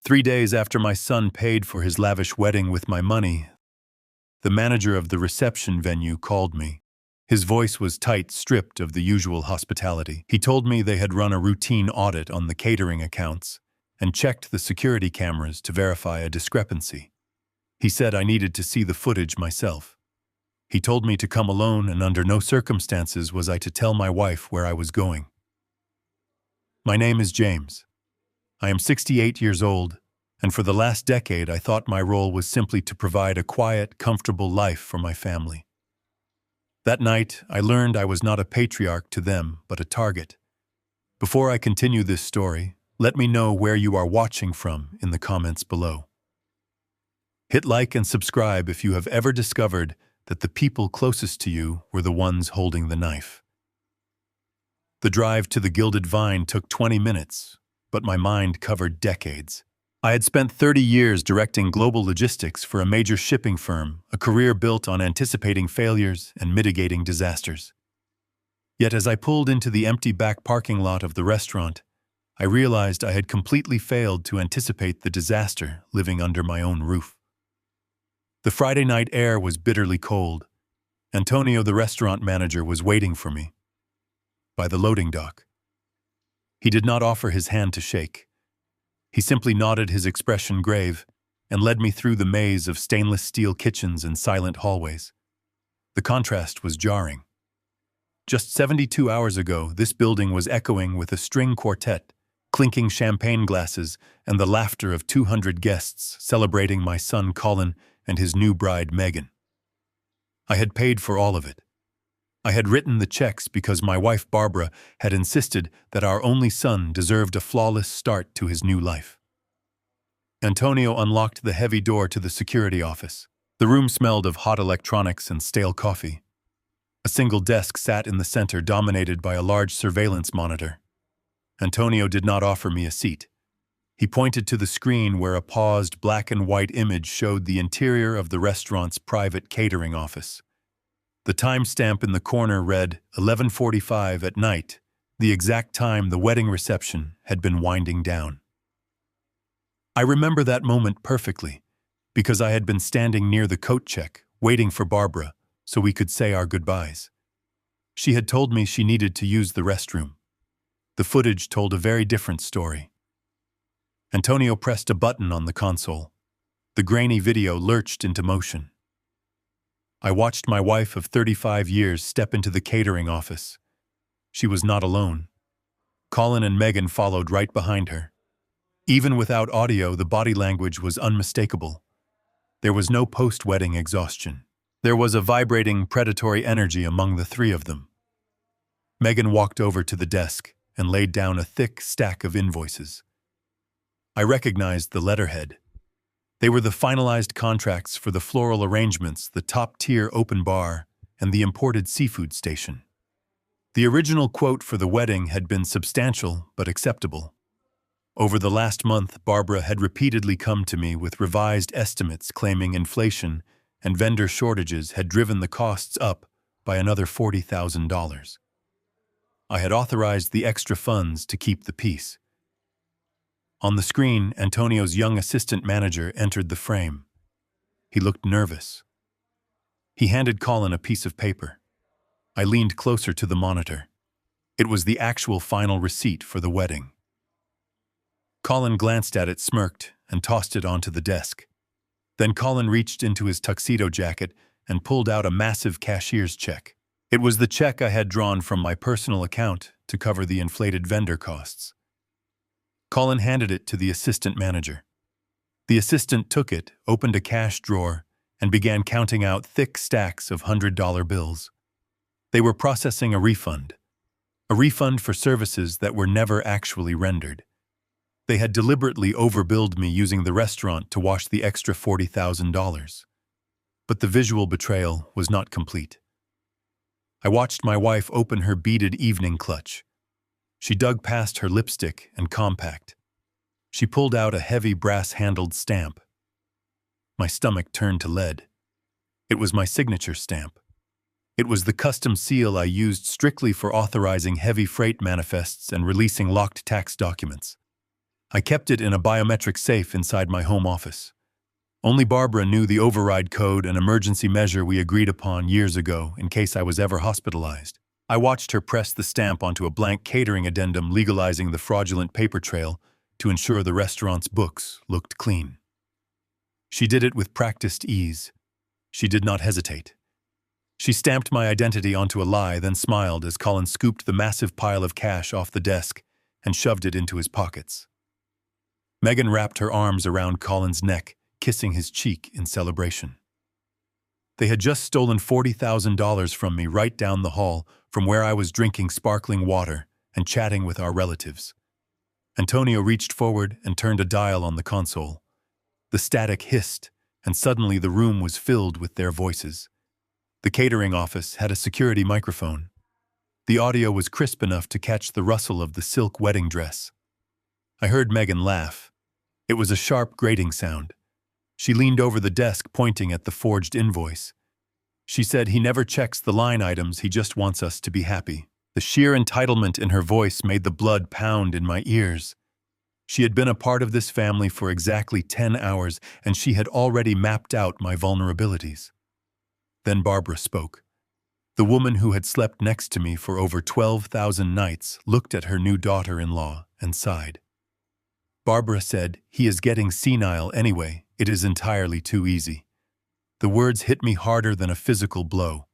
3 days after my son paid for his lavish wedding with my money, the manager of the reception venue called me. His voice was tight, stripped of the usual hospitality. He told me they had run a routine audit on the catering accounts and checked the security cameras to verify a discrepancy. He said I needed to see the footage myself. He told me to come alone, and under no circumstances was I to tell my wife where I was going. My name is James. I am 68 years old, and for the last decade I thought my role was simply to provide a quiet, comfortable life for my family. That night, I learned I was not a patriarch to them, but a target. Before I continue this story, let me know where you are watching from in the comments below. Hit like and subscribe if you have ever discovered that the people closest to you were the ones holding the knife. The drive to the Gilded Vine took 20 minutes, but my mind covered decades. I had spent 30 years directing global logistics for a major shipping firm, a career built on anticipating failures and mitigating disasters. Yet as I pulled into the empty back parking lot of the restaurant, I realized I had completely failed to anticipate the disaster living under my own roof. The Friday night air was bitterly cold. Antonio, the restaurant manager, was waiting for me by the loading dock. He did not offer his hand to shake. He simply nodded, his expression grave, and led me through the maze of stainless steel kitchens and silent hallways. The contrast was jarring. Just 72 hours ago, this building was echoing with a string quartet, clinking champagne glasses, and the laughter of 200 guests celebrating my son Colin and his new bride Megan. I had paid for all of it. I had written the checks because my wife Barbara had insisted that our only son deserved a flawless start to his new life. Antonio unlocked the heavy door to the security office. The room smelled of hot electronics and stale coffee. A single desk sat in the center, dominated by a large surveillance monitor. Antonio did not offer me a seat. He pointed to the screen where a paused black and white image showed the interior of the restaurant's private catering office. The timestamp in the corner read 11:45 at night, the exact time the wedding reception had been winding down. I remember that moment perfectly, because I had been standing near the coat check, waiting for Barbara, so we could say our goodbyes. She had told me she needed to use the restroom. The footage told a very different story. Antonio pressed a button on the console. The grainy video lurched into motion. I watched my wife of 35 years step into the catering office. She was not alone. Colin and Megan followed right behind her. Even without audio, the body language was unmistakable. There was no post-wedding exhaustion. There was a vibrating, predatory energy among the three of them. Megan walked over to the desk and laid down a thick stack of invoices. I recognized the letterhead. They were the finalized contracts for the floral arrangements, the top-tier open bar, and the imported seafood station. The original quote for the wedding had been substantial but acceptable. Over the last month, Barbara had repeatedly come to me with revised estimates claiming inflation and vendor shortages had driven the costs up by another $40,000. I had authorized the extra funds to keep the peace. On the screen, Antonio's young assistant manager entered the frame. He looked nervous. He handed Colin a piece of paper. I leaned closer to the monitor. It was the actual final receipt for the wedding. Colin glanced at it, smirked, and tossed it onto the desk. Then Colin reached into his tuxedo jacket and pulled out a massive cashier's check. It was the check I had drawn from my personal account to cover the inflated vendor costs. Colin handed it to the assistant manager. The assistant took it, opened a cash drawer, and began counting out thick stacks of $100 bills. They were processing a refund for services that were never actually rendered. They had deliberately overbilled me using the restaurant to wash the extra $40,000. But the visual betrayal was not complete. I watched my wife open her beaded evening clutch. She dug past her lipstick and compact. She pulled out a heavy brass-handled stamp. My stomach turned to lead. It was my signature stamp. It was the custom seal I used strictly for authorizing heavy freight manifests and releasing locked tax documents. I kept it in a biometric safe inside my home office. Only Barbara knew the override code and emergency measure we agreed upon years ago in case I was ever hospitalized. I watched her press the stamp onto a blank catering addendum legalizing the fraudulent paper trail to ensure the restaurant's books looked clean. She did it with practiced ease. She did not hesitate. She stamped my identity onto a lie, then smiled as Colin scooped the massive pile of cash off the desk and shoved it into his pockets. Megan wrapped her arms around Colin's neck, kissing his cheek in celebration. They had just stolen $40,000 from me right down the hall from where I was drinking sparkling water and chatting with our relatives. Antonio reached forward and turned a dial on the console. The static hissed, and suddenly the room was filled with their voices. The catering office had a security microphone. The audio was crisp enough to catch the rustle of the silk wedding dress. I heard Megan laugh. It was a sharp, grating sound. She leaned over the desk, pointing at the forged invoice. She said he never checks the line items, he just wants us to be happy. The sheer entitlement in her voice made the blood pound in my ears. She had been a part of this family for exactly 10 hours, and she had already mapped out my vulnerabilities. Then Barbara spoke. The woman who had slept next to me for over 12,000 nights looked at her new daughter-in-law and sighed. Barbara said, "He is getting senile anyway. It is entirely too easy." The words hit me harder than a physical blow.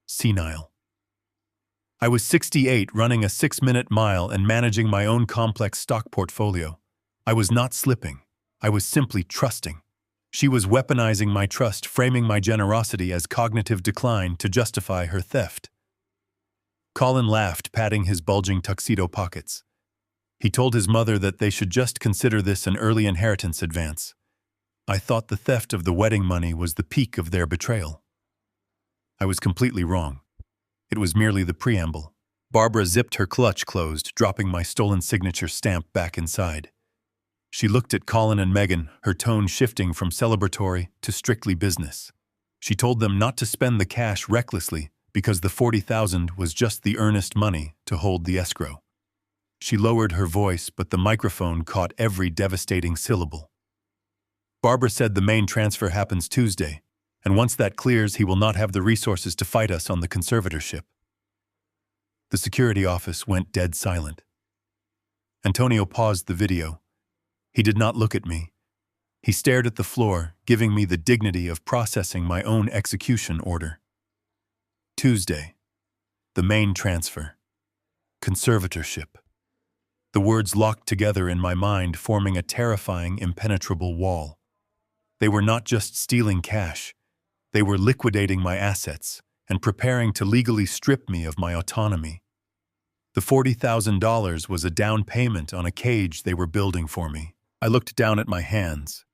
Senile. I was 68, running a 6-minute mile and managing my own complex stock portfolio. I was not slipping. I was simply trusting. She was weaponizing my trust, framing my generosity as cognitive decline to justify her theft. Colin laughed, patting his bulging tuxedo pockets. He told his mother that they should just consider this an early inheritance advance. I thought the theft of the wedding money was the peak of their betrayal. I was completely wrong. It was merely the preamble. Barbara zipped her clutch closed, dropping my stolen signature stamp back inside. She looked at Colin and Megan, her tone shifting from celebratory to strictly business. She told them not to spend the cash recklessly because the $40,000 was just the earnest money to hold the escrow. She lowered her voice, but the microphone caught every devastating syllable. Barbara said the main transfer happens Tuesday, and once that clears, he will not have the resources to fight us on the conservatorship. The security office went dead silent. Antonio paused the video. He did not look at me. He stared at the floor, giving me the dignity of processing my own execution order. Tuesday. The main transfer. Conservatorship. The words locked together in my mind, forming a terrifying, impenetrable wall. They were not just stealing cash. They were liquidating my assets and preparing to legally strip me of my autonomy. The $40,000 was a down payment on a cage they were building for me. I looked down at my hands.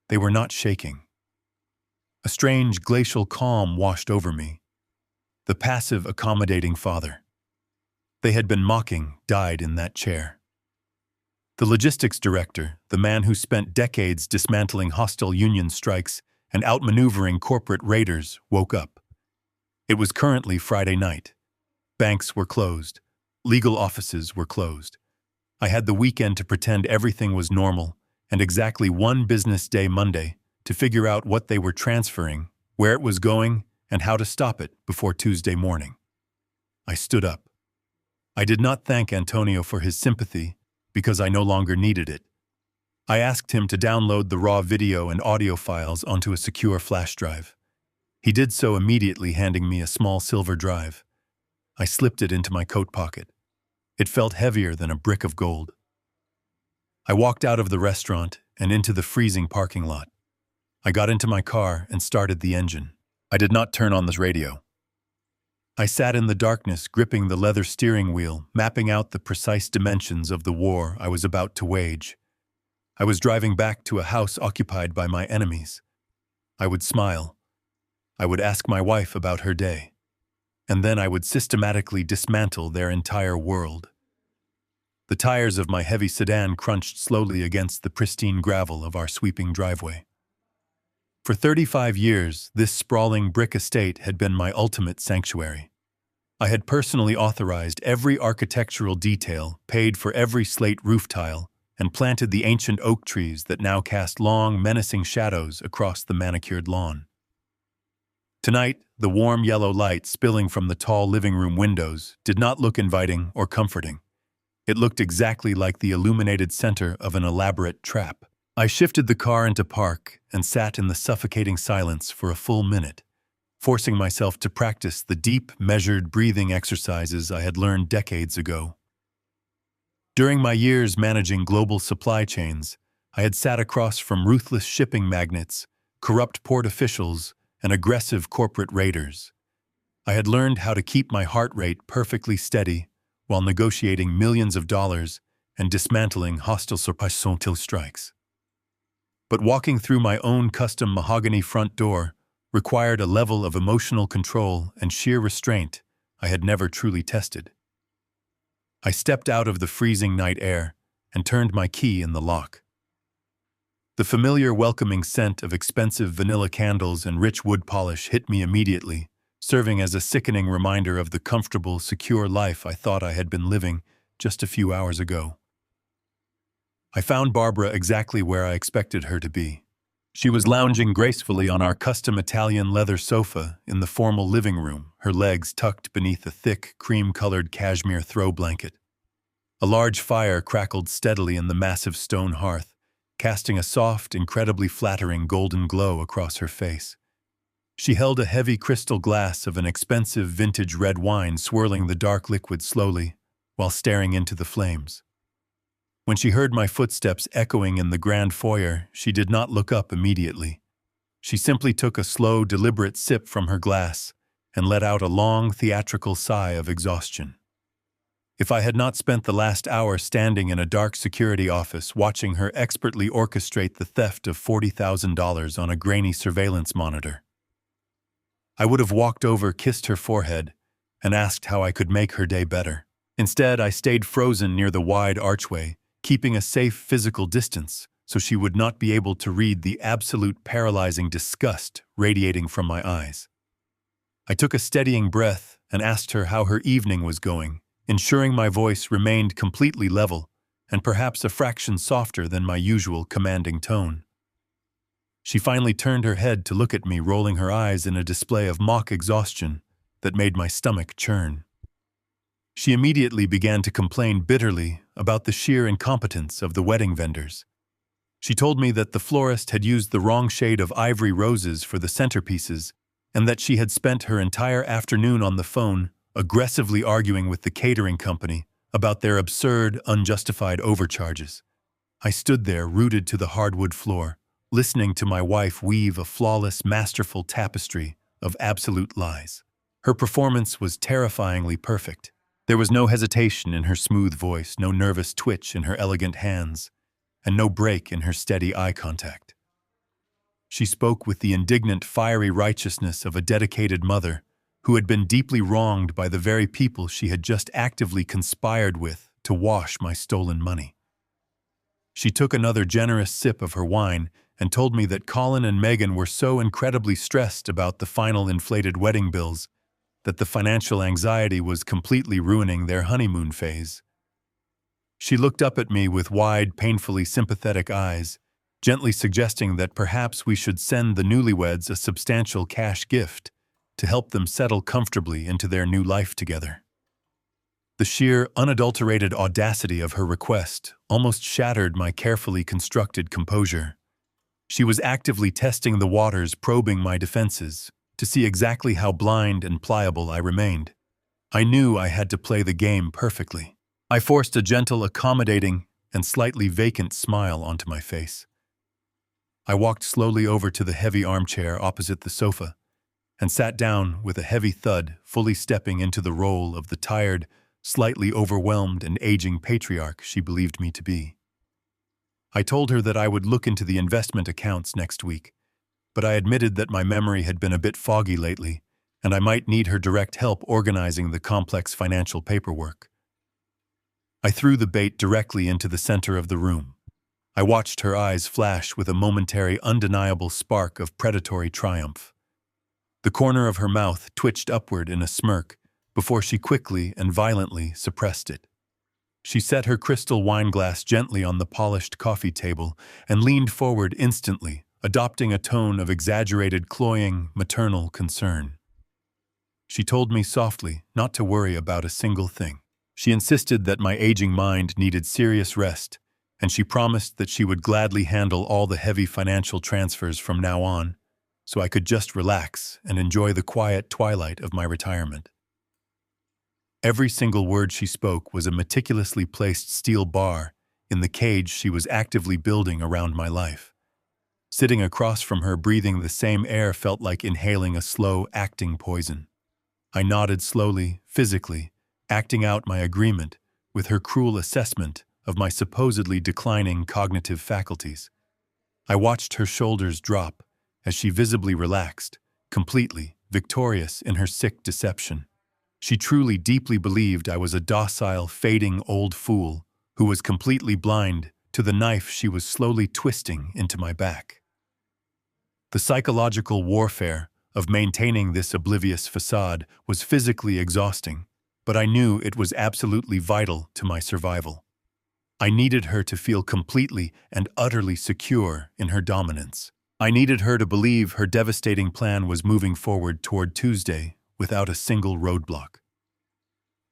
They were not shaking. A strange glacial calm washed over me. The passive, accommodating father they had been mocking died in that chair. The logistics director, the man who spent decades dismantling hostile union strikes and outmaneuvering corporate raiders, woke up. It was currently Friday night. Banks were closed. Legal offices were closed. I had the weekend to pretend everything was normal, and exactly one business day Monday to figure out what they were transferring, where it was going, and how to stop it before Tuesday morning. I stood up. I did not thank Antonio for his sympathy because I no longer needed it. I asked him to download the raw video and audio files onto a secure flash drive. He did so immediately, handing me a small silver drive. I slipped it into my coat pocket. It felt heavier than a brick of gold. I walked out of the restaurant and into the freezing parking lot. I got into my car and started the engine. I did not turn on the radio. I sat in the darkness, gripping the leather steering wheel, mapping out the precise dimensions of the war I was about to wage. I was driving back to a house occupied by my enemies. I would smile. I would ask my wife about her day. And then I would systematically dismantle their entire world. The tires of my heavy sedan crunched slowly against the pristine gravel of our sweeping driveway. For 35 years, this sprawling brick estate had been my ultimate sanctuary. I had personally authorized every architectural detail, paid for every slate roof tile, and planted the ancient oak trees that now cast long, menacing shadows across the manicured lawn. Tonight, the warm yellow light spilling from the tall living room windows did not look inviting or comforting. It looked exactly like the illuminated center of an elaborate trap. I shifted the car into park and sat in the suffocating silence for a full minute, forcing myself to practice the deep, measured breathing exercises I had learned decades ago. During my years managing global supply chains, I had sat across from ruthless shipping magnates, corrupt port officials, and aggressive corporate raiders. I had learned how to keep my heart rate perfectly steady while negotiating millions of dollars and dismantling hostile surprise strikes. But walking through my own custom mahogany front door required a level of emotional control and sheer restraint I had never truly tested. I stepped out of the freezing night air and turned my key in the lock. The familiar welcoming scent of expensive vanilla candles and rich wood polish hit me immediately, serving as a sickening reminder of the comfortable, secure life I thought I had been living just a few hours ago. I found Barbara exactly where I expected her to be. She was lounging gracefully on our custom Italian leather sofa in the formal living room, her legs tucked beneath a thick, cream-colored cashmere throw blanket. A large fire crackled steadily in the massive stone hearth, casting a soft, incredibly flattering golden glow across her face. She held a heavy crystal glass of an expensive vintage red wine swirling the dark liquid slowly, while staring into the flames. When she heard my footsteps echoing in the grand foyer, she did not look up immediately. She simply took a slow, deliberate sip from her glass and let out a long, theatrical sigh of exhaustion. If I had not spent the last hour standing in a dark security office watching her expertly orchestrate the theft of $40,000 on a grainy surveillance monitor, I would have walked over, kissed her forehead, and asked how I could make her day better. Instead, I stayed frozen near the wide archway, keeping a safe physical distance so she would not be able to read the absolute paralyzing disgust radiating from my eyes. I took a steadying breath and asked her how her evening was going, ensuring my voice remained completely level and perhaps a fraction softer than my usual commanding tone. She finally turned her head to look at me, rolling her eyes in a display of mock exhaustion that made my stomach churn. She immediately began to complain bitterly about the sheer incompetence of the wedding vendors. She told me that the florist had used the wrong shade of ivory roses for the centerpieces and that she had spent her entire afternoon on the phone aggressively arguing with the catering company about their absurd, unjustified overcharges. I stood there, rooted to the hardwood floor, listening to my wife weave a flawless, masterful tapestry of absolute lies. Her performance was terrifyingly perfect. There was no hesitation in her smooth voice, no nervous twitch in her elegant hands, and no break in her steady eye contact. She spoke with the indignant, fiery righteousness of a dedicated mother who had been deeply wronged by the very people she had just actively conspired with to wash my stolen money. She took another generous sip of her wine and told me that Colin and Megan were so incredibly stressed about the final inflated wedding bills that the financial anxiety was completely ruining their honeymoon phase. She looked up at me with wide, painfully sympathetic eyes, gently suggesting that perhaps we should send the newlyweds a substantial cash gift to help them settle comfortably into their new life together. The sheer, unadulterated audacity of her request almost shattered my carefully constructed composure. She was actively testing the waters, probing my defenses, to see exactly how blind and pliable I remained. I knew I had to play the game perfectly. I forced a gentle, accommodating, and slightly vacant smile onto my face. I walked slowly over to the heavy armchair opposite the sofa and sat down with a heavy thud, fully stepping into the role of the tired, slightly overwhelmed and aging patriarch she believed me to be. I told her that I would look into the investment accounts next week, but I admitted that my memory had been a bit foggy lately, and I might need her direct help organizing the complex financial paperwork. I threw the bait directly into the center of the room. I watched her eyes flash with a momentary, undeniable spark of predatory triumph. The corner of her mouth twitched upward in a smirk before she quickly and violently suppressed it. She set her crystal wine glass gently on the polished coffee table and leaned forward instantly, adopting a tone of exaggerated, cloying, maternal concern. She told me softly not to worry about a single thing. She insisted that my aging mind needed serious rest, and she promised that she would gladly handle all the heavy financial transfers from now on, so I could just relax and enjoy the quiet twilight of my retirement. Every single word she spoke was a meticulously placed steel bar in the cage she was actively building around my life. Sitting across from her, breathing the same air felt like inhaling a slow-acting poison. I nodded slowly, physically, acting out my agreement with her cruel assessment of my supposedly declining cognitive faculties. I watched her shoulders drop as she visibly relaxed, completely victorious in her sick deception. She truly deeply believed I was a docile, fading old fool who was completely blind to the knife she was slowly twisting into my back. The psychological warfare of maintaining this oblivious facade was physically exhausting, but I knew it was absolutely vital to my survival. I needed her to feel completely and utterly secure in her dominance. I needed her to believe her devastating plan was moving forward toward Tuesday without a single roadblock.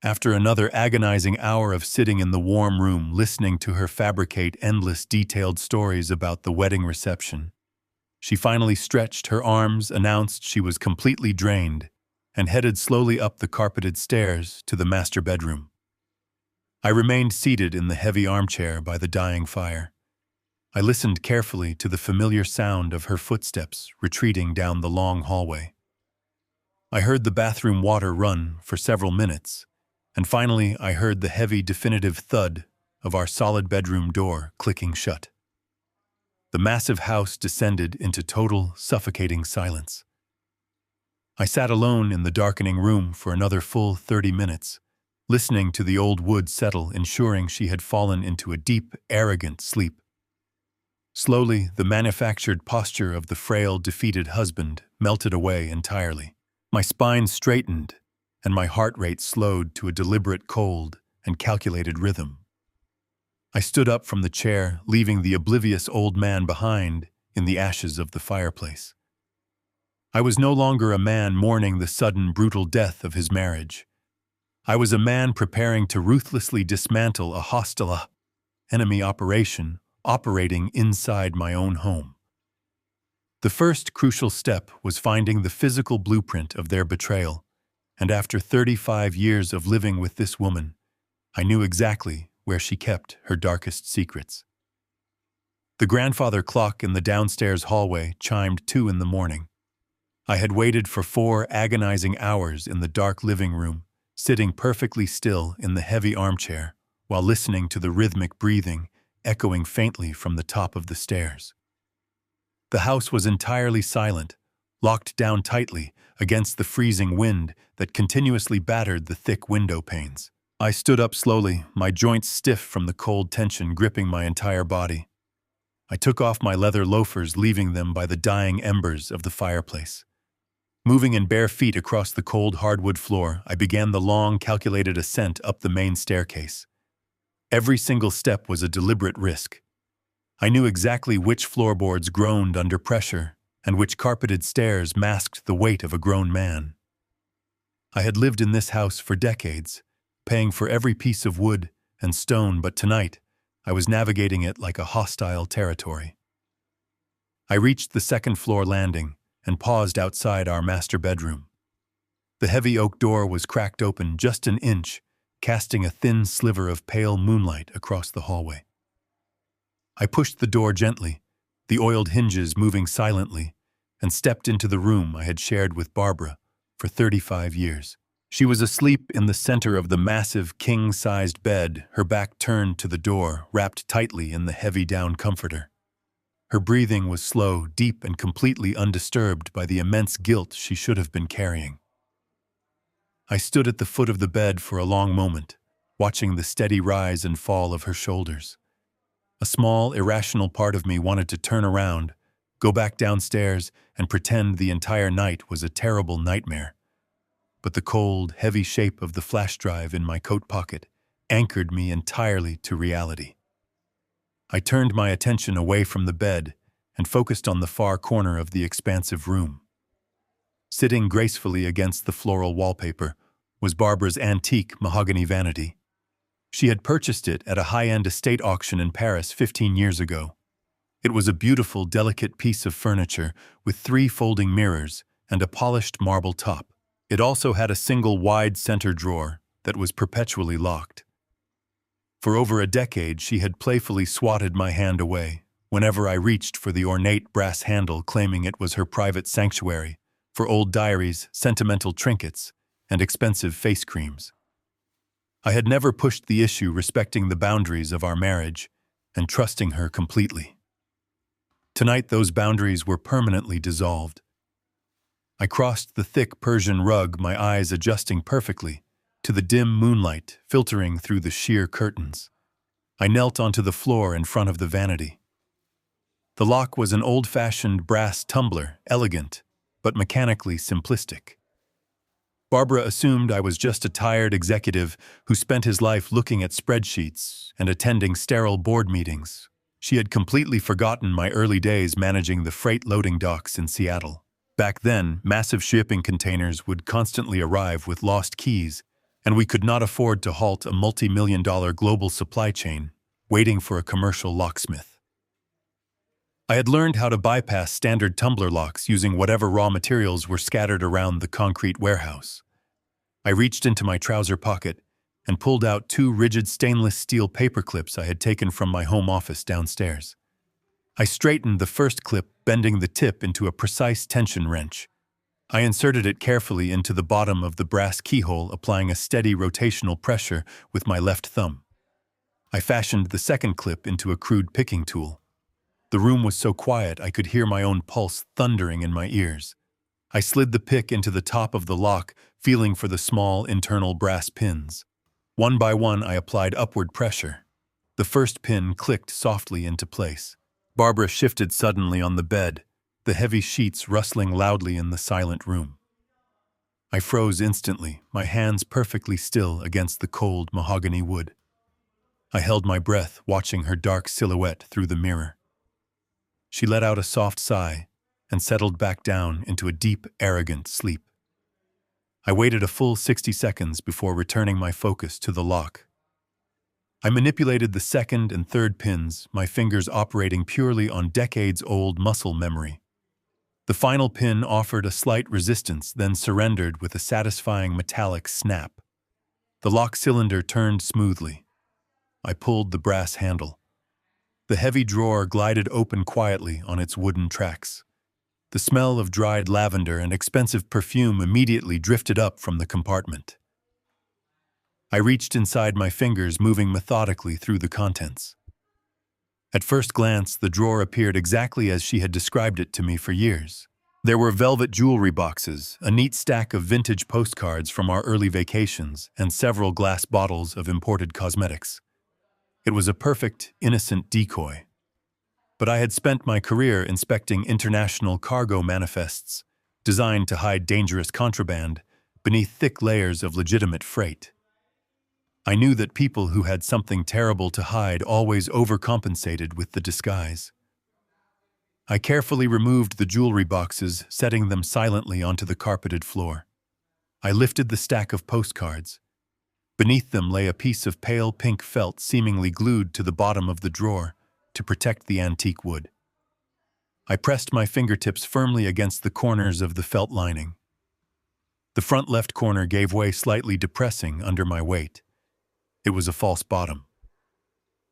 After another agonizing hour of sitting in the warm room listening to her fabricate endless detailed stories about the wedding reception, she finally stretched her arms, announced she was completely drained, and headed slowly up the carpeted stairs to the master bedroom. I remained seated in the heavy armchair by the dying fire. I listened carefully to the familiar sound of her footsteps retreating down the long hallway. I heard the bathroom water run for several minutes, and finally I heard the heavy, definitive thud of our solid bedroom door clicking shut. The massive house descended into total, suffocating silence. I sat alone in the darkening room for another full 30 minutes, listening to the old wood settle, ensuring she had fallen into a deep, arrogant sleep. Slowly, the manufactured posture of the frail, defeated husband melted away entirely. My spine straightened, and my heart rate slowed to a deliberate, cold, and calculated rhythm. I stood up from the chair, leaving the oblivious old man behind in the ashes of the fireplace. I was no longer a man mourning the sudden, brutal death of his marriage. I was a man preparing to ruthlessly dismantle a hostile enemy operation operating inside my own home. The first crucial step was finding the physical blueprint of their betrayal, and after 35 years of living with this woman, I knew exactly where she kept her darkest secrets. The grandfather clock in the downstairs hallway chimed 2 in the morning. I had waited for 4 agonizing hours in the dark living room, sitting perfectly still in the heavy armchair, while listening to the rhythmic breathing echoing faintly from the top of the stairs. The house was entirely silent, locked down tightly against the freezing wind that continuously battered the thick window panes. I stood up slowly, my joints stiff from the cold tension gripping my entire body. I took off my leather loafers, leaving them by the dying embers of the fireplace. Moving in bare feet across the cold hardwood floor, I began the long, calculated ascent up the main staircase. Every single step was a deliberate risk. I knew exactly which floorboards groaned under pressure and which carpeted stairs masked the weight of a grown man. I had lived in this house for decades, paying for every piece of wood and stone, but tonight I was navigating it like a hostile territory. I reached the second-floor landing and paused outside our master bedroom. The heavy oak door was cracked open just an inch, casting a thin sliver of pale moonlight across the hallway. I pushed the door gently, the oiled hinges moving silently, and stepped into the room I had shared with Barbara for 35 years. She was asleep in the center of the massive, king-sized bed, her back turned to the door, wrapped tightly in the heavy down comforter. Her breathing was slow, deep, and completely undisturbed by the immense guilt she should have been carrying. I stood at the foot of the bed for a long moment, watching the steady rise and fall of her shoulders. A small, irrational part of me wanted to turn around, go back downstairs, and pretend the entire night was a terrible nightmare. But the cold, heavy shape of the flash drive in my coat pocket anchored me entirely to reality. I turned my attention away from the bed and focused on the far corner of the expansive room. Sitting gracefully against the floral wallpaper was Barbara's antique mahogany vanity. She had purchased it at a high-end estate auction in Paris 15 years ago. It was a beautiful, delicate piece of furniture with 3 folding mirrors and a polished marble top. It also had a single wide center drawer that was perpetually locked. For over a decade, she had playfully swatted my hand away whenever I reached for the ornate brass handle, claiming it was her private sanctuary for old diaries, sentimental trinkets, and expensive face creams. I had never pushed the issue, respecting the boundaries of our marriage and trusting her completely. Tonight, those boundaries were permanently dissolved. I crossed the thick Persian rug, my eyes adjusting perfectly to the dim moonlight filtering through the sheer curtains. I knelt onto the floor in front of the vanity. The lock was an old-fashioned brass tumbler, elegant, but mechanically simplistic. Barbara assumed I was just a tired executive who spent his life looking at spreadsheets and attending sterile board meetings. She had completely forgotten my early days managing the freight loading docks in Seattle. Back then, massive shipping containers would constantly arrive with lost keys, and we could not afford to halt a multi-million-dollar global supply chain waiting for a commercial locksmith. I had learned how to bypass standard tumbler locks using whatever raw materials were scattered around the concrete warehouse. I reached into my trouser pocket and pulled out 2 rigid stainless steel paper clips I had taken from my home office downstairs. I straightened the first clip, bending the tip into a precise tension wrench. I inserted it carefully into the bottom of the brass keyhole, applying a steady rotational pressure with my left thumb. I fashioned the second clip into a crude picking tool. The room was so quiet I could hear my own pulse thundering in my ears. I slid the pick into the top of the lock, feeling for the small internal brass pins. One by one, I applied upward pressure. The first pin clicked softly into place. Barbara shifted suddenly on the bed, the heavy sheets rustling loudly in the silent room. I froze instantly, my hands perfectly still against the cold mahogany wood. I held my breath, watching her dark silhouette through the mirror. She let out a soft sigh and settled back down into a deep, arrogant sleep. I waited a full 60 seconds before returning my focus to the lock. I manipulated the second and third pins, my fingers operating purely on decades-old muscle memory. The final pin offered a slight resistance, then surrendered with a satisfying metallic snap. The lock cylinder turned smoothly. I pulled the brass handle. The heavy drawer glided open quietly on its wooden tracks. The smell of dried lavender and expensive perfume immediately drifted up from the compartment. I reached inside my fingers, moving methodically through the contents. At first glance, the drawer appeared exactly as she had described it to me for years. There were velvet jewelry boxes, a neat stack of vintage postcards from our early vacations, and several glass bottles of imported cosmetics. It was a perfect, innocent decoy. But I had spent my career inspecting international cargo manifests designed to hide dangerous contraband beneath thick layers of legitimate freight. I knew that people who had something terrible to hide always overcompensated with the disguise. I carefully removed the jewelry boxes, setting them silently onto the carpeted floor. I lifted the stack of postcards. Beneath them lay a piece of pale pink felt seemingly glued to the bottom of the drawer to protect the antique wood. I pressed my fingertips firmly against the corners of the felt lining. The front left corner gave way slightly, depressing under my weight. It was a false bottom.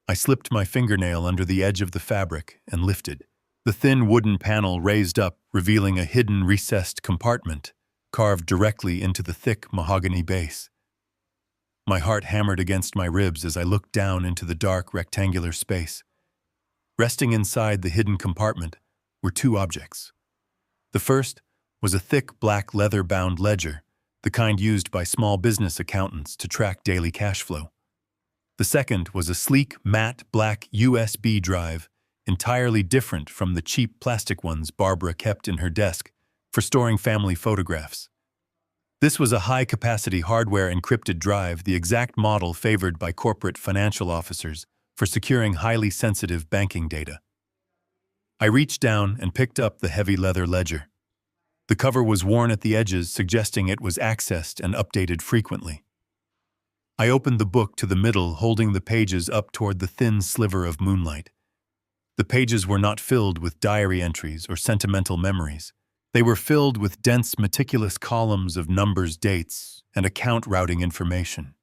I slipped my fingernail under the edge of the fabric and lifted. The thin wooden panel raised up, revealing a hidden recessed compartment carved directly into the thick mahogany base. My heart hammered against my ribs as I looked down into the dark rectangular space. Resting inside the hidden compartment were 2 objects. The first was a thick black leather-bound ledger, the kind used by small business accountants to track daily cash flow. The second was a sleek, matte black USB drive, entirely different from the cheap plastic ones Barbara kept in her desk for storing family photographs. This was a high-capacity hardware encrypted drive, the exact model favored by corporate financial officers for securing highly sensitive banking data. I reached down and picked up the heavy leather ledger. The cover was worn at the edges, suggesting it was accessed and updated frequently. I opened the book to the middle, holding the pages up toward the thin sliver of moonlight. The pages were not filled with diary entries or sentimental memories. They were filled with dense, meticulous columns of numbers, dates, and account routing information.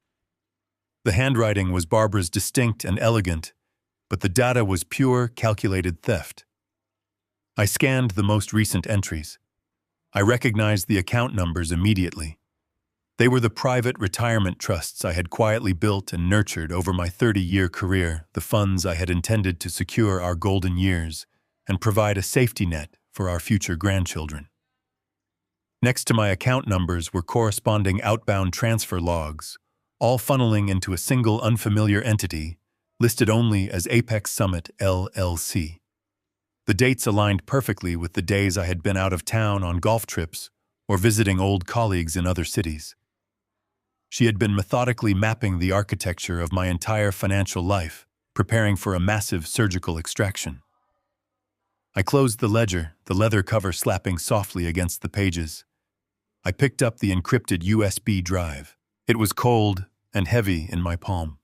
The handwriting was Barbara's, distinct and elegant, but the data was pure, calculated theft. I scanned the most recent entries. I recognized the account numbers immediately. They were the private retirement trusts I had quietly built and nurtured over my 30-year career, the funds I had intended to secure our golden years and provide a safety net for our future grandchildren. Next to my account numbers were corresponding outbound transfer logs, all funneling into a single unfamiliar entity, listed only as Apex Summit LLC. The dates aligned perfectly with the days I had been out of town on golf trips or visiting old colleagues in other cities. She had been methodically mapping the architecture of my entire financial life, preparing for a massive surgical extraction. I closed the ledger, the leather cover slapping softly against the pages. I picked up the encrypted USB drive. It was cold and heavy in my palm.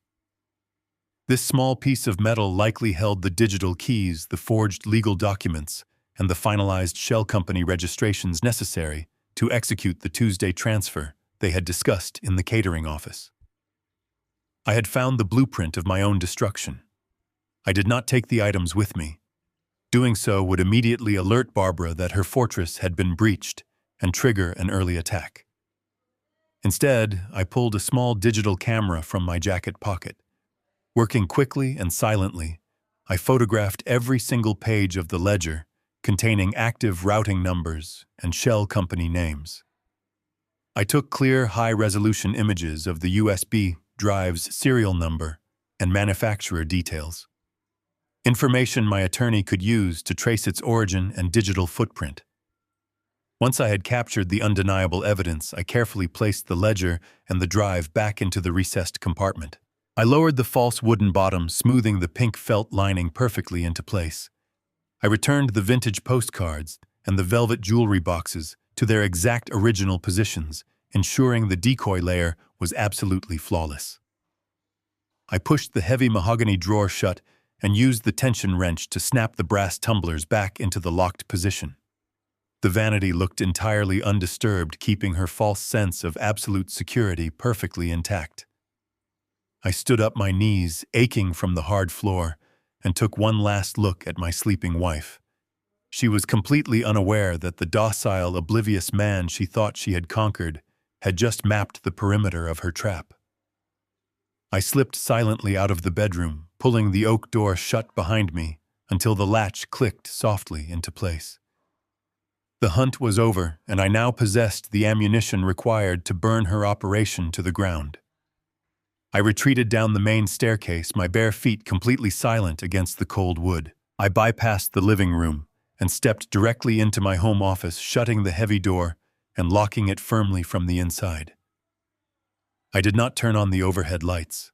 This small piece of metal likely held the digital keys, the forged legal documents, and the finalized shell company registrations necessary to execute the Tuesday transfer they had discussed in the catering office. I had found the blueprint of my own destruction. I did not take the items with me. Doing so would immediately alert Barbara that her fortress had been breached and trigger an early attack. Instead, I pulled a small digital camera from my jacket pocket. Working quickly and silently, I photographed every single page of the ledger containing active routing numbers and shell company names. I took clear, high-resolution images of the USB drive's serial number and manufacturer details. Information my attorney could use to trace its origin and digital footprint. Once I had captured the undeniable evidence, I carefully placed the ledger and the drive back into the recessed compartment. I lowered the false wooden bottom, smoothing the pink felt lining perfectly into place. I returned the vintage postcards and the velvet jewelry boxes to their exact original positions, ensuring the decoy layer was absolutely flawless. I pushed the heavy mahogany drawer shut and used the tension wrench to snap the brass tumblers back into the locked position. The vanity looked entirely undisturbed, keeping her false sense of absolute security perfectly intact. I stood up, my knees aching from the hard floor, and took one last look at my sleeping wife. She was completely unaware that the docile, oblivious man she thought she had conquered had just mapped the perimeter of her trap. I slipped silently out of the bedroom, pulling the oak door shut behind me until the latch clicked softly into place. The hunt was over, and I now possessed the ammunition required to burn her operation to the ground. I retreated down the main staircase, my bare feet completely silent against the cold wood. I bypassed the living room and stepped directly into my home office, shutting the heavy door and locking it firmly from the inside. I did not turn on the overhead lights.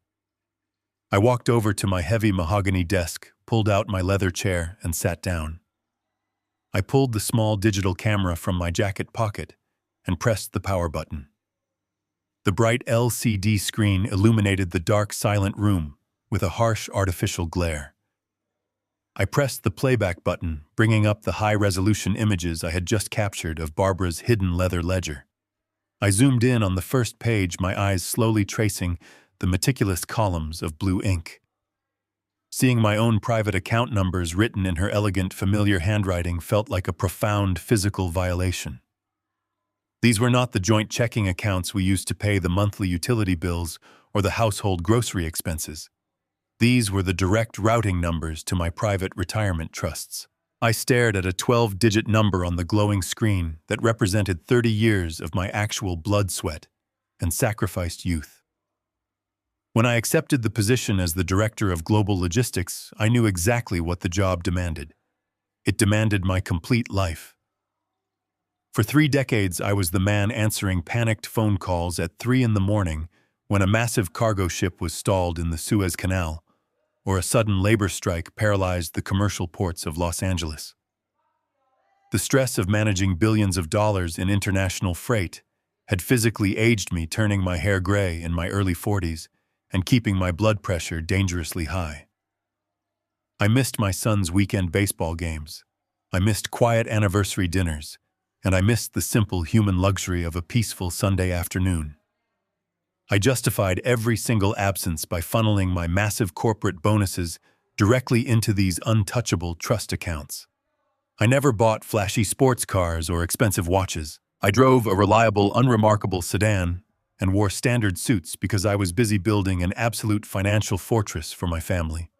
I walked over to my heavy mahogany desk, pulled out my leather chair, and sat down. I pulled the small digital camera from my jacket pocket and pressed the power button. The bright LCD screen illuminated the dark, silent room with a harsh, artificial glare. I pressed the playback button, bringing up the high-resolution images I had just captured of Barbara's hidden leather ledger. I zoomed in on the first page, my eyes slowly tracing the meticulous columns of blue ink. Seeing my own private account numbers written in her elegant, familiar handwriting felt like a profound physical violation. These were not the joint checking accounts we used to pay the monthly utility bills or the household grocery expenses. These were the direct routing numbers to my private retirement trusts. I stared at a 12-digit number on the glowing screen that represented 30 years of my actual blood, sweat, and sacrificed youth. When I accepted the position as the director of global logistics, I knew exactly what the job demanded. It demanded my complete life. For 3 decades, I was the man answering panicked phone calls at 3 in the morning when a massive cargo ship was stalled in the Suez Canal, or a sudden labor strike paralyzed the commercial ports of Los Angeles. The stress of managing billions of dollars in international freight had physically aged me, turning my hair gray in my early 40s and keeping my blood pressure dangerously high. I missed my son's weekend baseball games. I missed quiet anniversary dinners, and I missed the simple human luxury of a peaceful Sunday afternoon. I justified every single absence by funneling my massive corporate bonuses directly into these untouchable trust accounts. I never bought flashy sports cars or expensive watches. I drove a reliable, unremarkable sedan and wore standard suits because I was busy building an absolute financial fortress for my family.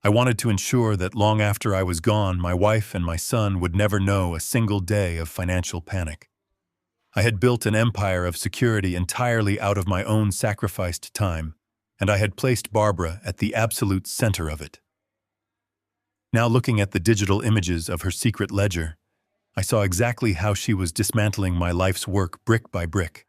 I wanted to ensure that long after I was gone, my wife and my son would never know a single day of financial panic. I had built an empire of security entirely out of my own sacrificed time, and I had placed Barbara at the absolute center of it. Now, looking at the digital images of her secret ledger, I saw exactly how she was dismantling my life's work brick by brick.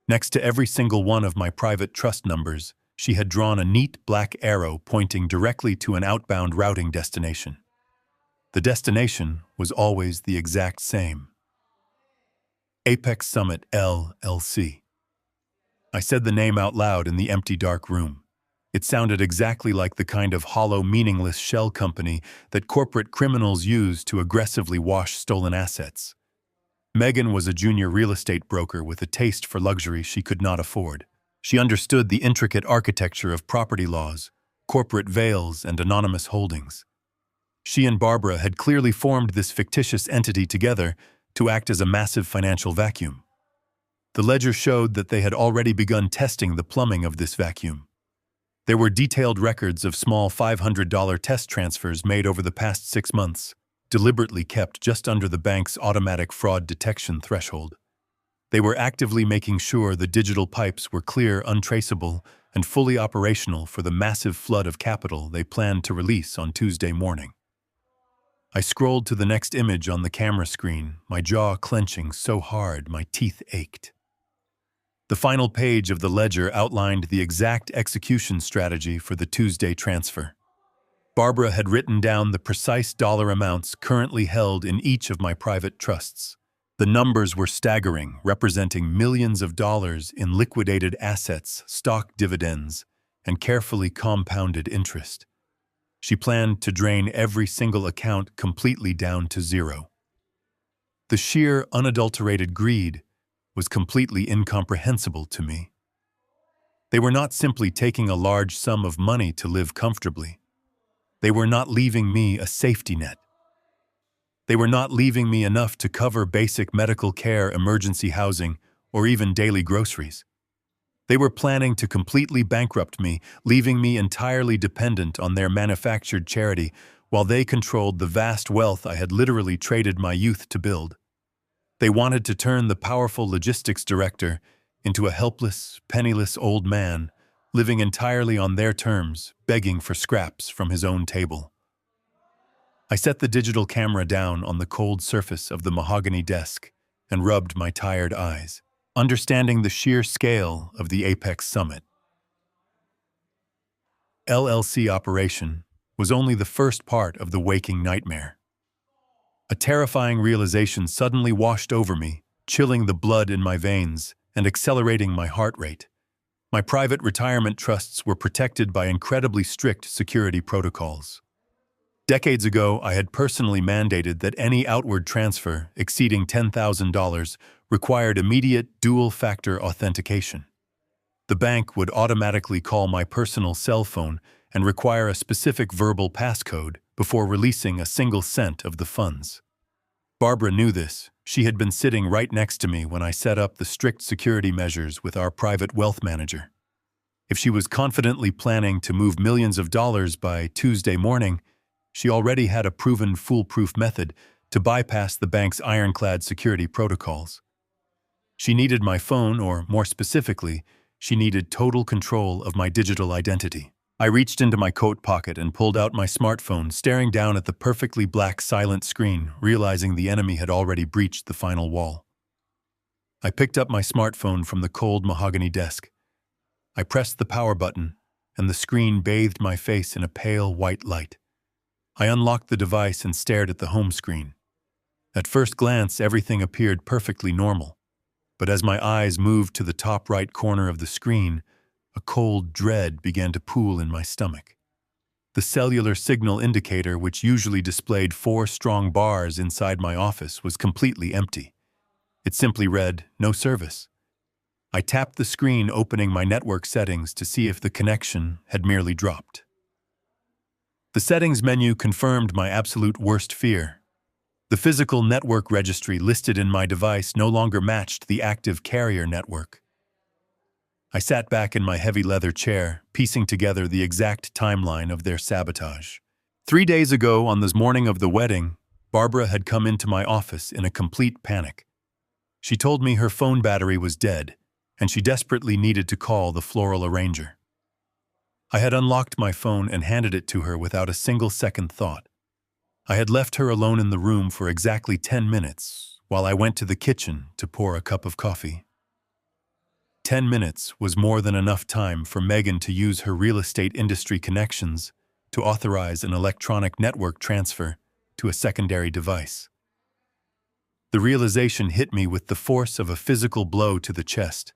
Next to every single one of my private trust numbers, she had drawn a neat black arrow pointing directly to an outbound routing destination. The destination was always the exact same: Apex Summit, LLC. I said the name out loud in the empty dark room. It sounded exactly like the kind of hollow, meaningless shell company that corporate criminals use to aggressively wash stolen assets. Megan was a junior real estate broker with a taste for luxury she could not afford. She understood the intricate architecture of property laws, corporate veils, and anonymous holdings. She and Barbara had clearly formed this fictitious entity together to act as a massive financial vacuum. The ledger showed that they had already begun testing the plumbing of this vacuum. There were detailed records of small $500 test transfers made over the past 6 months, deliberately kept just under the bank's automatic fraud detection threshold. They were actively making sure the digital pipes were clear, untraceable, and fully operational for the massive flood of capital they planned to release on Tuesday morning. I scrolled to the next image on the camera screen, my jaw clenching so hard my teeth ached. The final page of the ledger outlined the exact execution strategy for the Tuesday transfer. Barbara had written down the precise dollar amounts currently held in each of my private trusts. The numbers were staggering, representing millions of dollars in liquidated assets, stock dividends, and carefully compounded interest. She planned to drain every single account completely down to zero. The sheer, unadulterated greed was completely incomprehensible to me. They were not simply taking a large sum of money to live comfortably. They were not leaving me a safety net. They were not leaving me enough to cover basic medical care, emergency housing, or even daily groceries. They were planning to completely bankrupt me, leaving me entirely dependent on their manufactured charity while they controlled the vast wealth I had literally traded my youth to build. They wanted to turn the powerful logistics director into a helpless, penniless old man, living entirely on their terms, begging for scraps from his own table. I set the digital camera down on the cold surface of the mahogany desk and rubbed my tired eyes, understanding the sheer scale of the Apex Summit. LLC operation was only the first part of the waking nightmare. A terrifying realization suddenly washed over me, chilling the blood in my veins and accelerating my heart rate. My private retirement trusts were protected by incredibly strict security protocols. Decades ago, I had personally mandated that any outward transfer exceeding $10,000 required immediate dual-factor authentication. The bank would automatically call my personal cell phone and require a specific verbal passcode before releasing a single cent of the funds. Barbara knew this. She had been sitting right next to me when I set up the strict security measures with our private wealth manager. If she was confidently planning to move millions of dollars by Tuesday morning, she already had a proven foolproof method to bypass the bank's ironclad security protocols. She needed my phone, or more specifically, she needed total control of my digital identity. I reached into my coat pocket and pulled out my smartphone, staring down at the perfectly black, silent screen, realizing the enemy had already breached the final wall. I picked up my smartphone from the cold mahogany desk. I pressed the power button, and the screen bathed my face in a pale white light. I unlocked the device and stared at the home screen. At first glance, everything appeared perfectly normal, but as my eyes moved to the top right corner of the screen, a cold dread began to pool in my stomach. The cellular signal indicator, which usually displayed 4 strong bars inside my office, was completely empty. It simply read, "No service." I tapped the screen, opening my network settings to see if the connection had merely dropped. The settings menu confirmed my absolute worst fear. The physical network registry listed in my device no longer matched the active carrier network. I sat back in my heavy leather chair, piecing together the exact timeline of their sabotage. 3 days ago, on the morning of the wedding, Barbara had come into my office in a complete panic. She told me her phone battery was dead, and she desperately needed to call the floral arranger. I had unlocked my phone and handed it to her without a single second thought. I had left her alone in the room for exactly 10 minutes, while I went to the kitchen to pour a cup of coffee. 10 minutes was more than enough time for Megan to use her real estate industry connections to authorize an electronic network transfer to a secondary device. The realization hit me with the force of a physical blow to the chest.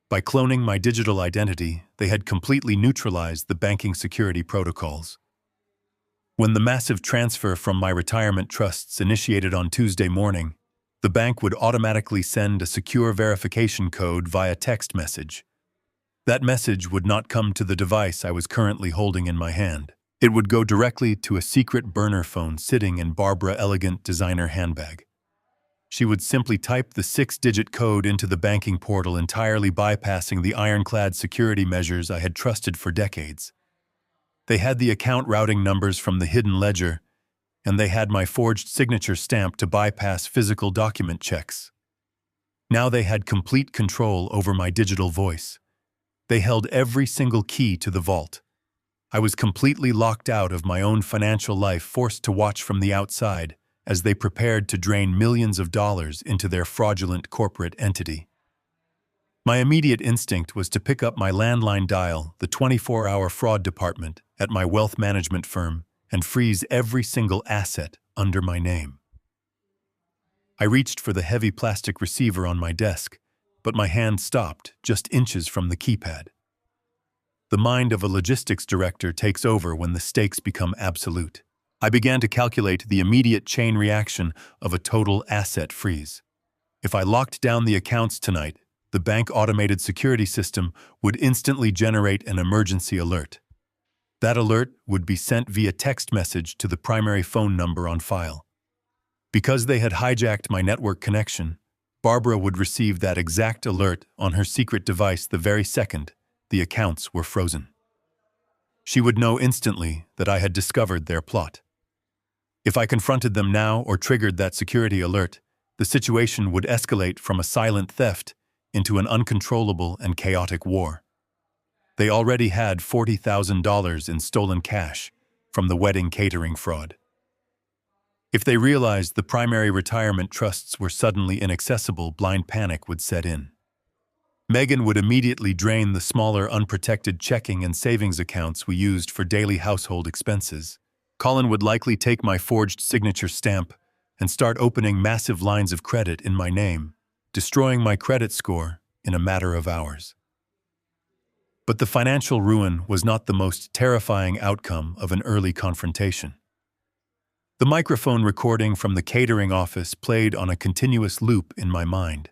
By cloning my digital identity, they had completely neutralized the banking security protocols. When the massive transfer from my retirement trusts initiated on Tuesday morning, the bank would automatically send a secure verification code via text message. That message would not come to the device I was currently holding in my hand. It would go directly to a secret burner phone sitting in Barbara's elegant designer handbag. She would simply type the 6-digit code into the banking portal, entirely bypassing the ironclad security measures I had trusted for decades. They had the account routing numbers from the hidden ledger, and they had my forged signature stamp to bypass physical document checks. Now they had complete control over my digital voice. They held every single key to the vault. I was completely locked out of my own financial life, forced to watch from the outside as they prepared to drain millions of dollars into their fraudulent corporate entity. My immediate instinct was to pick up my landline, dial the 24-hour fraud department at my wealth management firm, and freeze every single asset under my name. I reached for the heavy plastic receiver on my desk, but my hand stopped just inches from the keypad. The mind of a logistics director takes over when the stakes become absolute. I began to calculate the immediate chain reaction of a total asset freeze. If I locked down the accounts tonight, the bank automated security system would instantly generate an emergency alert. That alert would be sent via text message to the primary phone number on file. Because they had hijacked my network connection, Barbara would receive that exact alert on her secret device the very second the accounts were frozen. She would know instantly that I had discovered their plot. If I confronted them now or triggered that security alert, the situation would escalate from a silent theft into an uncontrollable and chaotic war. They already had $40,000 in stolen cash from the wedding catering fraud. If they realized the primary retirement trusts were suddenly inaccessible, blind panic would set in. Megan would immediately drain the smaller, unprotected checking and savings accounts we used for daily household expenses. Colin would likely take my forged signature stamp and start opening massive lines of credit in my name, destroying my credit score in a matter of hours. But the financial ruin was not the most terrifying outcome of an early confrontation. The microphone recording from the catering office played on a continuous loop in my mind.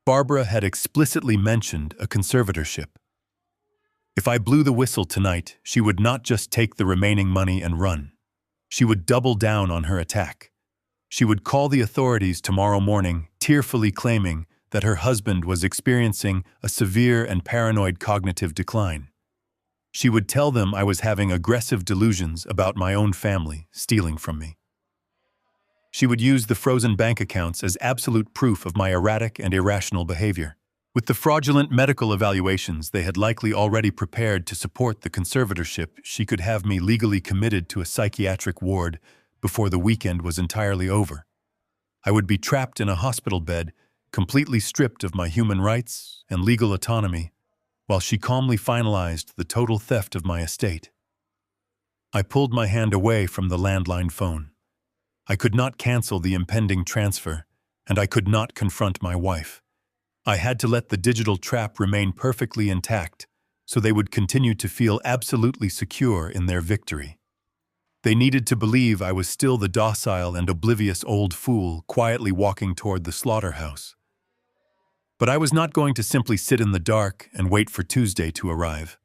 Barbara had explicitly mentioned a conservatorship. If I blew the whistle tonight, she would not just take the remaining money and run. She would double down on her attack. She would call the authorities tomorrow morning, tearfully claiming that her husband was experiencing a severe and paranoid cognitive decline. She would tell them I was having aggressive delusions about my own family stealing from me. She would use the frozen bank accounts as absolute proof of my erratic and irrational behavior. With the fraudulent medical evaluations they had likely already prepared to support the conservatorship, she could have me legally committed to a psychiatric ward before the weekend was entirely over. I would be trapped in a hospital bed, completely stripped of my human rights and legal autonomy, while she calmly finalized the total theft of my estate. I pulled my hand away from the landline phone. I could not cancel the impending transfer, and I could not confront my wife. I had to let the digital trap remain perfectly intact so they would continue to feel absolutely secure in their victory. They needed to believe I was still the docile and oblivious old fool quietly walking toward the slaughterhouse. But I was not going to simply sit in the dark and wait for Tuesday to arrive.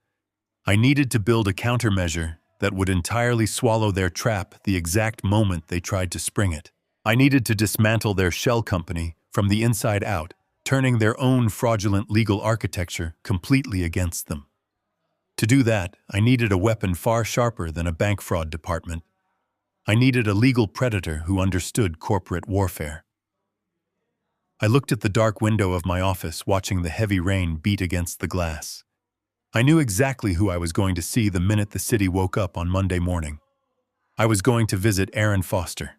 I needed to build a countermeasure that would entirely swallow their trap the exact moment they tried to spring it. I needed to dismantle their shell company from the inside out, turning their own fraudulent legal architecture completely against them. To do that, I needed a weapon far sharper than a bank fraud department. I needed a legal predator who understood corporate warfare. I looked at the dark window of my office, watching the heavy rain beat against the glass. I knew exactly who I was going to see the minute the city woke up on Monday morning. I was going to visit Aaron Foster.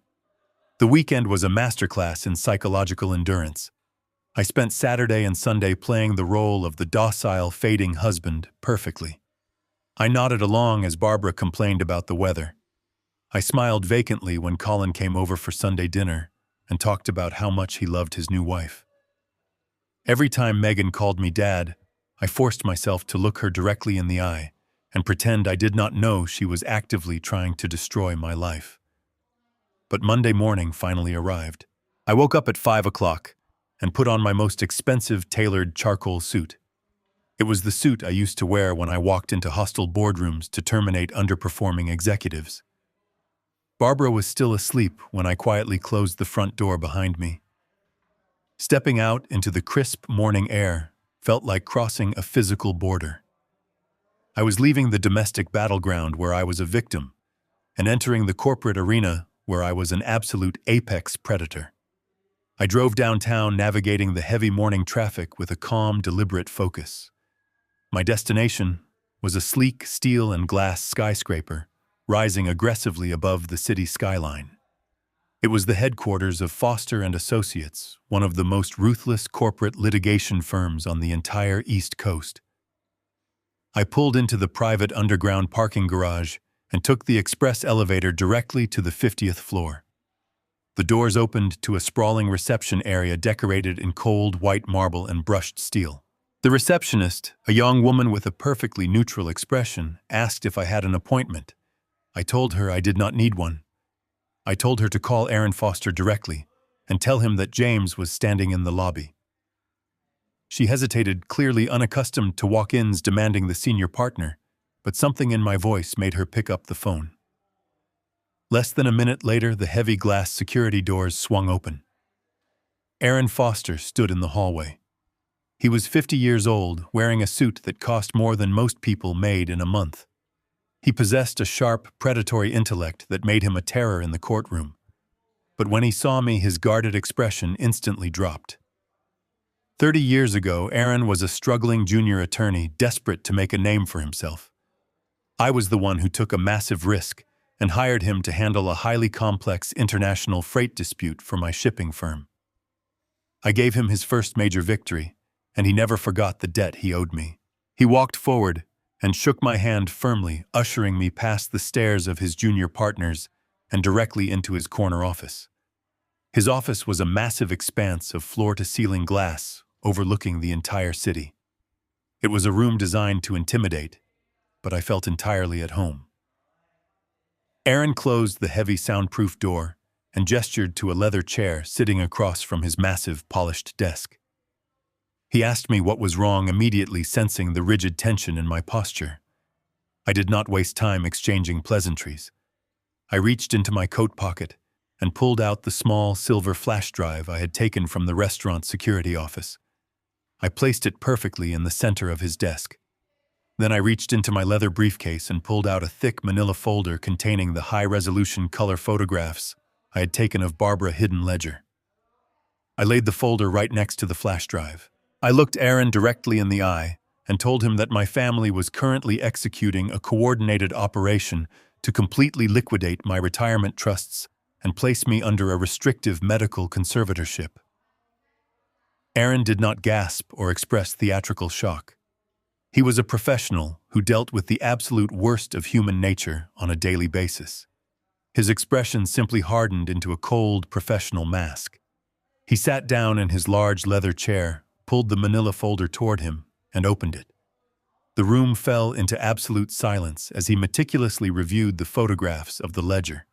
The weekend was a masterclass in psychological endurance. I spent Saturday and Sunday playing the role of the docile, fading husband perfectly. I nodded along as Barbara complained about the weather. I smiled vacantly when Colin came over for Sunday dinner and talked about how much he loved his new wife. Every time Megan called me Dad, I forced myself to look her directly in the eye and pretend I did not know she was actively trying to destroy my life. But Monday morning finally arrived. I woke up at 5 o'clock and put on my most expensive tailored charcoal suit. It was the suit I used to wear when I walked into hostile boardrooms to terminate underperforming executives. Barbara was still asleep when I quietly closed the front door behind me. Stepping out into the crisp morning air felt like crossing a physical border. I was leaving the domestic battleground where I was a victim and entering the corporate arena where I was an absolute apex predator. I drove downtown, navigating the heavy morning traffic with a calm, deliberate focus. My destination was a sleek steel and glass skyscraper rising aggressively above the city skyline. It was the headquarters of Foster and Associates, one of the most ruthless corporate litigation firms on the entire East Coast. I pulled into the private underground parking garage and took the express elevator directly to the 50th floor. The doors opened to a sprawling reception area decorated in cold white marble and brushed steel. The receptionist, a young woman with a perfectly neutral expression, asked if I had an appointment. I told her I did not need one. I told her to call Aaron Foster directly and tell him that James was standing in the lobby. She hesitated, clearly unaccustomed to walk-ins demanding the senior partner, but something in my voice made her pick up the phone. Less than a minute later, the heavy glass security doors swung open. Aaron Foster stood in the hallway. He was 50 years old, wearing a suit that cost more than most people made in a month. He possessed a sharp, predatory intellect that made him a terror in the courtroom. But when he saw me, his guarded expression instantly dropped. 30 years ago, Aaron was a struggling junior attorney desperate to make a name for himself. I was the one who took a massive risk and hired him to handle a highly complex international freight dispute for my shipping firm. I gave him his first major victory, and he never forgot the debt he owed me. He walked forward and shook my hand firmly, ushering me past the stairs of his junior partners and directly into his corner office. His office was a massive expanse of floor-to-ceiling glass overlooking the entire city. It was a room designed to intimidate, but I felt entirely at home. Aaron closed the heavy soundproof door and gestured to a leather chair sitting across from his massive polished desk. He asked me what was wrong, immediately sensing the rigid tension in my posture. I did not waste time exchanging pleasantries. I reached into my coat pocket and pulled out the small silver flash drive I had taken from the restaurant security office. I placed it perfectly in the center of his desk. Then I reached into my leather briefcase and pulled out a thick manila folder containing the high-resolution color photographs I had taken of Barbara Hidden Ledger. I laid the folder right next to the flash drive. I looked Aaron directly in the eye and told him that my family was currently executing a coordinated operation to completely liquidate my retirement trusts and place me under a restrictive medical conservatorship. Aaron did not gasp or express theatrical shock. He was a professional who dealt with the absolute worst of human nature on a daily basis. His expression simply hardened into a cold, professional mask. He sat down in his large leather chair, pulled the manila folder toward him, and opened it. The room fell into absolute silence as he meticulously reviewed the photographs of the ledger.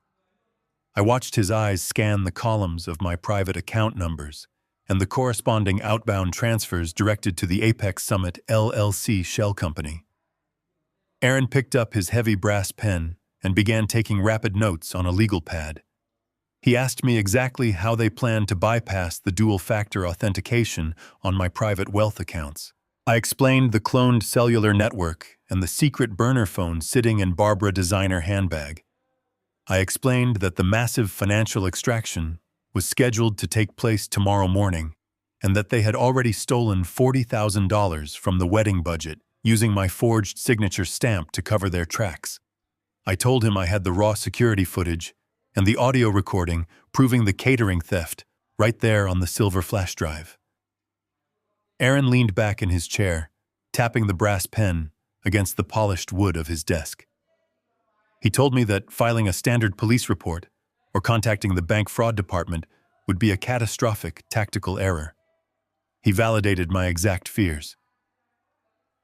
I watched his eyes scan the columns of my private account numbers and the corresponding outbound transfers directed to the Apex Summit LLC shell company. Aaron picked up his heavy brass pen and began taking rapid notes on a legal pad. He asked me exactly how they planned to bypass the dual-factor authentication on my private wealth accounts. I explained the cloned cellular network and the secret burner phone sitting in Barbara designer handbag. I explained that the massive financial extraction was scheduled to take place tomorrow morning and that they had already stolen $40,000 from the wedding budget using my forged signature stamp to cover their tracks. I told him I had the raw security footage and the audio recording proving the catering theft right there on the silver flash drive. Aaron leaned back in his chair, tapping the brass pen against the polished wood of his desk. He told me that filing a standard police report or contacting the bank fraud department would be a catastrophic tactical error. He validated my exact fears.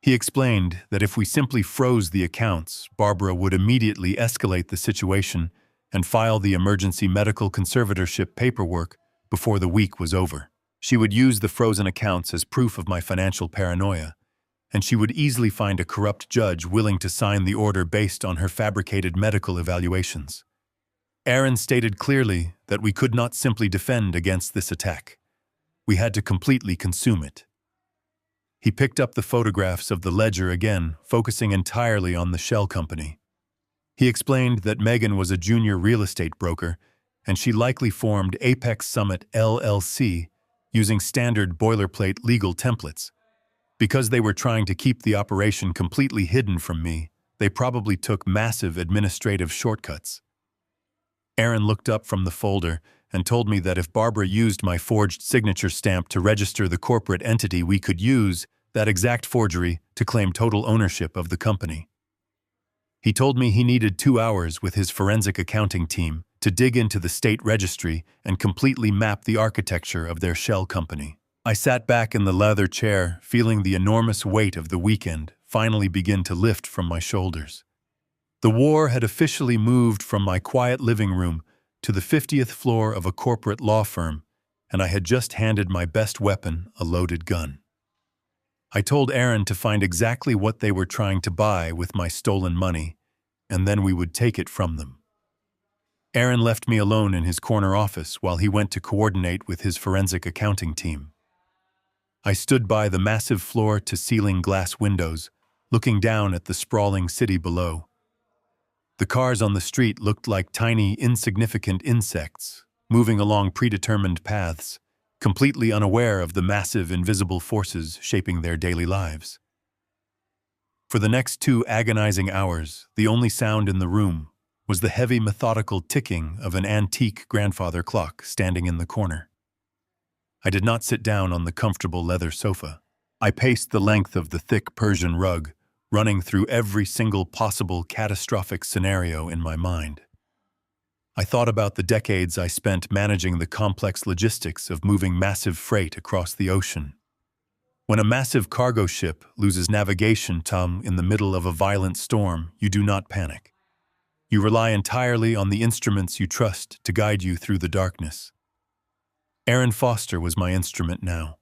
He explained that if we simply froze the accounts, Barbara would immediately escalate the situation and file the emergency medical conservatorship paperwork before the week was over. She would use the frozen accounts as proof of my financial paranoia, and she would easily find a corrupt judge willing to sign the order based on her fabricated medical evaluations. Aaron stated clearly that we could not simply defend against this attack. We had to completely consume it. He picked up the photographs of the ledger again, focusing entirely on the shell company. He explained that Megan was a junior real estate broker, and she likely formed Apex Summit LLC using standard boilerplate legal templates. Because they were trying to keep the operation completely hidden from me, they probably took massive administrative shortcuts. Aaron looked up from the folder and told me that if Barbara used my forged signature stamp to register the corporate entity, we could use that exact forgery to claim total ownership of the company. He told me he needed 2 hours with his forensic accounting team to dig into the state registry and completely map the architecture of their shell company. I sat back in the leather chair, feeling the enormous weight of the weekend finally begin to lift from my shoulders. The war had officially moved from my quiet living room to the 50th floor of a corporate law firm, and I had just handed my best weapon, a loaded gun. I told Aaron to find exactly what they were trying to buy with my stolen money, and then we would take it from them. Aaron left me alone in his corner office while he went to coordinate with his forensic accounting team. I stood by the massive floor-to-ceiling glass windows, looking down at the sprawling city below. The cars on the street looked like tiny, insignificant insects, moving along predetermined paths, completely unaware of the massive, invisible forces shaping their daily lives. For the next 2 agonizing hours, the only sound in the room was the heavy, methodical ticking of an antique grandfather clock standing in the corner. I did not sit down on the comfortable leather sofa. I paced the length of the thick Persian rug, running through every single possible catastrophic scenario in my mind. I thought about the decades I spent managing the complex logistics of moving massive freight across the ocean. When a massive cargo ship loses navigation in the middle of a violent storm, you do not panic. You rely entirely on the instruments you trust to guide you through the darkness. Aaron Foster was my instrument now.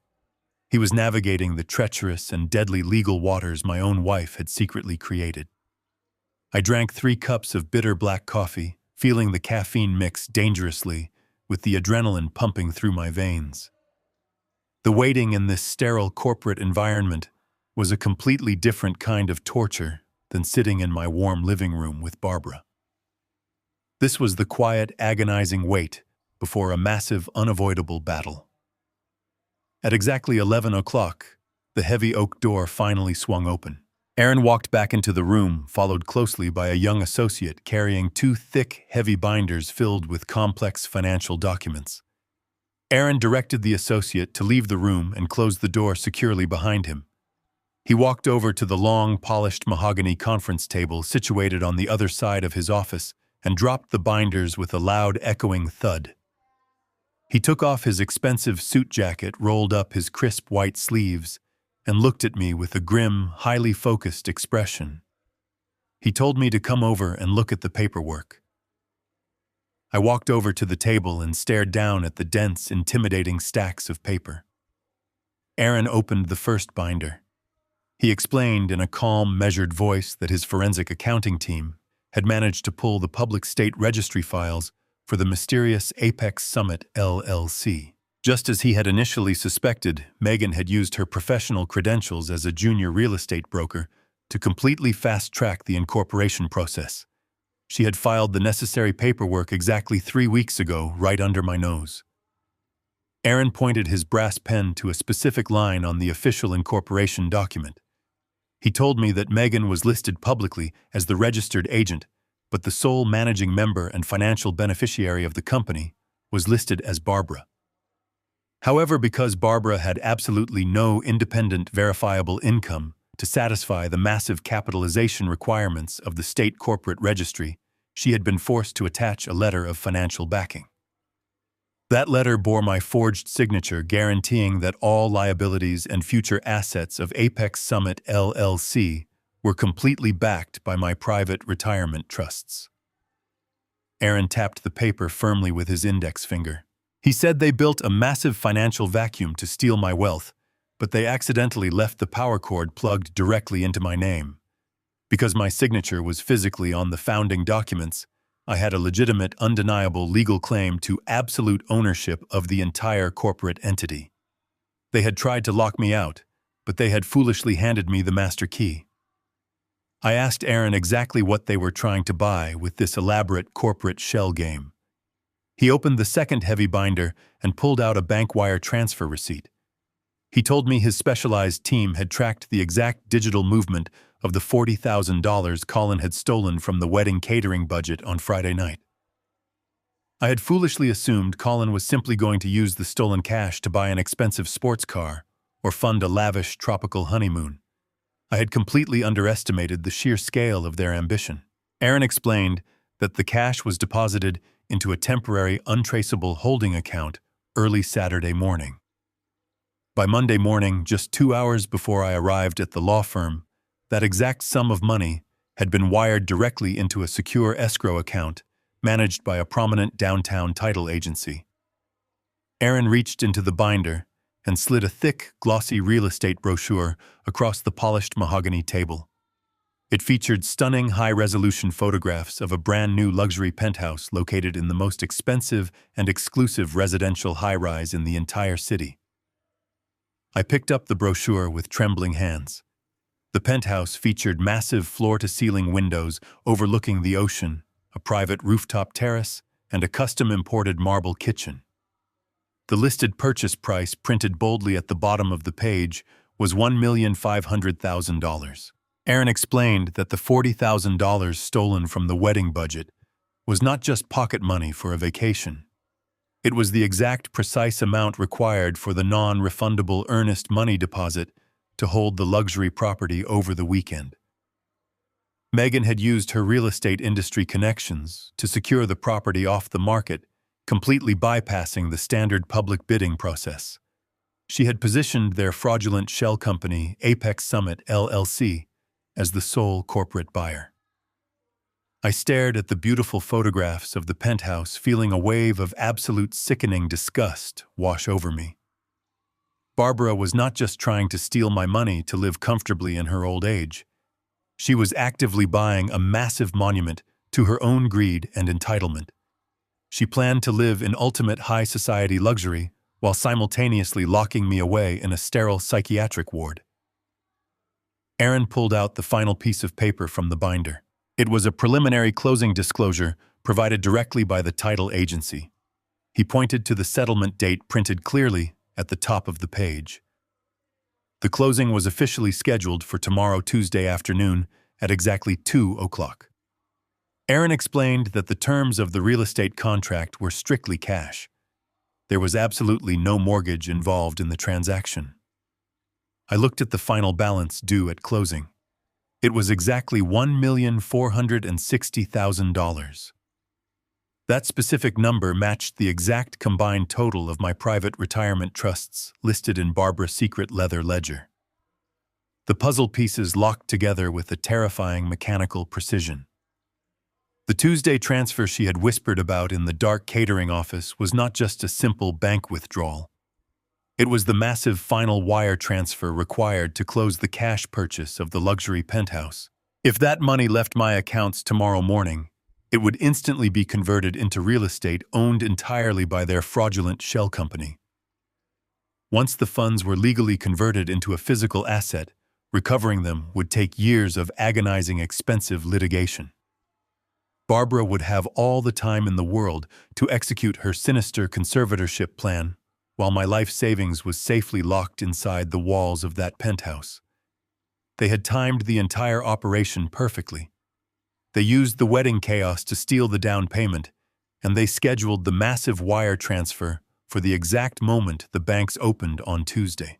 He was navigating the treacherous and deadly legal waters my own wife had secretly created. I drank 3 cups of bitter black coffee, feeling the caffeine mix dangerously with the adrenaline pumping through my veins. The waiting in this sterile corporate environment was a completely different kind of torture than sitting in my warm living room with Barbara. This was the quiet, agonizing wait before a massive, unavoidable battle. At exactly 11 o'clock, the heavy oak door finally swung open. Aaron walked back into the room, followed closely by a young associate carrying two thick, heavy binders filled with complex financial documents. Aaron directed the associate to leave the room and close the door securely behind him. He walked over to the long, polished mahogany conference table situated on the other side of his office and dropped the binders with a loud, echoing thud. He took off his expensive suit jacket, rolled up his crisp white sleeves, and looked at me with a grim, highly focused expression. He told me to come over and look at the paperwork. I walked over to the table and stared down at the dense, intimidating stacks of paper. Aaron opened the first binder. He explained in a calm, measured voice that his forensic accounting team had managed to pull the public state registry files for the mysterious Apex Summit LLC. Just as he had initially suspected, Megan had used her professional credentials as a junior real estate broker to completely fast-track the incorporation process. She had filed the necessary paperwork exactly 3 weeks ago, right under my nose. Aaron pointed his brass pen to a specific line on the official incorporation document. He told me that Megan was listed publicly as the registered agent, but the sole managing member and financial beneficiary of the company was listed as Barbara. However, because Barbara had absolutely no independent verifiable income to satisfy the massive capitalization requirements of the state corporate registry, she had been forced to attach a letter of financial backing. That letter bore my forged signature guaranteeing that all liabilities and future assets of Apex Summit LLC were completely backed by my private retirement trusts. Aaron tapped the paper firmly with his index finger. He said they built a massive financial vacuum to steal my wealth, but they accidentally left the power cord plugged directly into my name. Because my signature was physically on the founding documents, I had a legitimate, undeniable legal claim to absolute ownership of the entire corporate entity. They had tried to lock me out, but they had foolishly handed me the master key. I asked Aaron exactly what they were trying to buy with this elaborate corporate shell game. He opened the second heavy binder and pulled out a bank wire transfer receipt. He told me his specialized team had tracked the exact digital movement of the $40,000 Colin had stolen from the wedding catering budget on Friday night. I had foolishly assumed Colin was simply going to use the stolen cash to buy an expensive sports car or fund a lavish tropical honeymoon. I had completely underestimated the sheer scale of their ambition. Aaron explained that the cash was deposited into a temporary, untraceable holding account early Saturday morning. By Monday morning, just 2 hours before I arrived at the law firm, that exact sum of money had been wired directly into a secure escrow account managed by a prominent downtown title agency. Aaron reached into the binder and slid a thick, glossy real estate brochure across the polished mahogany table. It featured stunning, high-resolution photographs of a brand-new luxury penthouse located in the most expensive and exclusive residential high-rise in the entire city. I picked up the brochure with trembling hands. The penthouse featured massive floor-to-ceiling windows overlooking the ocean, a private rooftop terrace, and a custom-imported marble kitchen. The listed purchase price, printed boldly at the bottom of the page, was $1,500,000. Aaron explained that the $40,000 stolen from the wedding budget was not just pocket money for a vacation. It was the exact precise amount required for the non-refundable earnest money deposit to hold the luxury property over the weekend. Megan had used her real estate industry connections to secure the property off the market, completely bypassing the standard public bidding process. She had positioned their fraudulent shell company, Apex Summit LLC, as the sole corporate buyer. I stared at the beautiful photographs of the penthouse, feeling a wave of absolute sickening disgust wash over me. Barbara was not just trying to steal my money to live comfortably in her old age. She was actively buying a massive monument to her own greed and entitlement. She planned to live in ultimate high society luxury while simultaneously locking me away in a sterile psychiatric ward. Aaron pulled out the final piece of paper from the binder. It was a preliminary closing disclosure provided directly by the title agency. He pointed to the settlement date printed clearly at the top of the page. The closing was officially scheduled for tomorrow, Tuesday afternoon, at exactly 2 o'clock. Aaron explained that the terms of the real estate contract were strictly cash. There was absolutely no mortgage involved in the transaction. I looked at the final balance due at closing. It was exactly $1,460,000. That specific number matched the exact combined total of my private retirement trusts listed in Barbara's secret leather ledger. The puzzle pieces locked together with a terrifying mechanical precision. The Tuesday transfer she had whispered about in the dark catering office was not just a simple bank withdrawal. It was the massive final wire transfer required to close the cash purchase of the luxury penthouse. If that money left my accounts tomorrow morning, it would instantly be converted into real estate owned entirely by their fraudulent shell company. Once the funds were legally converted into a physical asset, recovering them would take years of agonizing, expensive litigation. Barbara would have all the time in the world to execute her sinister conservatorship plan, while my life savings was safely locked inside the walls of that penthouse. They had timed the entire operation perfectly. They used the wedding chaos to steal the down payment, and they scheduled the massive wire transfer for the exact moment the banks opened on Tuesday.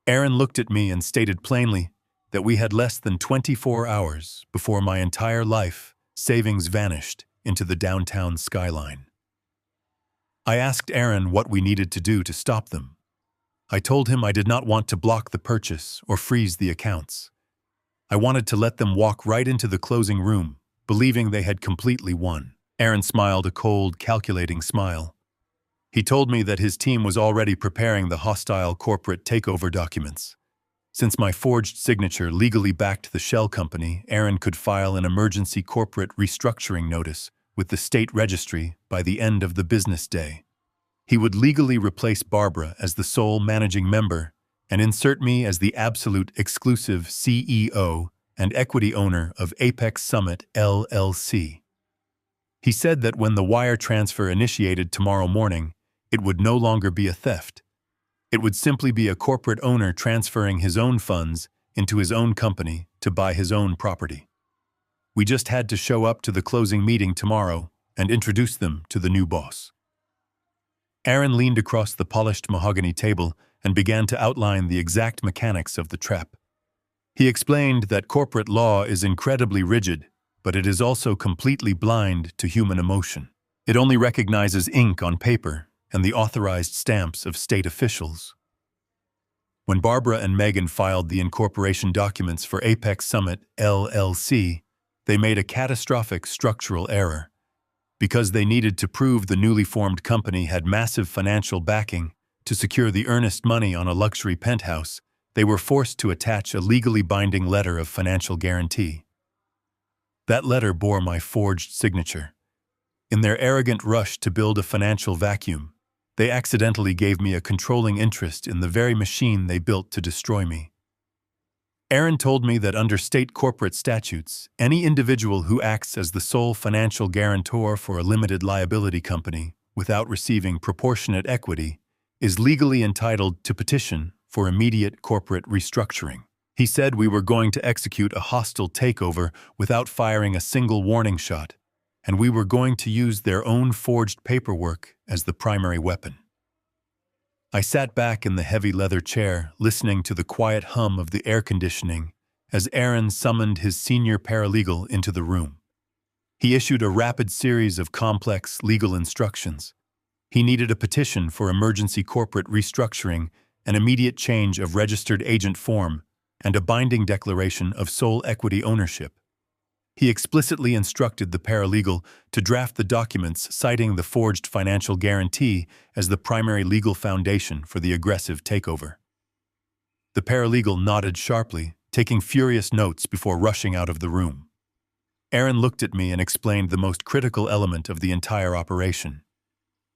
Aaron looked at me and stated plainly that we had less than 24 hours before my entire life savings vanished into the downtown skyline. I asked Aaron what we needed to do to stop them. I told him I did not want to block the purchase or freeze the accounts. I wanted to let them walk right into the closing room, believing they had completely won. Aaron smiled a cold, calculating smile. He told me that his team was already preparing the hostile corporate takeover documents. Since my forged signature legally backed the shell company, Aaron could file an emergency corporate restructuring notice with the state registry by the end of the business day. He would legally replace Barbara as the sole managing member and insert me as the absolute exclusive CEO and equity owner of Apex Summit, LLC. He said that when the wire transfer initiated tomorrow morning, it would no longer be a theft. It would simply be a corporate owner transferring his own funds into his own company to buy his own property. We just had to show up to the closing meeting tomorrow and introduce them to the new boss. Aaron leaned across the polished mahogany table and began to outline the exact mechanics of the trap. He explained that corporate law is incredibly rigid, but it is also completely blind to human emotion. It only recognizes ink on paper and the authorized stamps of state officials. When Barbara and Megan filed the incorporation documents for Apex Summit, LLC, they made a catastrophic structural error. Because they needed to prove the newly formed company had massive financial backing to secure the earnest money on a luxury penthouse, they were forced to attach a legally binding letter of financial guarantee. That letter bore my forged signature. In their arrogant rush to build a financial vacuum, they accidentally gave me a controlling interest in the very machine they built to destroy me. Aaron told me that under state corporate statutes, any individual who acts as the sole financial guarantor for a limited liability company without receiving proportionate equity is legally entitled to petition for immediate corporate restructuring. He said we were going to execute a hostile takeover without firing a single warning shot, and we were going to use their own forged paperwork as the primary weapon. I sat back in the heavy leather chair, listening to the quiet hum of the air conditioning as Aaron summoned his senior paralegal into the room. He issued a rapid series of complex legal instructions. He needed a petition for emergency corporate restructuring, an immediate change of registered agent form, and a binding declaration of sole equity ownership. He explicitly instructed the paralegal to draft the documents citing the forged financial guarantee as the primary legal foundation for the aggressive takeover. The paralegal nodded sharply, taking furious notes before rushing out of the room. Aaron looked at me and explained the most critical element of the entire operation.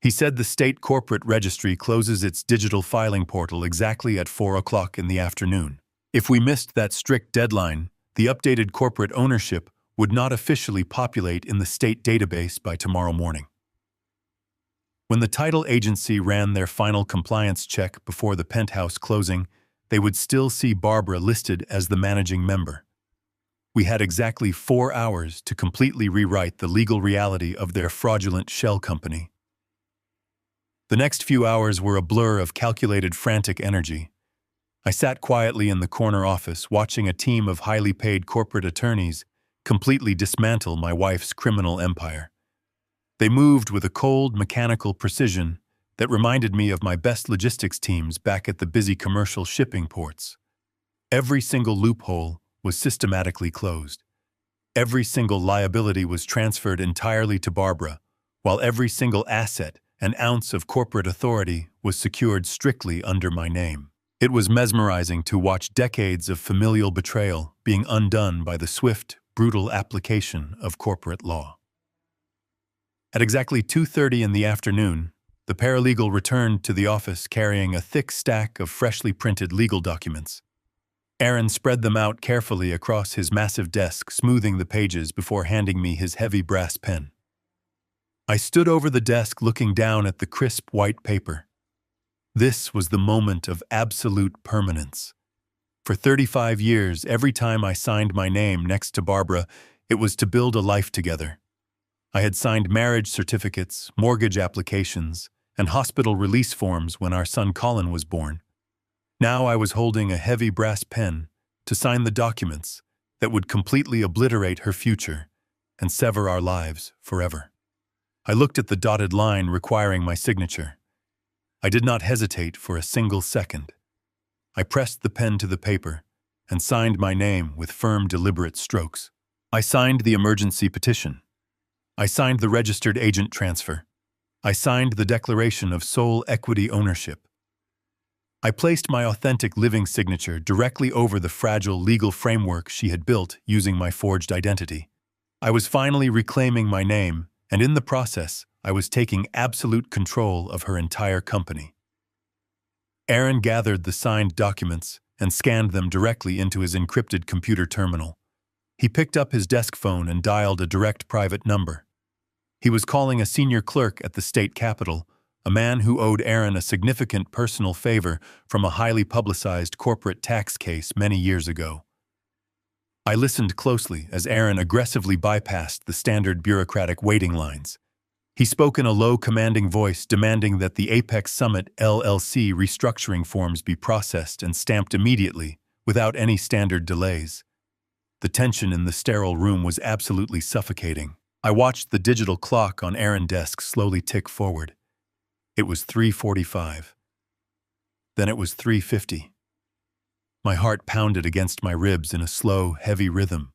He said the state corporate registry closes its digital filing portal exactly at 4 o'clock in the afternoon. If we missed that strict deadline, the updated corporate ownership would not officially populate in the state database by tomorrow morning. When the title agency ran their final compliance check before the penthouse closing, they would still see Barbara listed as the managing member. We had exactly 4 hours to completely rewrite the legal reality of their fraudulent shell company. The next few hours were a blur of calculated, frantic energy. I sat quietly in the corner office, watching a team of highly paid corporate attorneys completely dismantle my wife's criminal empire. They moved with a cold, mechanical precision that reminded me of my best logistics teams back at the busy commercial shipping ports. Every single loophole was systematically closed. Every single liability was transferred entirely to Barbara, while every single asset and ounce of corporate authority was secured strictly under my name. It was mesmerizing to watch decades of familial betrayal being undone by the swift, brutal application of corporate law. At exactly 2:30 in the afternoon, the paralegal returned to the office carrying a thick stack of freshly printed legal documents. Aaron spread them out carefully across his massive desk, smoothing the pages before handing me his heavy brass pen. I stood over the desk looking down at the crisp white paper. This was the moment of absolute permanence. For 35 years, every time I signed my name next to Barbara, it was to build a life together. I had signed marriage certificates, mortgage applications, and hospital release forms when our son Colin was born. Now I was holding a heavy brass pen to sign the documents that would completely obliterate her future and sever our lives forever. I looked at the dotted line requiring my signature. I did not hesitate for a single second. I pressed the pen to the paper and signed my name with firm, deliberate strokes. I signed the emergency petition. I signed the registered agent transfer. I signed the declaration of sole equity ownership. I placed my authentic living signature directly over the fragile legal framework she had built using my forged identity. I was finally reclaiming my name, and in the process, I was taking absolute control of her entire company. Aaron gathered the signed documents and scanned them directly into his encrypted computer terminal. He picked up his desk phone and dialed a direct private number. He was calling a senior clerk at the state capitol, a man who owed Aaron a significant personal favor from a highly publicized corporate tax case many years ago. I listened closely as Aaron aggressively bypassed the standard bureaucratic waiting lines. He spoke in a low, commanding voice, demanding that the Apex Summit LLC restructuring forms be processed and stamped immediately, without any standard delays. The tension in the sterile room was absolutely suffocating. I watched the digital clock on Aaron's desk slowly tick forward. It was 3:45. Then it was 3:50. My heart pounded against my ribs in a slow, heavy rhythm.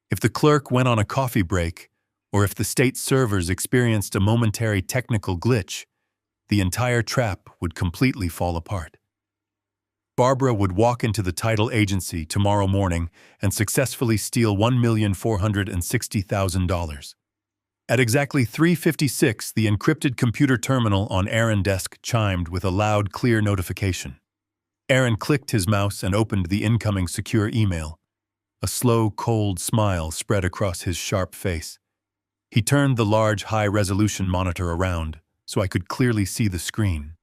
If the clerk went on a coffee break, or if the state servers experienced a momentary technical glitch, the entire trap would completely fall apart. Barbara would walk into the title agency tomorrow morning and successfully steal $1,460,000. At exactly 3:56, the encrypted computer terminal on Aaron's desk chimed with a loud, clear notification. Aaron clicked his mouse and opened the incoming secure email. A slow, cold smile spread across his sharp face. He turned the large, high-resolution monitor around so I could clearly see the screen.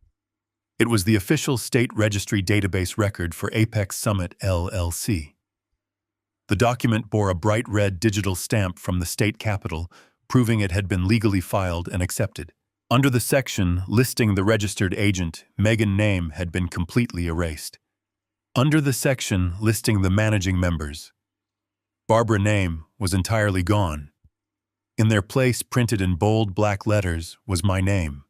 It was the official state registry database record for Apex Summit LLC. The document bore a bright red digital stamp from the state capitol, proving it had been legally filed and accepted. Under the section listing the registered agent, Megan's name had been completely erased. Under the section listing the managing members, Barbara's name was entirely gone. In their place, printed in bold black letters, was my name.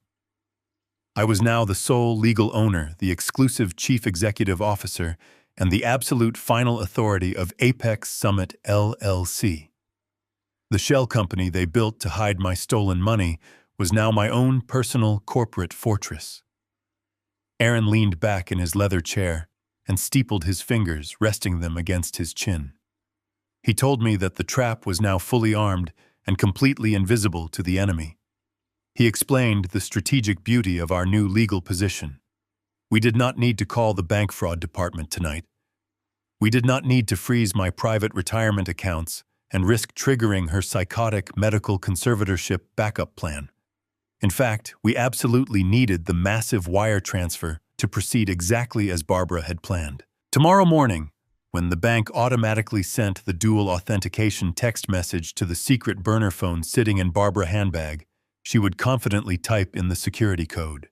I was now the sole legal owner, the exclusive chief executive officer, and the absolute final authority of Apex Summit LLC. The shell company they built to hide my stolen money was now my own personal corporate fortress. Aaron leaned back in his leather chair and steepled his fingers, resting them against his chin. He told me that the trap was now fully armed and completely invisible to the enemy. He explained the strategic beauty of our new legal position. We did not need to call the bank fraud department tonight. We did not need to freeze my private retirement accounts and risk triggering her psychotic medical conservatorship backup plan. In fact, we absolutely needed the massive wire transfer to proceed exactly as Barbara had planned. Tomorrow morning, when the bank automatically sent the dual authentication text message to the secret burner phone sitting in Barbara's handbag, she would confidently type in the security code.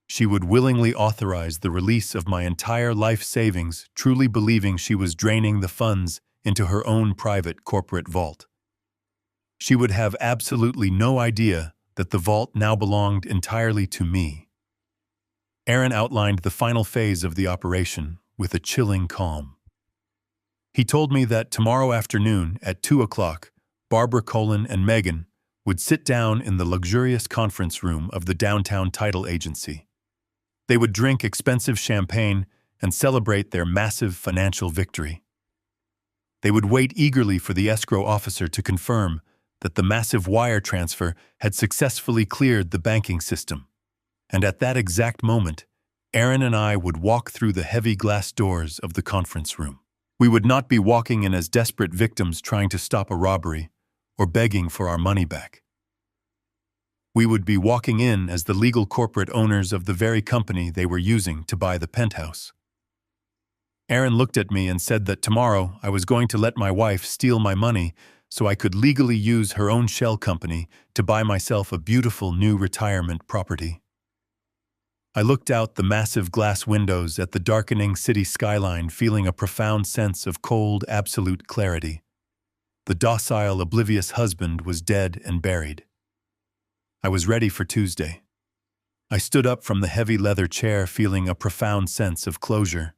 She would willingly authorize the release of my entire life savings, truly believing she was draining the funds into her own private corporate vault. She would have absolutely no idea that the vault now belonged entirely to me. Aaron outlined the final phase of the operation with a chilling calm. He told me that tomorrow afternoon at 2 o'clock, Barbara, Colin, and Megan would sit down in the luxurious conference room of the downtown title agency. They would drink expensive champagne and celebrate their massive financial victory. They would wait eagerly for the escrow officer to confirm that the massive wire transfer had successfully cleared the banking system. And at that exact moment, Aaron and I would walk through the heavy glass doors of the conference room. We would not be walking in as desperate victims trying to stop a robbery or begging for our money back. We would be walking in as the legal corporate owners of the very company they were using to buy the penthouse. Aaron looked at me and said that tomorrow I was going to let my wife steal my money so I could legally use her own shell company to buy myself a beautiful new retirement property. I looked out the massive glass windows at the darkening city skyline, feeling a profound sense of cold, absolute clarity. The docile, oblivious husband was dead and buried. I was ready for Tuesday. I stood up from the heavy leather chair, feeling a profound sense of closure.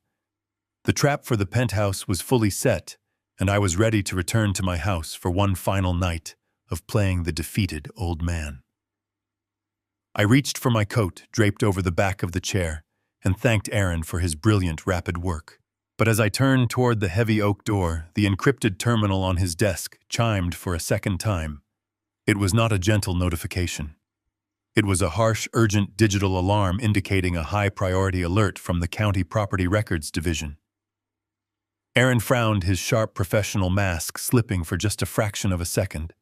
The trap for the penthouse was fully set, and I was ready to return to my house for one final night of playing the defeated old man. I reached for my coat draped over the back of the chair and thanked Aaron for his brilliant, rapid work. But as I turned toward the heavy oak door, the encrypted terminal on his desk chimed for a second time. It was not a gentle notification. It was a harsh, urgent digital alarm indicating a high-priority alert from the County Property Records Division. Aaron frowned, his sharp professional mask slipping for just a fraction of a second.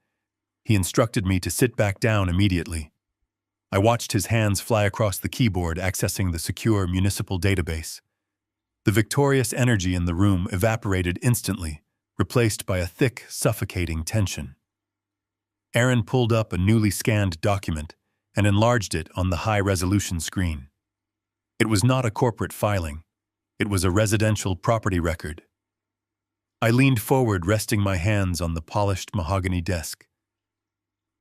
He instructed me to sit back down immediately. I watched his hands fly across the keyboard, accessing the secure municipal database. The victorious energy in the room evaporated instantly, replaced by a thick, suffocating tension. Aaron pulled up a newly scanned document and enlarged it on the high-resolution screen. It was not a corporate filing. It was a residential property record. I leaned forward, resting my hands on the polished mahogany desk.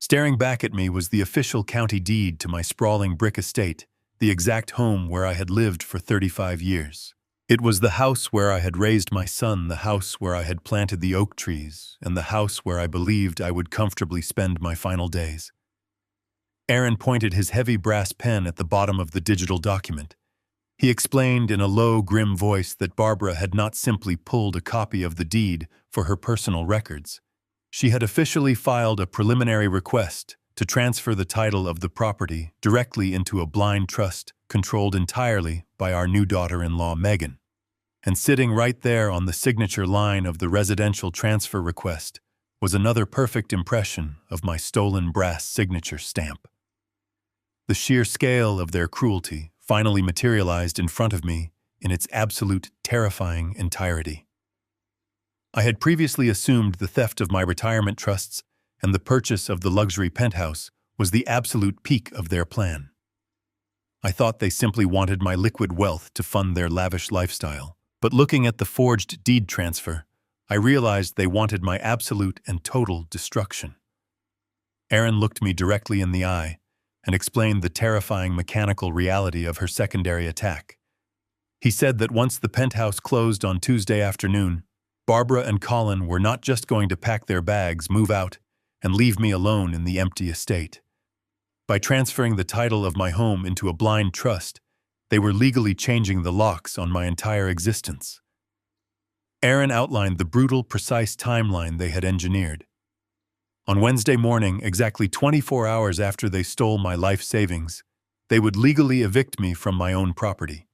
Staring back at me was the official county deed to my sprawling brick estate, the exact home where I had lived for 35 years. It was the house where I had raised my son, the house where I had planted the oak trees, and the house where I believed I would comfortably spend my final days. Aaron pointed his heavy brass pen at the bottom of the digital document. He explained in a low, grim voice that Barbara had not simply pulled a copy of the deed for her personal records. She had officially filed a preliminary request to transfer the title of the property directly into a blind trust controlled entirely by our new daughter-in-law, Megan. And sitting right there on the signature line of the residential transfer request was another perfect impression of my stolen brass signature stamp. The sheer scale of their cruelty finally materialized in front of me in its absolute, terrifying entirety. I had previously assumed the theft of my retirement trusts and the purchase of the luxury penthouse was the absolute peak of their plan. I thought they simply wanted my liquid wealth to fund their lavish lifestyle. But looking at the forged deed transfer, I realized they wanted my absolute and total destruction. Aaron looked me directly in the eye and explained the terrifying mechanical reality of her secondary attack. He said that once the penthouse closed on Tuesday afternoon, Barbara and Colin were not just going to pack their bags, move out, and leave me alone in the empty estate. By transferring the title of my home into a blind trust, they were legally changing the locks on my entire existence. Aaron outlined the brutal, precise timeline they had engineered. On Wednesday morning, exactly 24 hours after they stole my life savings, they would legally evict me from my own property.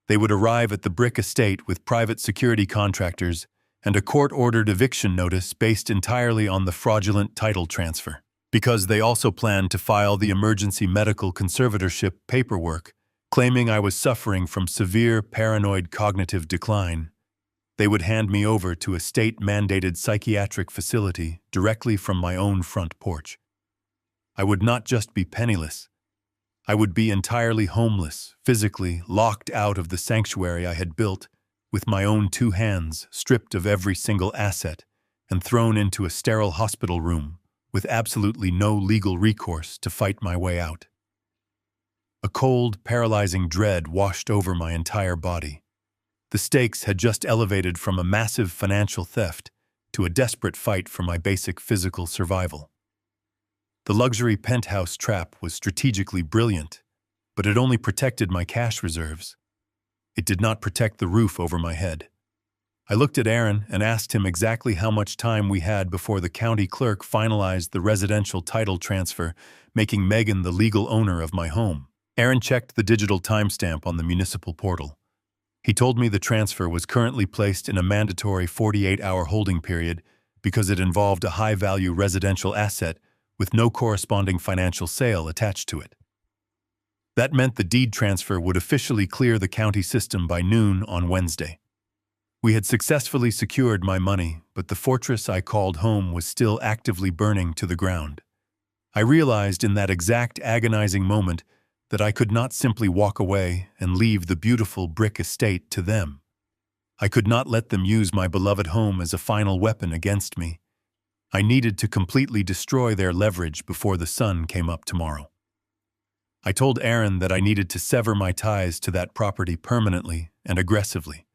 They would arrive at the brick estate with private security contractors and a court-ordered eviction notice based entirely on the fraudulent title transfer. Because they also planned to file the emergency medical conservatorship paperwork Claiming I was suffering from severe paranoid cognitive decline, they would hand me over to a state-mandated psychiatric facility directly from my own front porch. I would not just be penniless. I would be entirely homeless, physically locked out of the sanctuary I had built, with my own 2 hands stripped of every single asset and thrown into a sterile hospital room with absolutely no legal recourse to fight my way out. A cold, paralyzing dread washed over my entire body. The stakes had just elevated from a massive financial theft to a desperate fight for my basic physical survival. The luxury penthouse trap was strategically brilliant, but it only protected my cash reserves. It did not protect the roof over my head. I looked at Aaron and asked him exactly how much time we had before the county clerk finalized the residential title transfer, making Megan the legal owner of my home. Aaron checked the digital timestamp on the municipal portal. He told me the transfer was currently placed in a mandatory 48-hour holding period because it involved a high-value residential asset with no corresponding financial sale attached to it. That meant the deed transfer would officially clear the county system by noon on Wednesday. We had successfully secured my money, but the fortress I called home was still actively burning to the ground. I realized in that exact agonizing moment that I could not simply walk away and leave the beautiful brick estate to them. I could not let them use my beloved home as a final weapon against me. I needed to completely destroy their leverage before the sun came up tomorrow. I told Aaron that I needed to sever my ties to that property permanently and aggressively.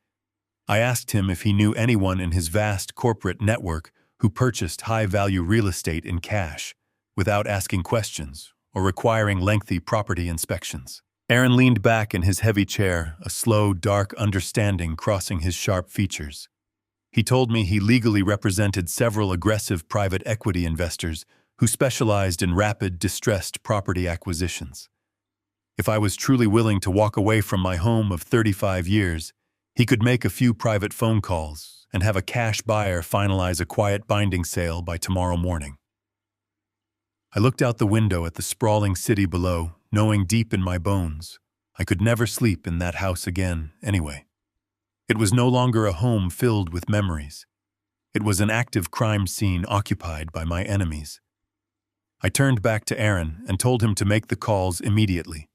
I asked him if he knew anyone in his vast corporate network who purchased high-value real estate in cash, without asking questions or requiring lengthy property inspections. Aaron leaned back in his heavy chair, a slow, dark understanding crossing his sharp features. He told me he legally represented several aggressive private equity investors who specialized in rapid, distressed property acquisitions. If I was truly willing to walk away from my home of 35 years, he could make a few private phone calls and have a cash buyer finalize a quiet binding sale by tomorrow morning. I looked out the window at the sprawling city below, knowing deep in my bones I could never sleep in that house again anyway. It was no longer a home filled with memories. It was an active crime scene occupied by my enemies. I turned back to Aaron and told him to make the calls immediately.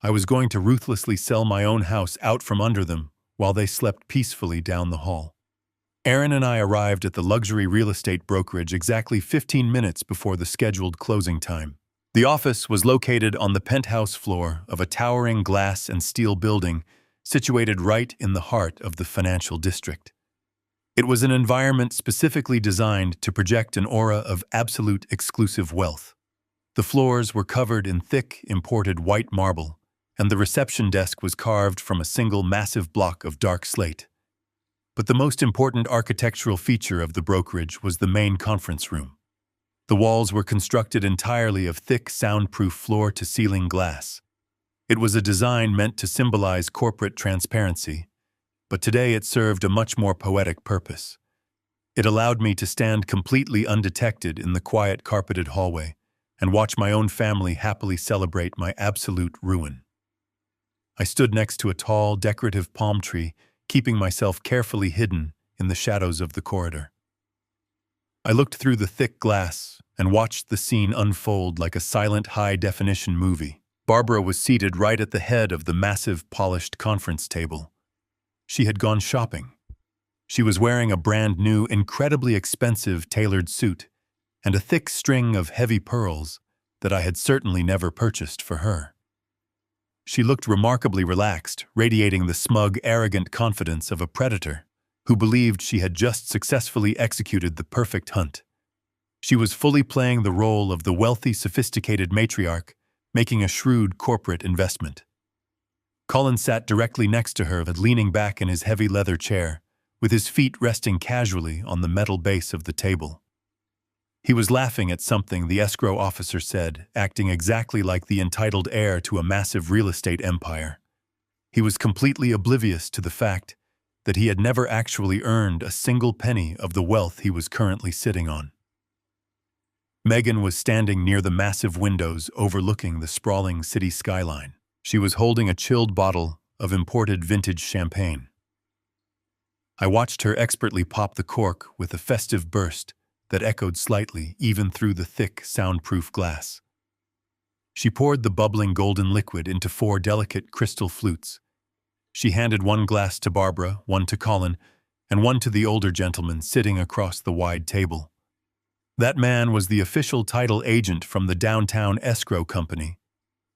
I was going to ruthlessly sell my own house out from under them while they slept peacefully down the hall. Aaron and I arrived at the luxury real estate brokerage exactly 15 minutes before the scheduled closing time. The office was located on the penthouse floor of a towering glass and steel building situated right in the heart of the financial district. It was an environment specifically designed to project an aura of absolute exclusive wealth. The floors were covered in thick, imported white marble, and the reception desk was carved from a single massive block of dark slate. But the most important architectural feature of the brokerage was the main conference room. The walls were constructed entirely of thick, soundproof floor-to-ceiling glass. It was a design meant to symbolize corporate transparency, but today it served a much more poetic purpose. It allowed me to stand completely undetected in the quiet carpeted hallway and watch my own family happily celebrate my absolute ruin. I stood next to a tall, decorative palm tree, keeping myself carefully hidden in the shadows of the corridor. I looked through the thick glass and watched the scene unfold like a silent, high-definition movie. Barbara was seated right at the head of the massive, polished conference table. She had gone shopping. She was wearing a brand-new, incredibly expensive tailored suit and a thick string of heavy pearls that I had certainly never purchased for her. She looked remarkably relaxed, radiating the smug, arrogant confidence of a predator who believed she had just successfully executed the perfect hunt. She was fully playing the role of the wealthy, sophisticated matriarch, making a shrewd corporate investment. Colin sat directly next to her, leaning back in his heavy leather chair, with his feet resting casually on the metal base of the table. He was laughing at something the escrow officer said, acting exactly like the entitled heir to a massive real estate empire. He was completely oblivious to the fact that he had never actually earned a single penny of the wealth he was currently sitting on. Megan was standing near the massive windows overlooking the sprawling city skyline. She was holding a chilled bottle of imported vintage champagne. I watched her expertly pop the cork with a festive burst that echoed slightly even through the thick, soundproof glass. She poured the bubbling golden liquid into 4 delicate crystal flutes. She handed 1 glass to Barbara, 1 to Colin, and 1 to the older gentleman sitting across the wide table. That man was the official title agent from the downtown escrow company.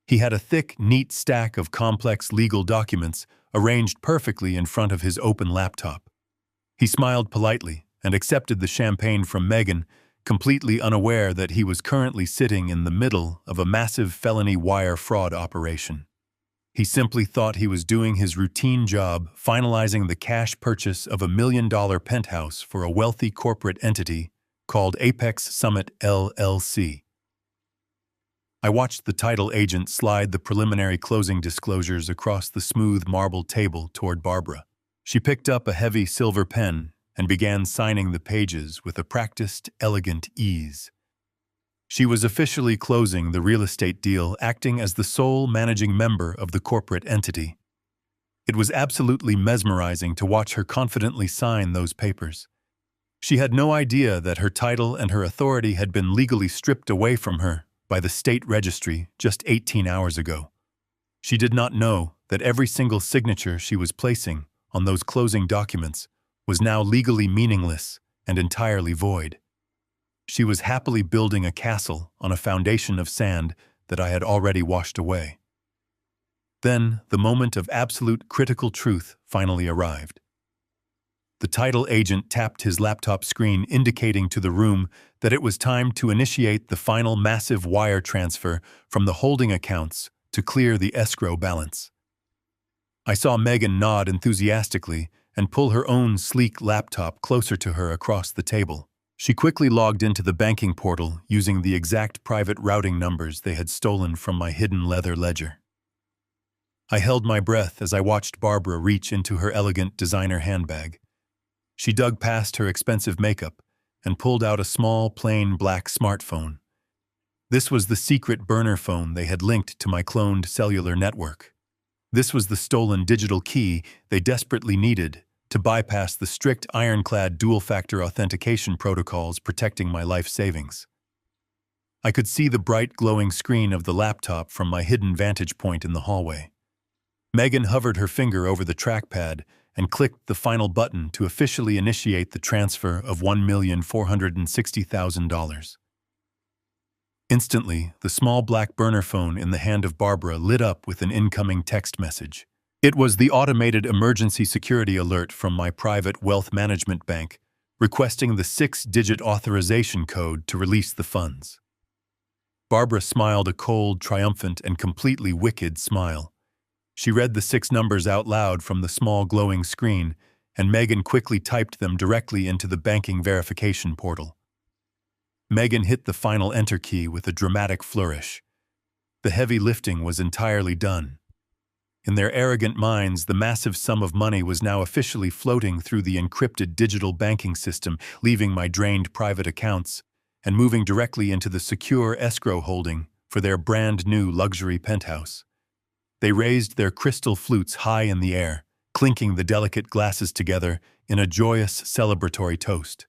He had a thick, neat stack of complex legal documents arranged perfectly in front of his open laptop. He smiled politely and accepted the champagne from Megan, completely unaware that he was currently sitting in the middle of a massive felony wire fraud operation. He simply thought he was doing his routine job, finalizing the cash purchase of $1 million penthouse for a wealthy corporate entity called Apex Summit LLC. I watched the title agent slide the preliminary closing disclosures across the smooth marble table toward Barbara. She picked up a heavy silver pen and began signing the pages with a practiced, elegant ease. She was officially closing the real estate deal, acting as the sole managing member of the corporate entity. It was absolutely mesmerizing to watch her confidently sign those papers. She had no idea that her title and her authority had been legally stripped away from her by the state registry just 18 hours ago. She did not know that every single signature she was placing on those closing documents was now legally meaningless and entirely void. She was happily building a castle on a foundation of sand that I had already washed away. Then, the moment of absolute critical truth finally arrived. The title agent tapped his laptop screen, indicating to the room that it was time to initiate the final massive wire transfer from the holding accounts to clear the escrow balance. I saw Megan nod enthusiastically and pull her own sleek laptop closer to her across the table. She quickly logged into the banking portal using the exact private routing numbers they had stolen from my hidden leather ledger. I held my breath as I watched Barbara reach into her elegant designer handbag. She dug past her expensive makeup and pulled out a small, plain black smartphone. This was the secret burner phone they had linked to my cloned cellular network. This was the stolen digital key they desperately needed to bypass the strict ironclad dual-factor authentication protocols protecting my life savings. I could see the bright glowing screen of the laptop from my hidden vantage point in the hallway. Megan hovered her finger over the trackpad and clicked the final button to officially initiate the transfer of $1,460,000. Instantly, the small black burner phone in the hand of Barbara lit up with an incoming text message. It was the automated emergency security alert from my private wealth management bank, requesting the 6-digit authorization code to release the funds. Barbara smiled a cold, triumphant, and completely wicked smile. She read the 6 numbers out loud from the small glowing screen, and Megan quickly typed them directly into the banking verification portal. Megan hit the final enter key with a dramatic flourish. The heavy lifting was entirely done. In their arrogant minds, the massive sum of money was now officially floating through the encrypted digital banking system, leaving my drained private accounts and moving directly into the secure escrow holding for their brand new luxury penthouse. They raised their crystal flutes high in the air, clinking the delicate glasses together in a joyous celebratory toast.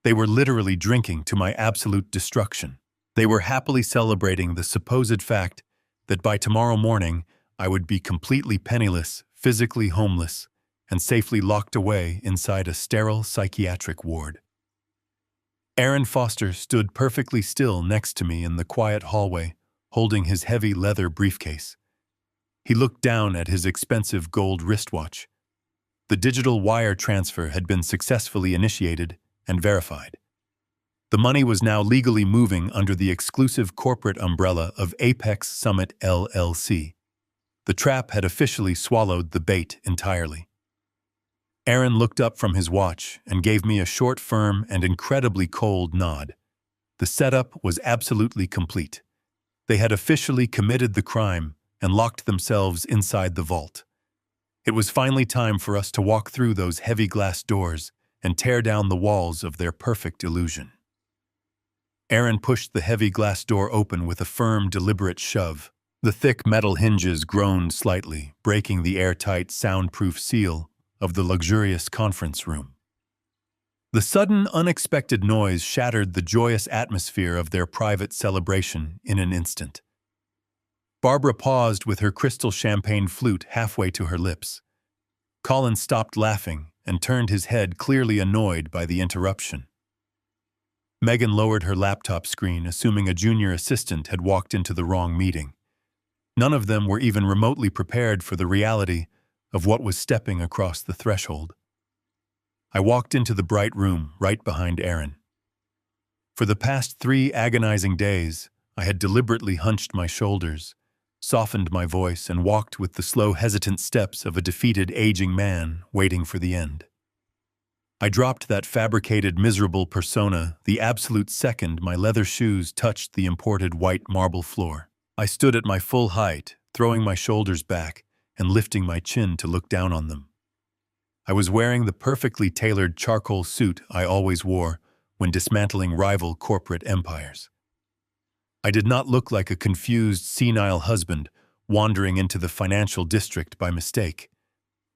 They were literally drinking to my absolute destruction. They were happily celebrating the supposed fact that by tomorrow morning I would be completely penniless, physically homeless, and safely locked away inside a sterile psychiatric ward. Aaron Foster stood perfectly still next to me in the quiet hallway, holding his heavy leather briefcase. He looked down at his expensive gold wristwatch. The digital wire transfer had been successfully initiated and verified. The money was now legally moving under the exclusive corporate umbrella of Apex Summit LLC. The trap had officially swallowed the bait entirely. Aaron looked up from his watch and gave me a short, firm, and incredibly cold nod. The setup was absolutely complete. They had officially committed the crime and locked themselves inside the vault. It was finally time for us to walk through those heavy glass doors and tear down the walls of their perfect illusion. Aaron pushed the heavy glass door open with a firm, deliberate shove. The thick metal hinges groaned slightly, breaking the airtight, soundproof seal of the luxurious conference room. The sudden, unexpected noise shattered the joyous atmosphere of their private celebration in an instant. Barbara paused with her crystal champagne flute halfway to her lips. Colin stopped laughing and turned his head, clearly annoyed by the interruption. Megan lowered her laptop screen, assuming a junior assistant had walked into the wrong meeting. None of them were even remotely prepared for the reality of what was stepping across the threshold. I walked into the bright room right behind Aaron. For the past 3 agonizing days, I had deliberately hunched my shoulders, softened my voice, and walked with the slow, hesitant steps of a defeated, aging man waiting for the end. I dropped that fabricated, miserable persona the absolute second my leather shoes touched the imported white marble floor. I stood at my full height, throwing my shoulders back and lifting my chin to look down on them. I was wearing the perfectly tailored charcoal suit I always wore when dismantling rival corporate empires. I did not look like a confused, senile husband wandering into the financial district by mistake.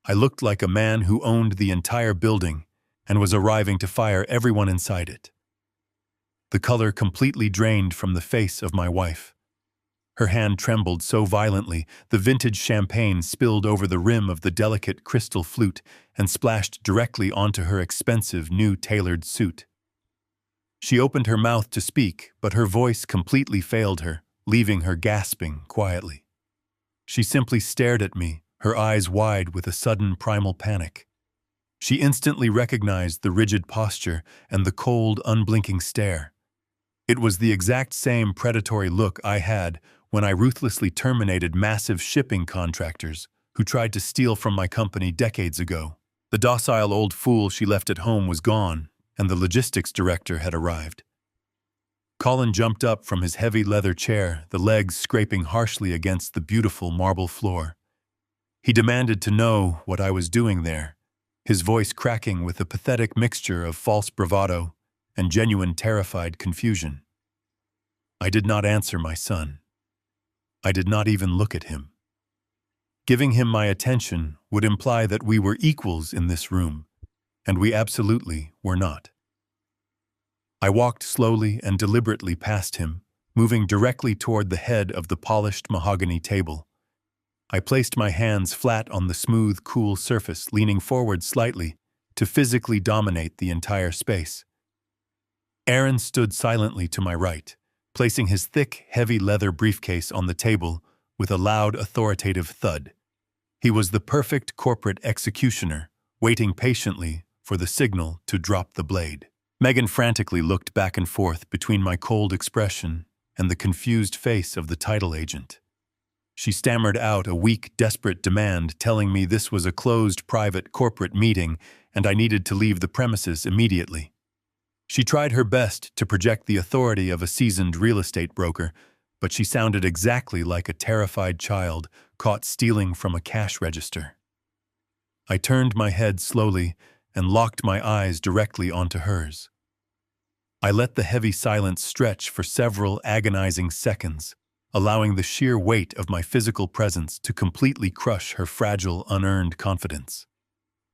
I looked like a man who owned the entire building and was arriving to fire everyone inside it. The color completely drained from the face of my wife. Her hand trembled so violently, the vintage champagne spilled over the rim of the delicate crystal flute and splashed directly onto her expensive, new tailored suit. She opened her mouth to speak, but her voice completely failed her, leaving her gasping quietly. She simply stared at me, her eyes wide with a sudden primal panic. She instantly recognized the rigid posture and the cold, unblinking stare. It was the exact same predatory look I had when I ruthlessly terminated massive shipping contractors who tried to steal from my company decades ago. The docile old fool she left at home was gone, and the logistics director had arrived. Colin jumped up from his heavy leather chair, the legs scraping harshly against the beautiful marble floor. He demanded to know what I was doing there, his voice cracking with a pathetic mixture of false bravado and genuine terrified confusion. I did not answer my son. I did not even look at him. Giving him my attention would imply that we were equals in this room, and we absolutely were not. I walked slowly and deliberately past him, moving directly toward the head of the polished mahogany table. I placed my hands flat on the smooth, cool surface, leaning forward slightly to physically dominate the entire space. Aaron stood silently to my right, placing his thick, heavy leather briefcase on the table with a loud, authoritative thud. He was the perfect corporate executioner, waiting patiently for the signal to drop the blade. Megan frantically looked back and forth between my cold expression and the confused face of the title agent. She stammered out a weak, desperate demand, telling me this was a closed, private corporate meeting and I needed to leave the premises immediately. She tried her best to project the authority of a seasoned real estate broker, but she sounded exactly like a terrified child caught stealing from a cash register. I turned my head slowly and locked my eyes directly onto hers. I let the heavy silence stretch for several agonizing seconds, allowing the sheer weight of my physical presence to completely crush her fragile, unearned confidence.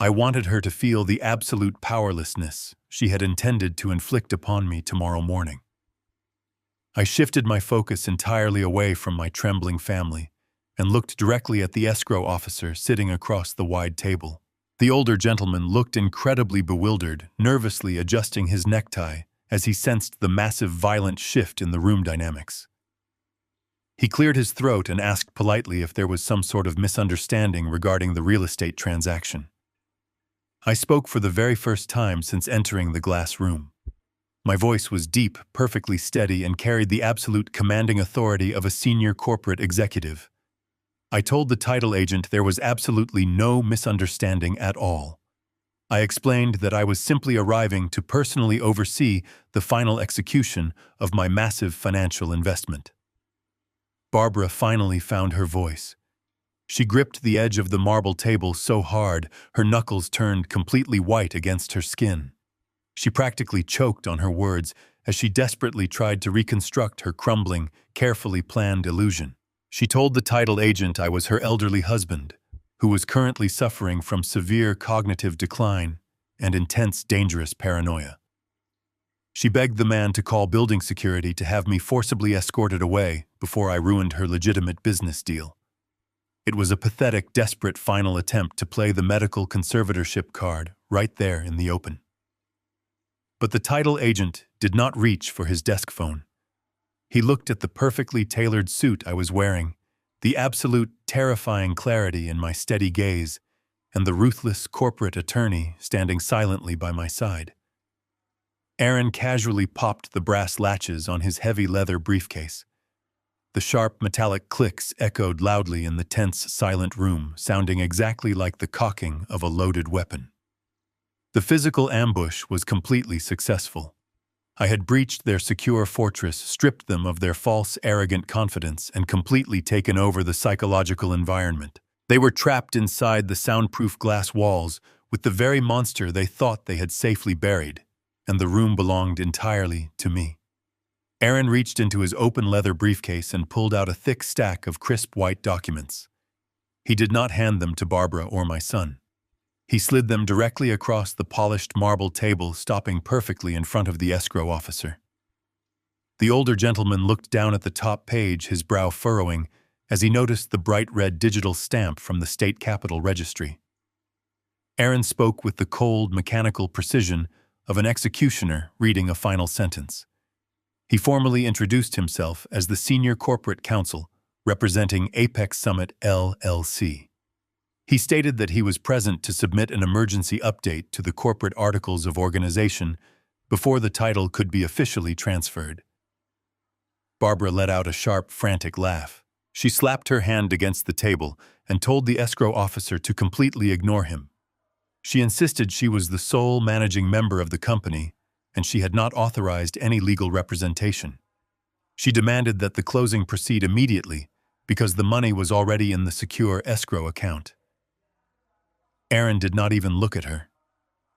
I wanted her to feel the absolute powerlessness she had intended to inflict upon me tomorrow morning. I shifted my focus entirely away from my trembling family and looked directly at the escrow officer sitting across the wide table. The older gentleman looked incredibly bewildered, nervously adjusting his necktie as he sensed the massive, violent shift in the room dynamics. He cleared his throat and asked politely if there was some sort of misunderstanding regarding the real estate transaction. I spoke for the very first time since entering the glass room. My voice was deep, perfectly steady, and carried the absolute commanding authority of a senior corporate executive. I told the title agent there was absolutely no misunderstanding at all. I explained that I was simply arriving to personally oversee the final execution of my massive financial investment. Barbara finally found her voice. She gripped the edge of the marble table so hard, her knuckles turned completely white against her skin. She practically choked on her words as she desperately tried to reconstruct her crumbling, carefully planned illusion. She told the title agent I was her elderly husband, who was currently suffering from severe cognitive decline and intense dangerous paranoia. She begged the man to call building security to have me forcibly escorted away before I ruined her legitimate business deal. It was a pathetic, desperate final attempt to play the medical conservatorship card right there in the open. But the title agent did not reach for his desk phone. He looked at the perfectly tailored suit I was wearing, the absolute terrifying clarity in my steady gaze, and the ruthless corporate attorney standing silently by my side. Aaron casually popped the brass latches on his heavy leather briefcase. The sharp metallic clicks echoed loudly in the tense, silent room, sounding exactly like the cocking of a loaded weapon. The physical ambush was completely successful. I had breached their secure fortress, stripped them of their false, arrogant confidence, and completely taken over the psychological environment. They were trapped inside the soundproof glass walls with the very monster they thought they had safely buried, and the room belonged entirely to me. Aaron reached into his open leather briefcase and pulled out a thick stack of crisp white documents. He did not hand them to Barbara or my son. He slid them directly across the polished marble table, stopping perfectly in front of the escrow officer. The older gentleman looked down at the top page, his brow furrowing, as he noticed the bright red digital stamp from the State Capitol Registry. Aaron spoke with the cold, mechanical precision of an executioner reading a final sentence. He formally introduced himself as the senior corporate counsel representing Apex Summit LLC. He stated that he was present to submit an emergency update to the corporate articles of organization before the title could be officially transferred. Barbara let out a sharp, frantic laugh. She slapped her hand against the table and told the escrow officer to completely ignore him. She insisted she was the sole managing member of the company and she had not authorized any legal representation. She demanded that the closing proceed immediately because the money was already in the secure escrow account. Aaron did not even look at her.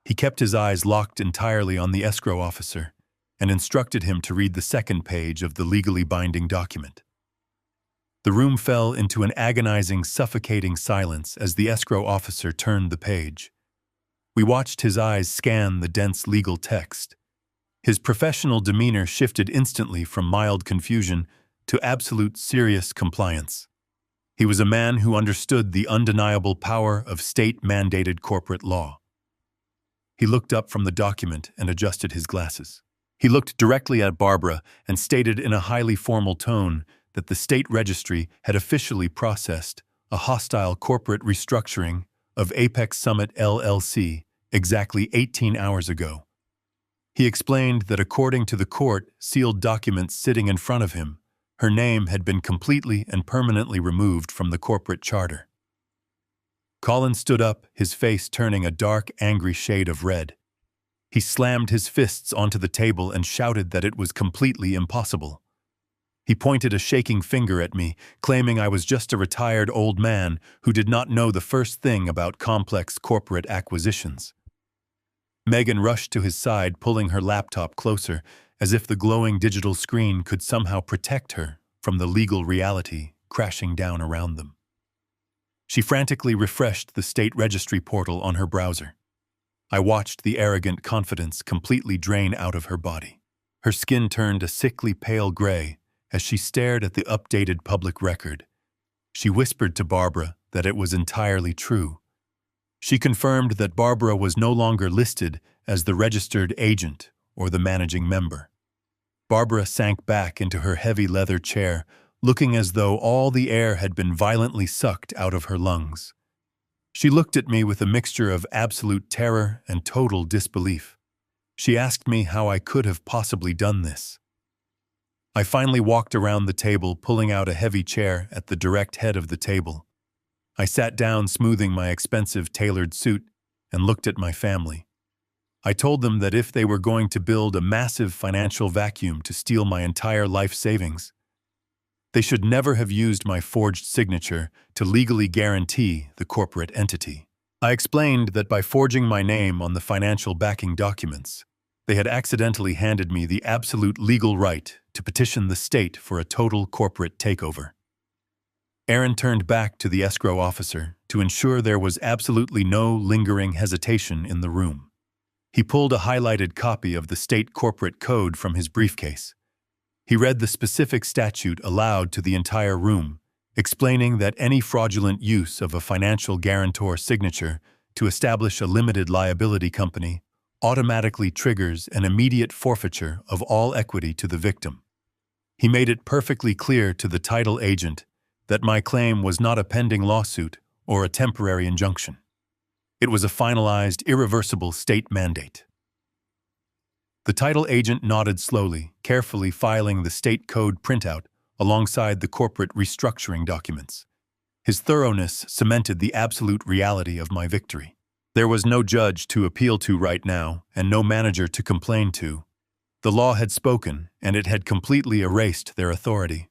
He kept his eyes locked entirely on the escrow officer and instructed him to read the second page of the legally binding document. The room fell into an agonizing, suffocating silence as the escrow officer turned the page. We watched his eyes scan the dense legal text. His professional demeanor shifted instantly from mild confusion to absolute serious compliance. He was a man who understood the undeniable power of state-mandated corporate law. He looked up from the document and adjusted his glasses. He looked directly at Barbara and stated in a highly formal tone that the state registry had officially processed a hostile corporate restructuring of Apex Summit LLC exactly 18 hours ago. He explained that according to the court-sealed documents sitting in front of him, her name had been completely and permanently removed from the corporate charter. Colin stood up, his face turning a dark, angry shade of red. He slammed his fists onto the table and shouted that it was completely impossible. He pointed a shaking finger at me, claiming I was just a retired old man who did not know the first thing about complex corporate acquisitions. Megan rushed to his side, pulling her laptop closer, as if the glowing digital screen could somehow protect her from the legal reality crashing down around them. She frantically refreshed the state registry portal on her browser. I watched the arrogant confidence completely drain out of her body. Her skin turned a sickly pale gray as she stared at the updated public record. She whispered to Barbara that it was entirely true. She confirmed that Barbara was no longer listed as the registered agent or the managing member. Barbara sank back into her heavy leather chair, looking as though all the air had been violently sucked out of her lungs. She looked at me with a mixture of absolute terror and total disbelief. She asked me how I could have possibly done this. I finally walked around the table, pulling out a heavy chair at the direct head of the table. I sat down, smoothing my expensive tailored suit, and looked at my family. I told them that if they were going to build a massive financial vacuum to steal my entire life savings, they should never have used my forged signature to legally guarantee the corporate entity. I explained that by forging my name on the financial backing documents, they had accidentally handed me the absolute legal right to petition the state for a total corporate takeover. Aaron turned back to the escrow officer to ensure there was absolutely no lingering hesitation in the room. He pulled a highlighted copy of the state corporate code from his briefcase. He read the specific statute aloud to the entire room, explaining that any fraudulent use of a financial guarantor signature to establish a limited liability company automatically triggers an immediate forfeiture of all equity to the victim. He made it perfectly clear to the title agent that my claim was not a pending lawsuit or a temporary injunction. It was a finalized, irreversible state mandate. The title agent nodded slowly, carefully filing the state code printout alongside the corporate restructuring documents. His thoroughness cemented the absolute reality of my victory. There was no judge to appeal to right now and no manager to complain to. The law had spoken, and it had completely erased their authority.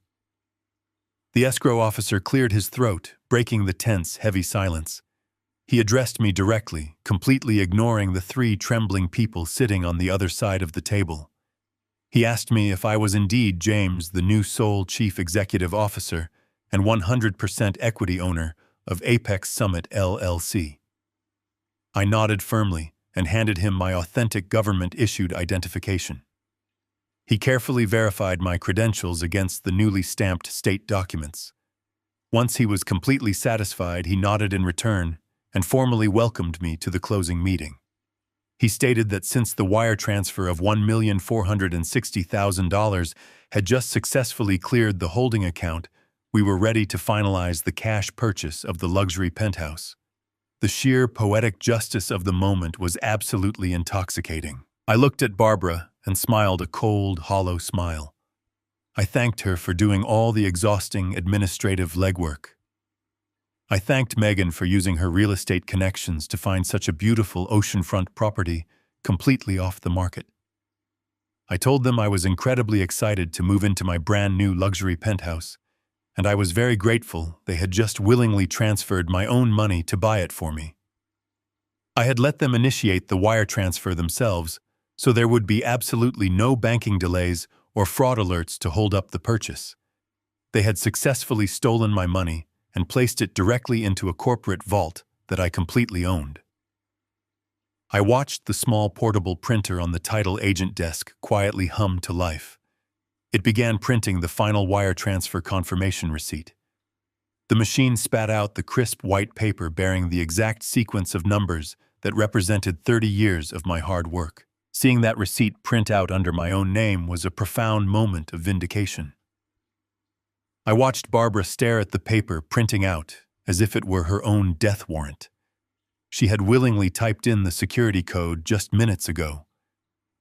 The escrow officer cleared his throat, breaking the tense, heavy silence. He addressed me directly, completely ignoring the three trembling people sitting on the other side of the table. He asked me if I was indeed James, the new sole chief executive officer and 100% equity owner of Apex Summit LLC. I nodded firmly and handed him my authentic government-issued identification. He carefully verified my credentials against the newly stamped state documents. Once he was completely satisfied, he nodded in return and formally welcomed me to the closing meeting. He stated that since the wire transfer of $1,460,000 had just successfully cleared the holding account, we were ready to finalize the cash purchase of the luxury penthouse. The sheer poetic justice of the moment was absolutely intoxicating. I looked at Barbara and smiled a cold, hollow smile. I thanked her for doing all the exhausting administrative legwork. I thanked Megan for using her real estate connections to find such a beautiful oceanfront property completely off the market. I told them I was incredibly excited to move into my brand new luxury penthouse, and I was very grateful they had just willingly transferred my own money to buy it for me. I had let them initiate the wire transfer themselves, so there would be absolutely no banking delays or fraud alerts to hold up the purchase. They had successfully stolen my money and placed it directly into a corporate vault that I completely owned. I watched the small portable printer on the title agent desk quietly hum to life. It began printing the final wire transfer confirmation receipt. The machine spat out the crisp white paper bearing the exact sequence of numbers that represented 30 years of my hard work. Seeing that receipt print out under my own name was a profound moment of vindication. I watched Barbara stare at the paper printing out as if it were her own death warrant. She had willingly typed in the security code just minutes ago.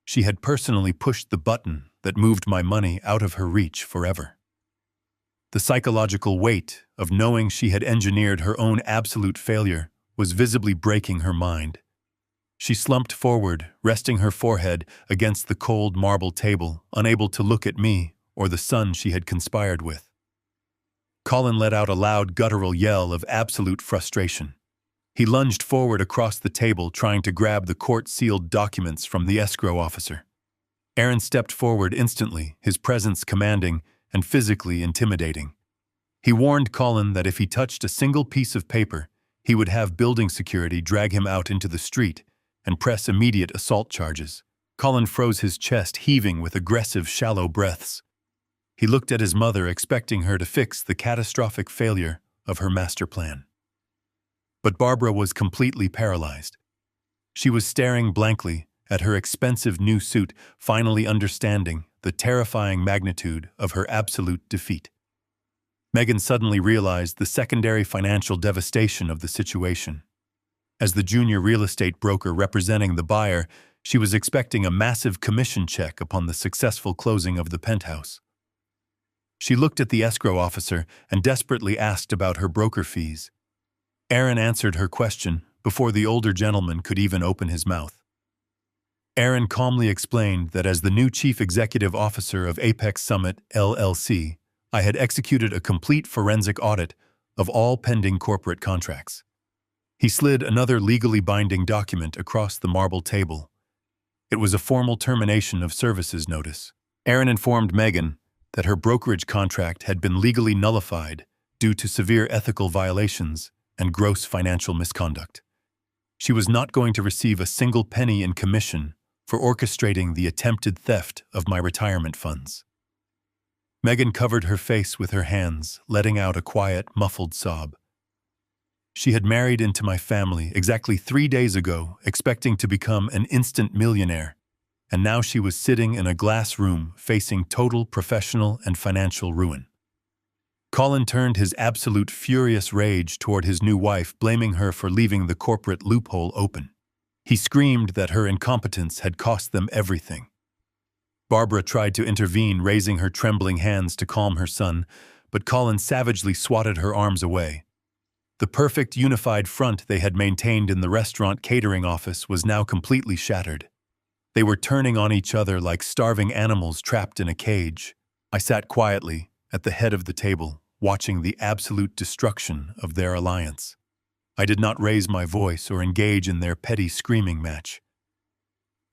She had personally pushed the button that moved my money out of her reach forever. The psychological weight of knowing she had engineered her own absolute failure was visibly breaking her mind. She slumped forward, resting her forehead against the cold marble table, unable to look at me or the son she had conspired with. Colin let out a loud guttural yell of absolute frustration. He lunged forward across the table, trying to grab the court-sealed documents from the escrow officer. Aaron stepped forward instantly, his presence commanding and physically intimidating. He warned Colin that if he touched a single piece of paper, he would have building security drag him out into the street and press immediate assault charges. Colin froze his chest, heaving with aggressive, shallow breaths. He looked at his mother, expecting her to fix the catastrophic failure of her master plan. But Barbara was completely paralyzed. She was staring blankly at her expensive new suit, finally understanding the terrifying magnitude of her absolute defeat. Megan suddenly realized the secondary financial devastation of the situation. As the junior real estate broker representing the buyer, she was expecting a massive commission check upon the successful closing of the penthouse. She looked at the escrow officer and desperately asked about her broker fees. Aaron answered her question before the older gentleman could even open his mouth. Aaron calmly explained that as the new chief executive officer of Apex Summit LLC, I had executed a complete forensic audit of all pending corporate contracts. He slid another legally binding document across the marble table. It was a formal termination of services notice. Aaron informed Megan that her brokerage contract had been legally nullified due to severe ethical violations and gross financial misconduct. She was not going to receive a single penny in commission for orchestrating the attempted theft of my retirement funds. Megan covered her face with her hands, letting out a quiet, muffled sob. She had married into my family exactly 3 days ago, expecting to become an instant millionaire, and now she was sitting in a glass room facing total professional and financial ruin. Colin turned his absolute furious rage toward his new wife, blaming her for leaving the corporate loophole open. He screamed that her incompetence had cost them everything. Barbara tried to intervene, raising her trembling hands to calm her son, but Colin savagely swatted her arms away. The perfect unified front they had maintained in the restaurant catering office was now completely shattered. They were turning on each other like starving animals trapped in a cage. I sat quietly at the head of the table, watching the absolute destruction of their alliance. I did not raise my voice or engage in their petty screaming match.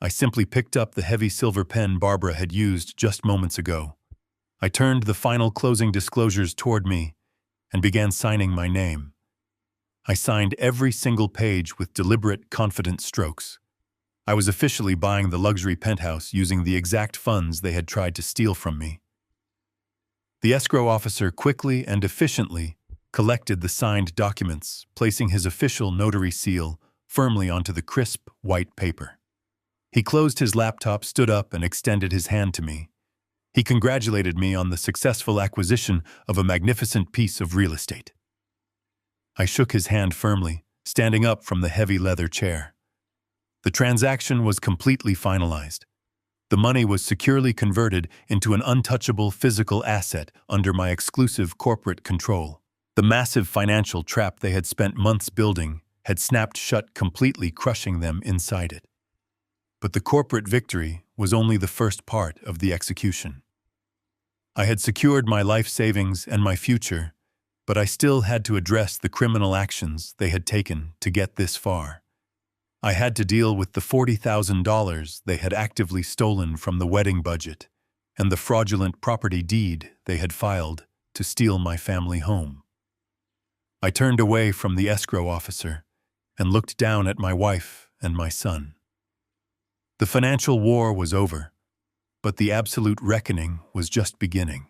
I simply picked up the heavy silver pen Barbara had used just moments ago. I turned the final closing disclosures toward me and began signing my name. I signed every single page with deliberate, confident strokes. I was officially buying the luxury penthouse using the exact funds they had tried to steal from me. The escrow officer quickly and efficiently collected the signed documents, placing his official notary seal firmly onto the crisp, white paper. He closed his laptop, stood up, and extended his hand to me. He congratulated me on the successful acquisition of a magnificent piece of real estate. I shook his hand firmly, standing up from the heavy leather chair. The transaction was completely finalized. The money was securely converted into an untouchable physical asset under my exclusive corporate control. The massive financial trap they had spent months building had snapped shut, completely crushing them inside it. But the corporate victory was only the first part of the execution. I had secured my life savings and my future, but I still had to address the criminal actions they had taken to get this far. I had to deal with the $40,000 they had actively stolen from the wedding budget and the fraudulent property deed they had filed to steal my family home. I turned away from the escrow officer and looked down at my wife and my son. The financial war was over, but the absolute reckoning was just beginning.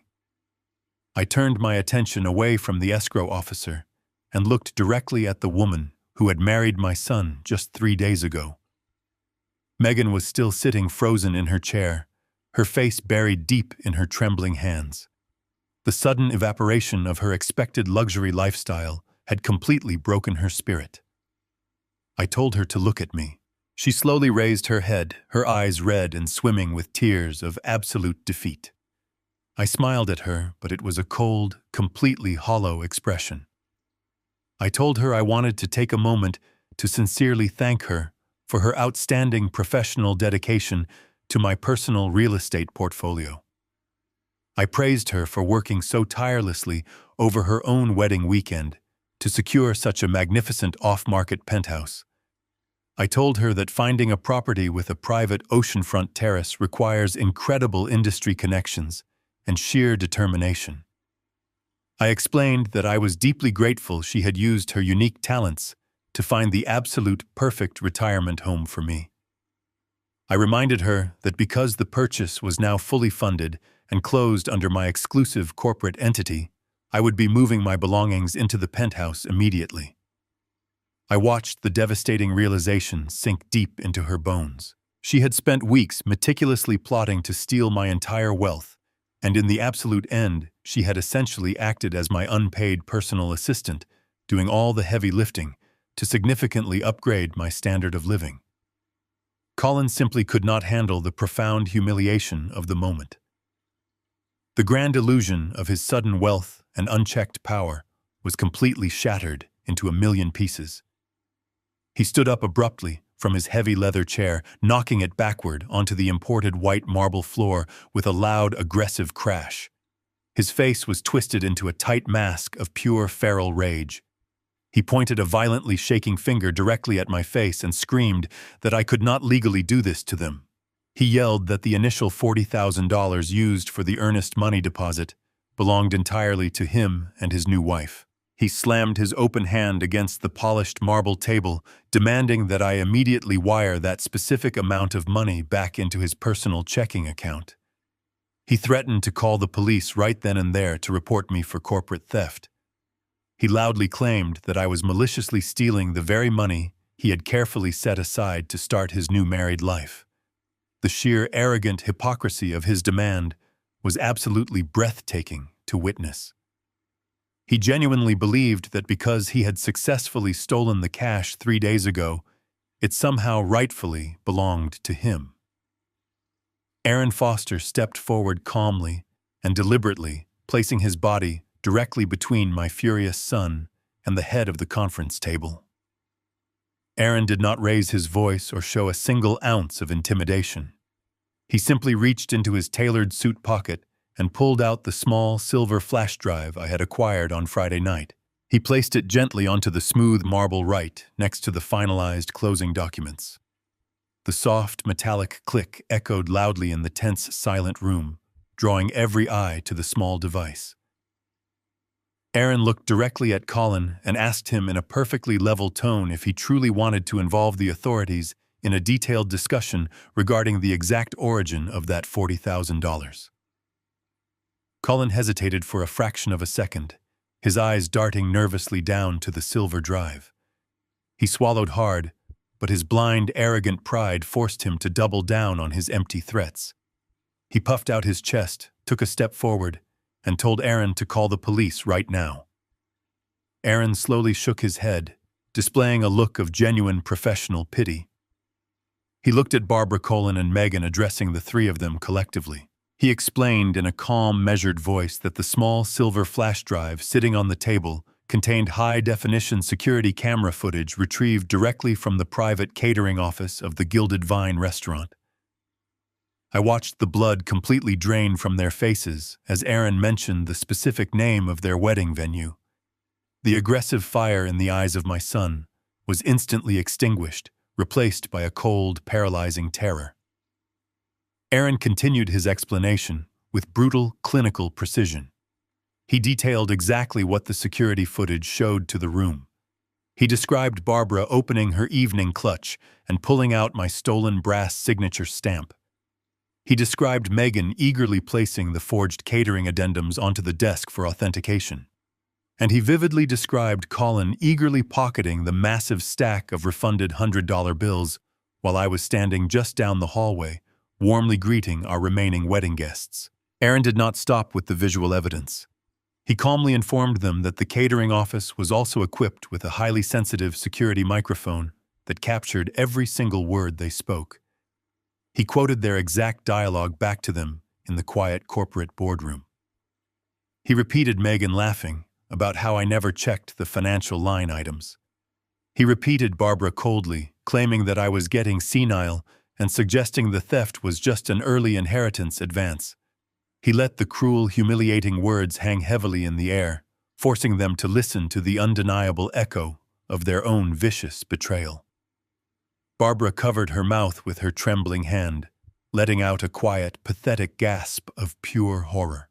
I turned my attention away from the escrow officer and looked directly at the woman who had married my son just 3 days ago. Megan was still sitting frozen in her chair, her face buried deep in her trembling hands. The sudden evaporation of her expected luxury lifestyle had completely broken her spirit. I told her to look at me. She slowly raised her head, her eyes red and swimming with tears of absolute defeat. I smiled at her, but it was a cold, completely hollow expression. I told her I wanted to take a moment to sincerely thank her for her outstanding professional dedication to my personal real estate portfolio. I praised her for working so tirelessly over her own wedding weekend to secure such a magnificent off-market penthouse. I told her that finding a property with a private oceanfront terrace requires incredible industry connections and sheer determination. I explained that I was deeply grateful she had used her unique talents to find the absolute perfect retirement home for me. I reminded her that because the purchase was now fully funded and closed under my exclusive corporate entity, I would be moving my belongings into the penthouse immediately. I watched the devastating realization sink deep into her bones. She had spent weeks meticulously plotting to steal my entire wealth, and in the absolute end, she had essentially acted as my unpaid personal assistant, doing all the heavy lifting to significantly upgrade my standard of living. Colin simply could not handle the profound humiliation of the moment. The grand illusion of his sudden wealth and unchecked power was completely shattered into a million pieces. He stood up abruptly from his heavy leather chair, knocking it backward onto the imported white marble floor with a loud, aggressive crash. His face was twisted into a tight mask of pure feral rage. He pointed a violently shaking finger directly at my face and screamed that I could not legally do this to them. He yelled that the initial $40,000 used for the earnest money deposit belonged entirely to him and his new wife. He slammed his open hand against the polished marble table, demanding that I immediately wire that specific amount of money back into his personal checking account. He threatened to call the police right then and there to report me for corporate theft. He loudly claimed that I was maliciously stealing the very money he had carefully set aside to start his new married life. The sheer arrogant hypocrisy of his demand was absolutely breathtaking to witness. He genuinely believed that because he had successfully stolen the cash 3 days ago, it somehow rightfully belonged to him. Aaron Foster stepped forward calmly and deliberately, placing his body directly between my furious son and the head of the conference table. Aaron did not raise his voice or show a single ounce of intimidation. He simply reached into his tailored suit pocket and pulled out the small silver flash drive I had acquired on Friday night. He placed it gently onto the smooth marble right next to the finalized closing documents. The soft, metallic click echoed loudly in the tense, silent room, drawing every eye to the small device. Aaron looked directly at Colin and asked him in a perfectly level tone if he truly wanted to involve the authorities in a detailed discussion regarding the exact origin of that $40,000. Colin hesitated for a fraction of a second, his eyes darting nervously down to the silver drive. He swallowed hard, but his blind, arrogant pride forced him to double down on his empty threats. He puffed out his chest, took a step forward, and told Aaron to call the police right now. Aaron slowly shook his head, displaying a look of genuine professional pity. He looked at Barbara, Colin, and Megan, addressing the three of them collectively. He explained in a calm, measured voice that the small silver flash drive sitting on the table contained high-definition security camera footage retrieved directly from the private catering office of the Gilded Vine restaurant. I watched the blood completely drain from their faces as Aaron mentioned the specific name of their wedding venue. The aggressive fire in the eyes of my son was instantly extinguished, replaced by a cold, paralyzing terror. Aaron continued his explanation with brutal, clinical precision. He detailed exactly what the security footage showed to the room. He described Barbara opening her evening clutch and pulling out my stolen brass signature stamp. He described Megan eagerly placing the forged catering addendums onto the desk for authentication. And he vividly described Colin eagerly pocketing the massive stack of refunded $100 bills while I was standing just down the hallway, warmly greeting our remaining wedding guests. Aaron did not stop with the visual evidence. He calmly informed them that the catering office was also equipped with a highly sensitive security microphone that captured every single word they spoke. He quoted their exact dialogue back to them in the quiet corporate boardroom. He repeated Megan laughing about how I never checked the financial line items. He repeated Barbara coldly, claiming that I was getting senile and suggesting the theft was just an early inheritance advance. He let the cruel, humiliating words hang heavily in the air, forcing them to listen to the undeniable echo of their own vicious betrayal. Barbara covered her mouth with her trembling hand, letting out a quiet, pathetic gasp of pure horror.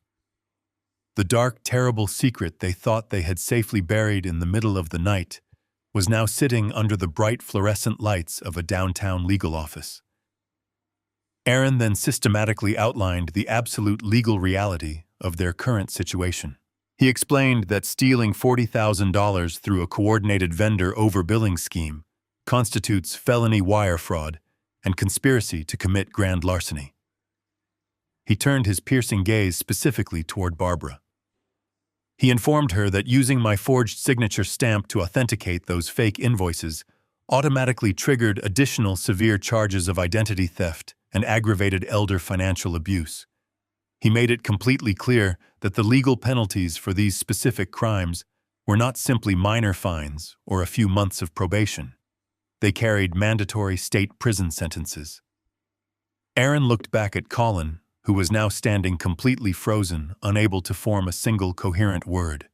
The dark, terrible secret they thought they had safely buried in the middle of the night was now sitting under the bright fluorescent lights of a downtown legal office. Aaron then systematically outlined the absolute legal reality of their current situation. He explained that stealing $40,000 through a coordinated vendor overbilling scheme constitutes felony wire fraud and conspiracy to commit grand larceny. He turned his piercing gaze specifically toward Barbara. He informed her that using my forged signature stamp to authenticate those fake invoices automatically triggered additional severe charges of identity theft and aggravated elder financial abuse. He made it completely clear that the legal penalties for these specific crimes were not simply minor fines or a few months of probation. They carried mandatory state prison sentences. Aaron looked back at Colin, who was now standing completely frozen, unable to form a single coherent word.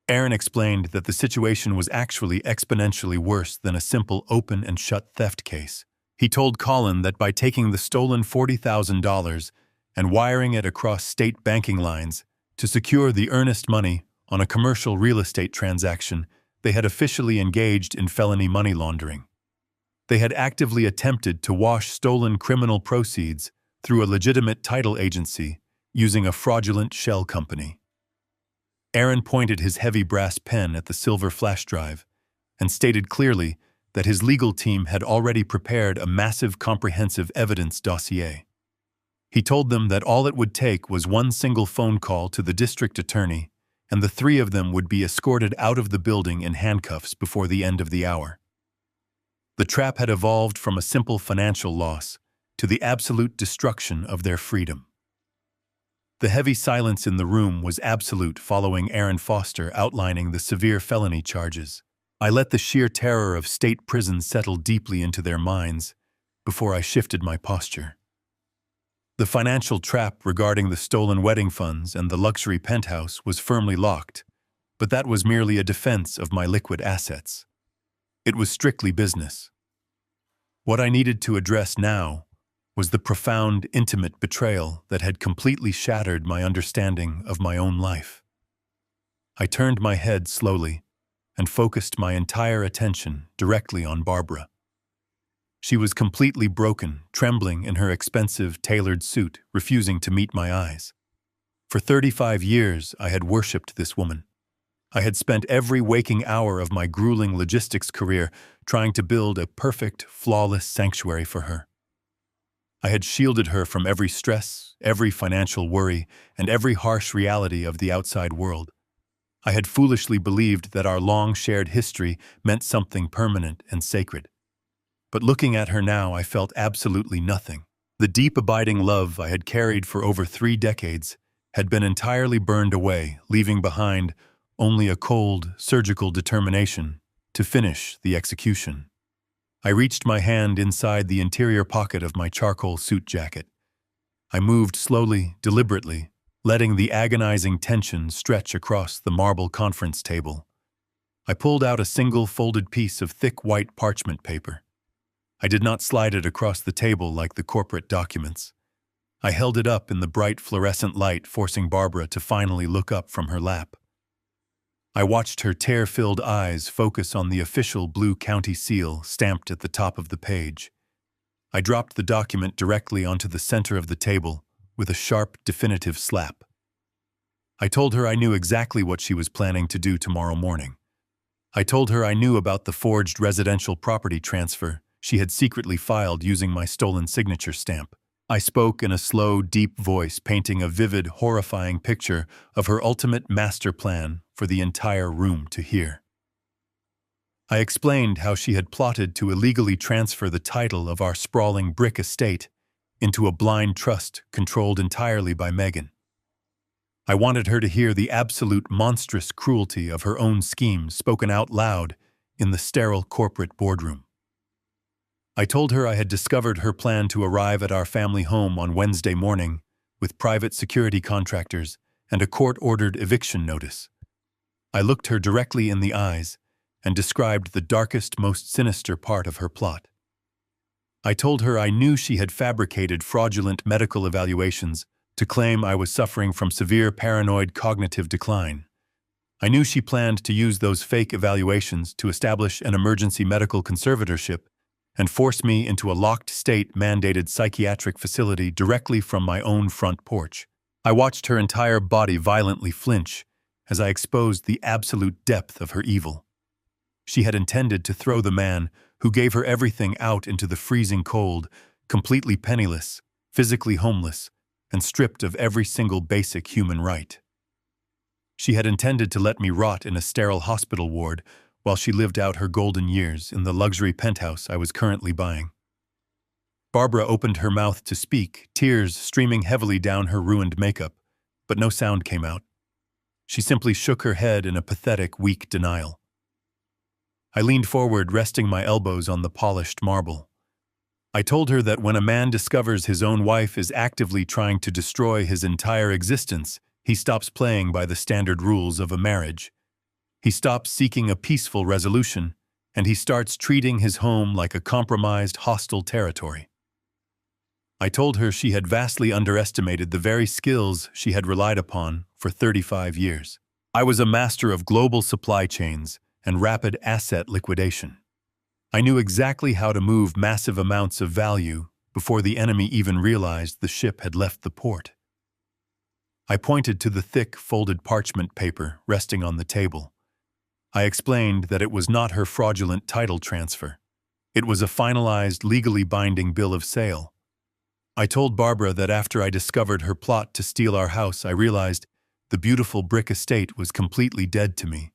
Aaron explained that the situation was actually exponentially worse than a simple open and shut theft case. He told Colin that by taking the stolen $40,000 and wiring it across state banking lines, To secure the earnest money on a commercial real estate transaction, they had officially engaged in felony money laundering. They had actively attempted to wash stolen criminal proceeds through a legitimate title agency using a fraudulent shell company. Aaron pointed his heavy brass pen at the silver flash drive and stated clearly that his legal team had already prepared a massive comprehensive evidence dossier. He told them that all it would take was one single phone call to the district attorney, and the three of them would be escorted out of the building in handcuffs before the end of the hour. The trap had evolved from a simple financial loss to the absolute destruction of their freedom. The heavy silence in the room was absolute following Aaron Foster outlining the severe felony charges. I let the sheer terror of state prison settle deeply into their minds before I shifted my posture. The financial trap regarding the stolen wedding funds and the luxury penthouse was firmly locked, but that was merely a defense of my liquid assets. It was strictly business. What I needed to address now was the profound, intimate betrayal that had completely shattered my understanding of my own life. I turned my head slowly and focused my entire attention directly on Barbara. She was completely broken, trembling in her expensive, tailored suit, refusing to meet my eyes. For 35 years, I had worshipped this woman. I had spent every waking hour of my grueling logistics career trying to build a perfect, flawless sanctuary for her. I had shielded her from every stress, every financial worry, and every harsh reality of the outside world. I had foolishly believed that our long shared history meant something permanent and sacred. But looking at her now, I felt absolutely nothing. The deep, abiding love I had carried for over 3 decades had been entirely burned away, leaving behind only a cold, surgical determination to finish the execution. I reached my hand inside the interior pocket of my charcoal suit jacket. I moved slowly, deliberately, letting the agonizing tension stretch across the marble conference table. I pulled out a single folded piece of thick white parchment paper. I did not slide it across the table like the corporate documents. I held it up in the bright fluorescent light, forcing Barbara to finally look up from her lap. I watched her tear-filled eyes focus on the official blue county seal stamped at the top of the page. I dropped the document directly onto the center of the table with a sharp, definitive slap. I told her I knew exactly what she was planning to do tomorrow morning. I told her I knew about the forged residential property transfer she had secretly filed using my stolen signature stamp. I spoke in a slow, deep voice, painting a vivid, horrifying picture of her ultimate master plan for the entire room to hear. I explained how she had plotted to illegally transfer the title of our sprawling brick estate into a blind trust controlled entirely by Megan. I wanted her to hear the absolute monstrous cruelty of her own schemes spoken out loud in the sterile corporate boardroom. I told her I had discovered her plan to arrive at our family home on Wednesday morning with private security contractors and a court-ordered eviction notice. I looked her directly in the eyes and described the darkest, most sinister part of her plot. I told her I knew she had fabricated fraudulent medical evaluations to claim I was suffering from severe paranoid cognitive decline. I knew she planned to use those fake evaluations to establish an emergency medical conservatorship and force me into a locked state-mandated psychiatric facility directly from my own front porch. I watched her entire body violently flinch as I exposed the absolute depth of her evil. She had intended to throw the man who gave her everything out into the freezing cold, completely penniless, physically homeless, and stripped of every single basic human right. She had intended to let me rot in a sterile hospital ward while she lived out her golden years in the luxury penthouse I was currently buying. Barbara opened her mouth to speak, tears streaming heavily down her ruined makeup, but no sound came out. She simply shook her head in a pathetic, weak denial. I leaned forward, resting my elbows on the polished marble. I told her that when a man discovers his own wife is actively trying to destroy his entire existence, he stops playing by the standard rules of a marriage. He stops seeking a peaceful resolution, and he starts treating his home like a compromised, hostile territory. I told her she had vastly underestimated the very skills she had relied upon for 35 years. I was a master of global supply chains and rapid asset liquidation. I knew exactly how to move massive amounts of value before the enemy even realized the ship had left the port. I pointed to the thick, folded parchment paper resting on the table. I explained that it was not her fraudulent title transfer. It was a finalized, legally binding bill of sale. I told Barbara that after I discovered her plot to steal our house, I realized the beautiful brick estate was completely dead to me.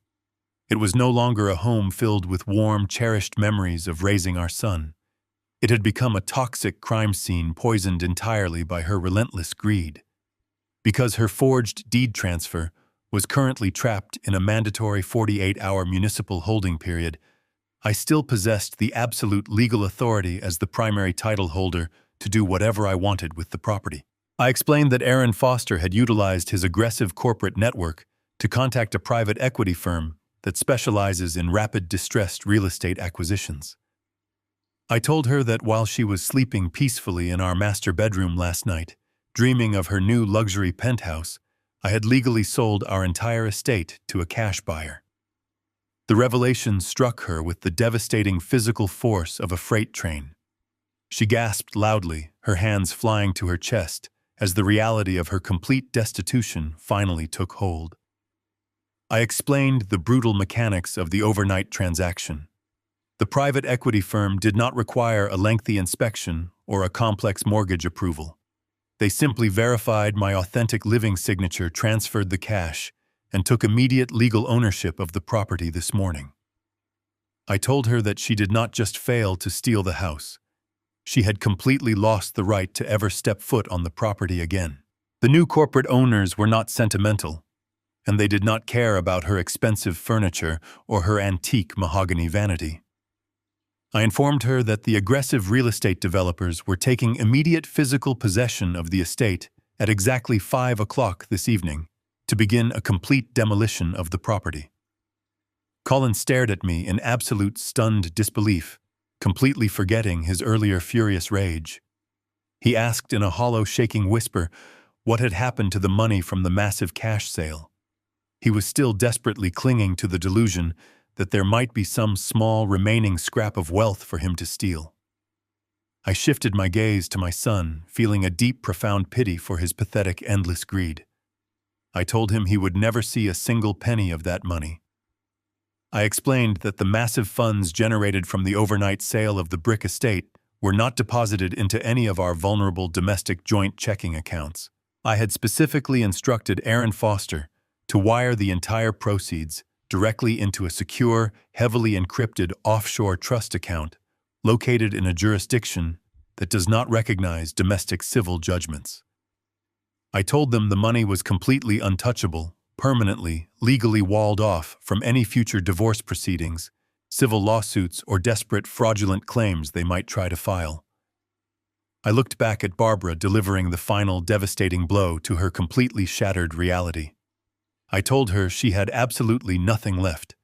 It was no longer a home filled with warm, cherished memories of raising our son. It had become a toxic crime scene poisoned entirely by her relentless greed. Because her forged deed transfer was currently trapped in a mandatory 48-hour municipal holding period, I still possessed the absolute legal authority as the primary title holder to do whatever I wanted with the property. I explained that Aaron Foster had utilized his aggressive corporate network to contact a private equity firm that specializes in rapid distressed real estate acquisitions. I told her that while she was sleeping peacefully in our master bedroom last night, dreaming of her new luxury penthouse, I had legally sold our entire estate to a cash buyer. The revelation struck her with the devastating physical force of a freight train. She gasped loudly, her hands flying to her chest, as the reality of her complete destitution finally took hold. I explained the brutal mechanics of the overnight transaction. The private equity firm did not require a lengthy inspection or a complex mortgage approval. They simply verified my authentic living signature, transferred the cash, and took immediate legal ownership of the property this morning. I told her that she did not just fail to steal the house. She had completely lost the right to ever step foot on the property again. The new corporate owners were not sentimental, and they did not care about her expensive furniture or her antique mahogany vanity. I informed her that the aggressive real estate developers were taking immediate physical possession of the estate at exactly 5 o'clock this evening to begin a complete demolition of the property. Colin stared at me in absolute stunned disbelief, completely forgetting his earlier furious rage. He asked in a hollow, shaking whisper what had happened to the money from the massive cash sale. He was still desperately clinging to the delusion that there might be some small remaining scrap of wealth for him to steal. I shifted my gaze to my son, feeling a deep, profound pity for his pathetic, endless greed. I told him he would never see a single penny of that money. I explained that the massive funds generated from the overnight sale of the brick estate were not deposited into any of our vulnerable domestic joint checking accounts. I had specifically instructed Aaron Foster to wire the entire proceeds directly into a secure, heavily encrypted offshore trust account located in a jurisdiction that does not recognize domestic civil judgments. I told them the money was completely untouchable, permanently, legally walled off from any future divorce proceedings, civil lawsuits, or desperate fraudulent claims they might try to file. I looked back at Barbara delivering the final devastating blow to her completely shattered reality. I told her she had absolutely nothing left.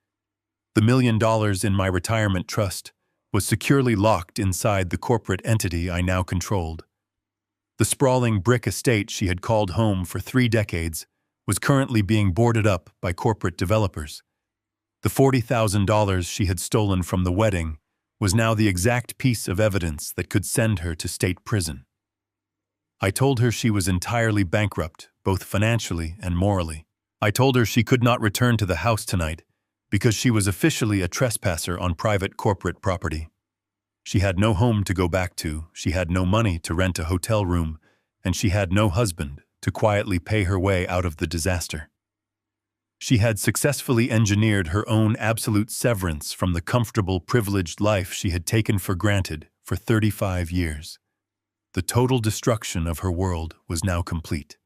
The $1 million in my retirement trust was securely locked inside the corporate entity I now controlled. The sprawling brick estate she had called home for 3 decades was currently being boarded up by corporate developers. The $40,000 she had stolen from the wedding was now the exact piece of evidence that could send her to state prison. I told her she was entirely bankrupt, both financially and morally. I told her she could not return to the house tonight because she was officially a trespasser on private corporate property. She had no home to go back to, she had no money to rent a hotel room, and she had no husband to quietly pay her way out of the disaster. She had successfully engineered her own absolute severance from the comfortable, privileged life she had taken for granted for 35 years. The total destruction of her world was now complete.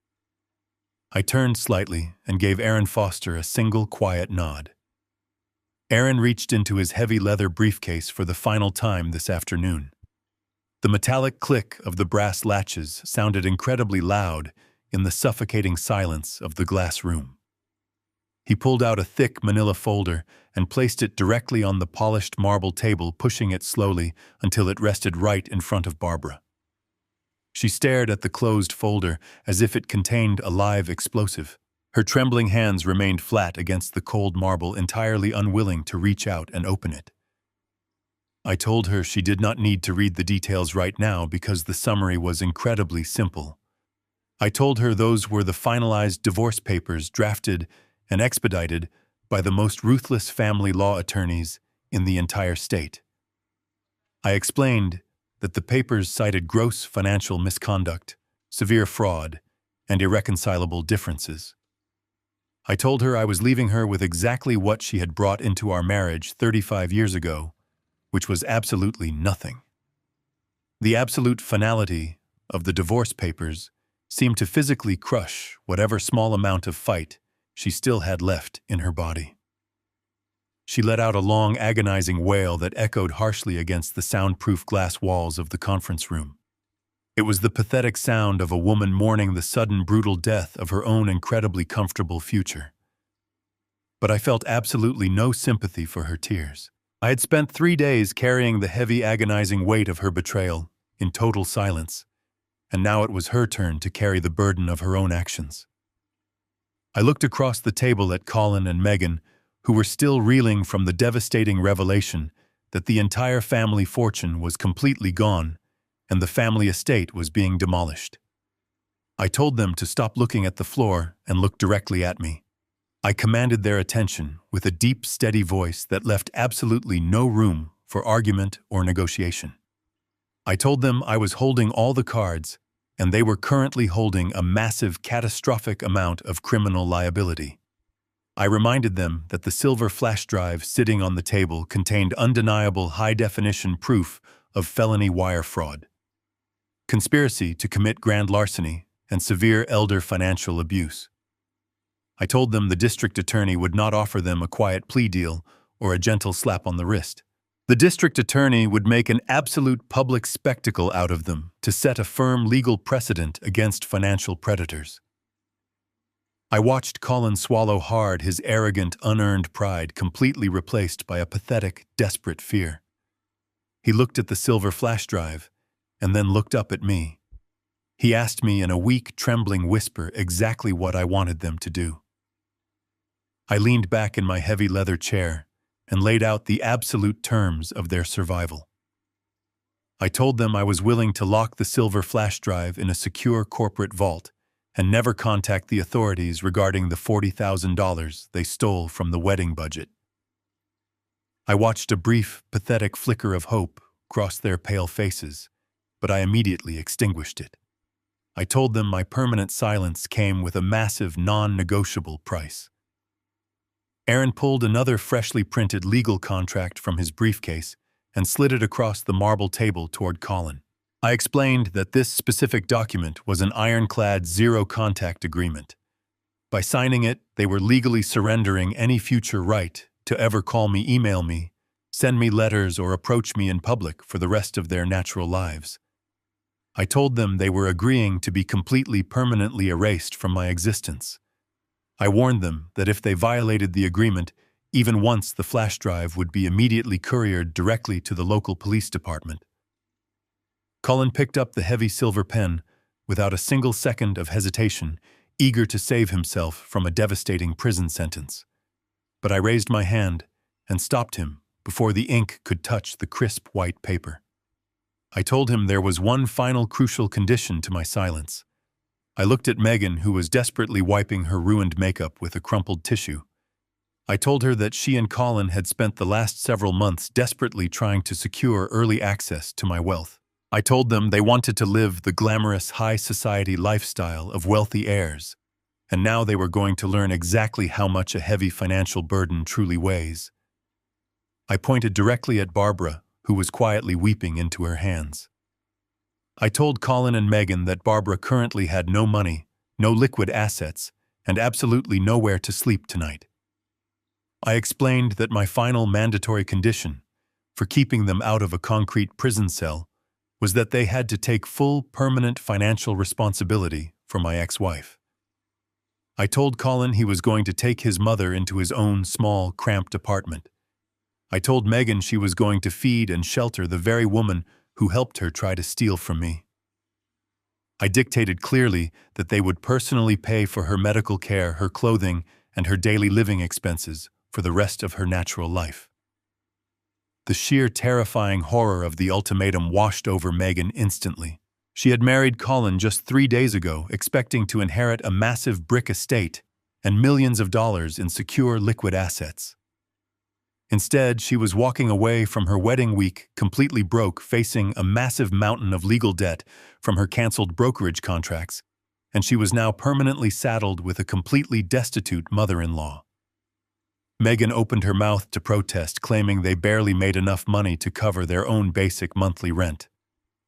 I turned slightly and gave Aaron Foster a single quiet nod. Aaron reached into his heavy leather briefcase for the final time this afternoon. The metallic click of the brass latches sounded incredibly loud in the suffocating silence of the glass room. He pulled out a thick manila folder and placed it directly on the polished marble table, pushing it slowly until it rested right in front of Barbara. She stared at the closed folder as if it contained a live explosive. Her trembling hands remained flat against the cold marble, entirely unwilling to reach out and open it. I told her she did not need to read the details right now because the summary was incredibly simple. I told her those were the finalized divorce papers drafted and expedited by the most ruthless family law attorneys in the entire state. I explained that the papers cited gross financial misconduct, severe fraud, and irreconcilable differences. I told her I was leaving her with exactly what she had brought into our marriage 35 years ago, which was absolutely nothing. The absolute finality of the divorce papers seemed to physically crush whatever small amount of fight she still had left in her body. She let out a long, agonizing wail that echoed harshly against the soundproof glass walls of the conference room. It was the pathetic sound of a woman mourning the sudden, brutal death of her own incredibly comfortable future. But I felt absolutely no sympathy for her tears. I had spent 3 days carrying the heavy, agonizing weight of her betrayal in total silence, and now it was her turn to carry the burden of her own actions. I looked across the table at Colin and Megan, who were still reeling from the devastating revelation that the entire family fortune was completely gone and the family estate was being demolished. I told them to stop looking at the floor and look directly at me. I commanded their attention with a deep, steady voice that left absolutely no room for argument or negotiation. I told them I was holding all the cards, and they were currently holding a massive, catastrophic amount of criminal liability. I reminded them that the silver flash drive sitting on the table contained undeniable high-definition proof of felony wire fraud, conspiracy to commit grand larceny, and severe elder financial abuse. I told them the district attorney would not offer them a quiet plea deal or a gentle slap on the wrist. The district attorney would make an absolute public spectacle out of them to set a firm legal precedent against financial predators. I watched Colin swallow hard, his arrogant, unearned pride completely replaced by a pathetic, desperate fear. He looked at the silver flash drive and then looked up at me. He asked me in a weak, trembling whisper exactly what I wanted them to do. I leaned back in my heavy leather chair and laid out the absolute terms of their survival. I told them I was willing to lock the silver flash drive in a secure corporate vault and never contact the authorities regarding the $40,000 they stole from the wedding budget. I watched a brief, pathetic flicker of hope cross their pale faces, but I immediately extinguished it. I told them my permanent silence came with a massive, non-negotiable price. Aaron pulled another freshly printed legal contract from his briefcase and slid it across the marble table toward Colin. I explained that this specific document was an ironclad zero-contact agreement. By signing it, they were legally surrendering any future right to ever call me, email me, send me letters, or approach me in public for the rest of their natural lives. I told them they were agreeing to be completely, permanently erased from my existence. I warned them that if they violated the agreement, even once, the flash drive would be immediately couriered directly to the local police department. Colin picked up the heavy silver pen without a single second of hesitation, eager to save himself from a devastating prison sentence. But I raised my hand and stopped him before the ink could touch the crisp white paper. I told him there was one final crucial condition to my silence. I looked at Megan, who was desperately wiping her ruined makeup with a crumpled tissue. I told her that she and Colin had spent the last several months desperately trying to secure early access to my wealth. I told them they wanted to live the glamorous high society lifestyle of wealthy heirs, and now they were going to learn exactly how much a heavy financial burden truly weighs. I pointed directly at Barbara, who was quietly weeping into her hands. I told Colin and Megan that Barbara currently had no money, no liquid assets, and absolutely nowhere to sleep tonight. I explained that my final mandatory condition for keeping them out of a concrete prison cell was that they had to take full, permanent financial responsibility for my ex-wife. I told Colin he was going to take his mother into his own small, cramped apartment. I told Megan she was going to feed and shelter the very woman who helped her try to steal from me. I dictated clearly that they would personally pay for her medical care, her clothing, and her daily living expenses for the rest of her natural life. The sheer terrifying horror of the ultimatum washed over Megan instantly. She had married Colin just 3 days ago, expecting to inherit a massive brick estate and millions of dollars in secure liquid assets. Instead, she was walking away from her wedding week completely broke, facing a massive mountain of legal debt from her canceled brokerage contracts, and she was now permanently saddled with a completely destitute mother-in-law. Megan opened her mouth to protest, claiming they barely made enough money to cover their own basic monthly rent.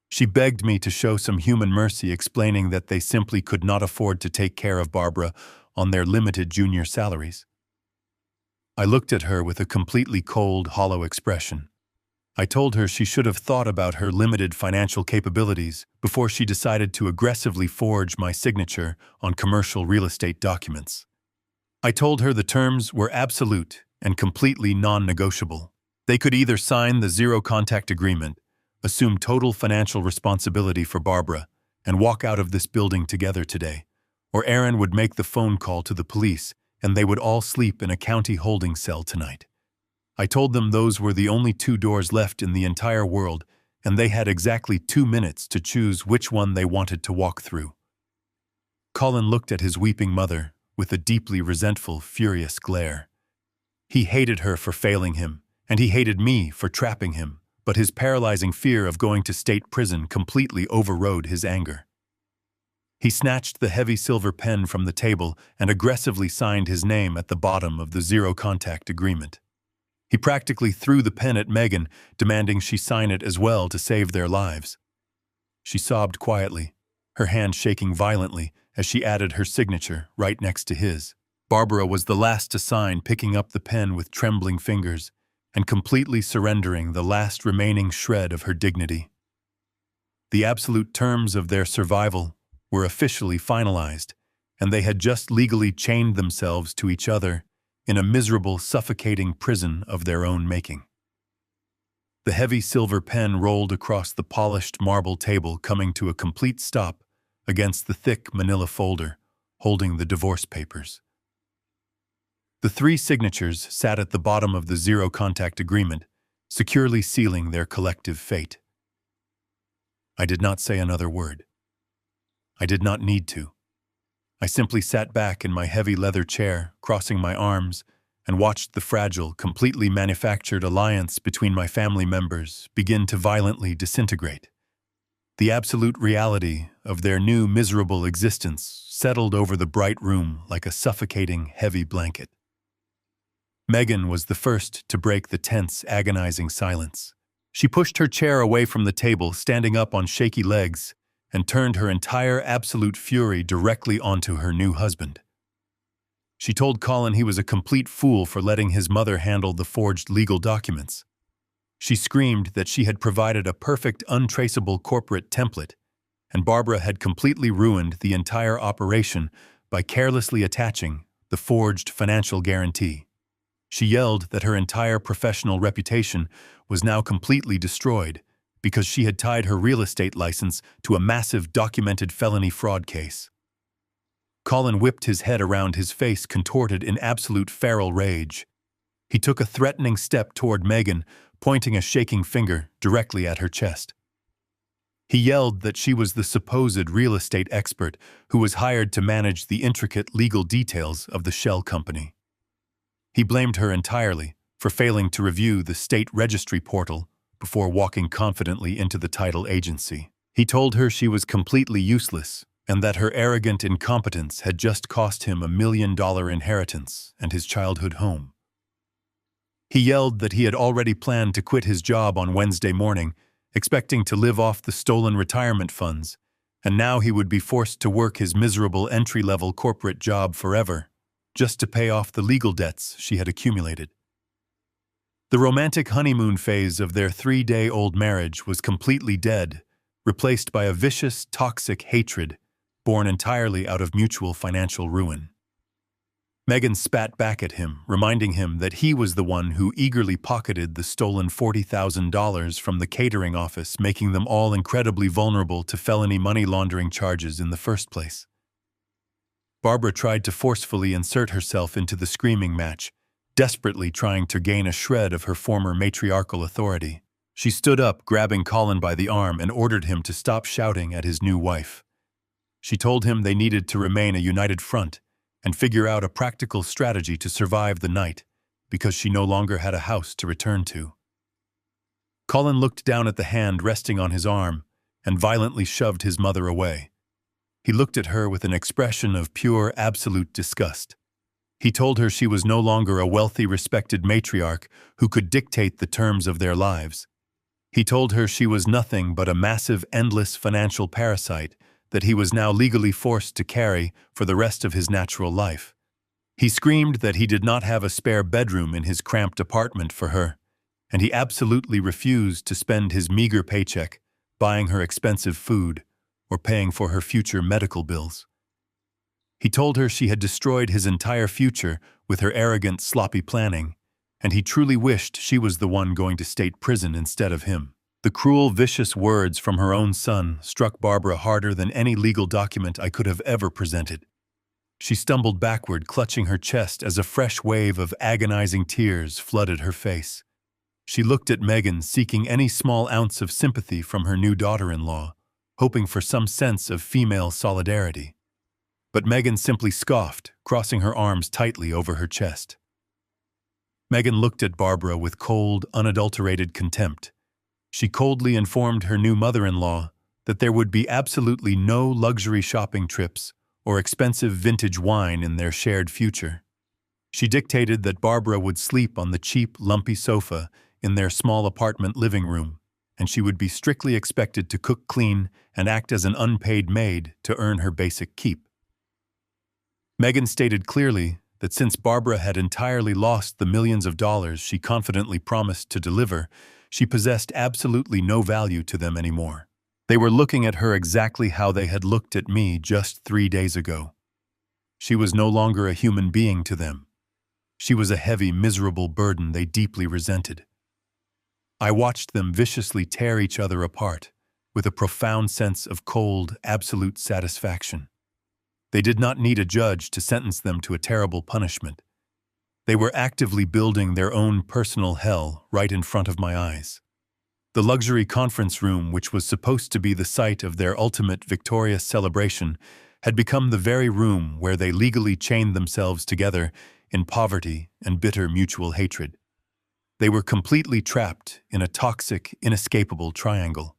She begged me to show some human mercy, explaining that they simply could not afford to take care of Barbara on their limited junior salaries. I looked at her with a completely cold, hollow expression. I told her she should have thought about her limited financial capabilities before she decided to aggressively forge my signature on commercial real estate documents. I told her the terms were absolute and completely non-negotiable. They could either sign the zero-contact agreement, assume total financial responsibility for Barbara, and walk out of this building together today, or Aaron would make the phone call to the police and they would all sleep in a county holding cell tonight. I told them those were the only 2 doors left in the entire world, and they had exactly 2 minutes to choose which one they wanted to walk through. Colin looked at his weeping mother with a deeply resentful, furious glare. He hated her for failing him, and he hated me for trapping him, but his paralyzing fear of going to state prison completely overrode his anger. He snatched the heavy silver pen from the table and aggressively signed his name at the bottom of the zero-contact agreement. He practically threw the pen at Megan, demanding she sign it as well to save their lives. She sobbed quietly, her hand shaking violently as she added her signature right next to his. Barbara was the last to sign, picking up the pen with trembling fingers and completely surrendering the last remaining shred of her dignity. The absolute terms of their survival were officially finalized, and they had just legally chained themselves to each other in a miserable, suffocating prison of their own making. The heavy silver pen rolled across the polished marble table, coming to a complete stop against the thick manila folder holding the divorce papers. The 3 signatures sat at the bottom of the zero-contact agreement, securely sealing their collective fate. I did not say another word. I did not need to. I simply sat back in my heavy leather chair, crossing my arms, and watched the fragile, completely manufactured alliance between my family members begin to violently disintegrate. The absolute reality of their new miserable existence settled over the bright room like a suffocating, heavy blanket. Megan was the first to break the tense, agonizing silence. She pushed her chair away from the table, standing up on shaky legs, and turned her entire absolute fury directly onto her new husband. She told Colin he was a complete fool for letting his mother handle the forged legal documents. She screamed that she had provided a perfect, untraceable corporate template, and Barbara had completely ruined the entire operation by carelessly attaching the forged financial guarantee. She yelled that her entire professional reputation was now completely destroyed because she had tied her real estate license to a massive documented felony fraud case. Colin whipped his head around, his face contorted in absolute feral rage. He took a threatening step toward Megan, pointing a shaking finger directly at her chest. He yelled that she was the supposed real estate expert who was hired to manage the intricate legal details of the shell company. He blamed her entirely for failing to review the state registry portal before walking confidently into the title agency. He told her she was completely useless and that her arrogant incompetence had just cost him $1 million inheritance and his childhood home. He yelled that he had already planned to quit his job on Wednesday morning, expecting to live off the stolen retirement funds, and now he would be forced to work his miserable entry-level corporate job forever, just to pay off the legal debts she had accumulated. The romantic honeymoon phase of their 3-day-old marriage was completely dead, replaced by a vicious, toxic hatred born entirely out of mutual financial ruin. Megan spat back at him, reminding him that he was the one who eagerly pocketed the stolen $40,000 from the catering office, making them all incredibly vulnerable to felony money laundering charges in the first place. Barbara tried to forcefully insert herself into the screaming match, desperately trying to gain a shred of her former matriarchal authority. She stood up, grabbing Colin by the arm, and ordered him to stop shouting at his new wife. She told him they needed to remain a united front and figure out a practical strategy to survive the night, because she no longer had a house to return to. Colin looked down at the hand resting on his arm and violently shoved his mother away. He looked at her with an expression of pure, absolute disgust. He told her she was no longer a wealthy, respected matriarch who could dictate the terms of their lives. He told her she was nothing but a massive, endless financial parasite that he was now legally forced to carry for the rest of his natural life. He screamed that he did not have a spare bedroom in his cramped apartment for her, and he absolutely refused to spend his meager paycheck buying her expensive food or paying for her future medical bills. He told her she had destroyed his entire future with her arrogant, sloppy planning, and he truly wished she was the one going to state prison instead of him. The cruel, vicious words from her own son struck Barbara harder than any legal document I could have ever presented. She stumbled backward, clutching her chest as a fresh wave of agonizing tears flooded her face. She looked at Megan, seeking any small ounce of sympathy from her new daughter-in-law, hoping for some sense of female solidarity. But Megan simply scoffed, crossing her arms tightly over her chest. Megan looked at Barbara with cold, unadulterated contempt. She coldly informed her new mother-in-law that there would be absolutely no luxury shopping trips or expensive vintage wine in their shared future. She dictated that Barbara would sleep on the cheap, lumpy sofa in their small apartment living room, and she would be strictly expected to cook, clean, and act as an unpaid maid to earn her basic keep. Megan stated clearly that since Barbara had entirely lost the millions of dollars she confidently promised to deliver, she possessed absolutely no value to them anymore. They were looking at her exactly how they had looked at me just 3 days ago. She was no longer a human being to them. She was a heavy, miserable burden they deeply resented. I watched them viciously tear each other apart, with a profound sense of cold, absolute satisfaction. They did not need a judge to sentence them to a terrible punishment. They were actively building their own personal hell right in front of my eyes. The luxury conference room, which was supposed to be the site of their ultimate victorious celebration, had become the very room where they legally chained themselves together in poverty and bitter mutual hatred. They were completely trapped in a toxic, inescapable triangle.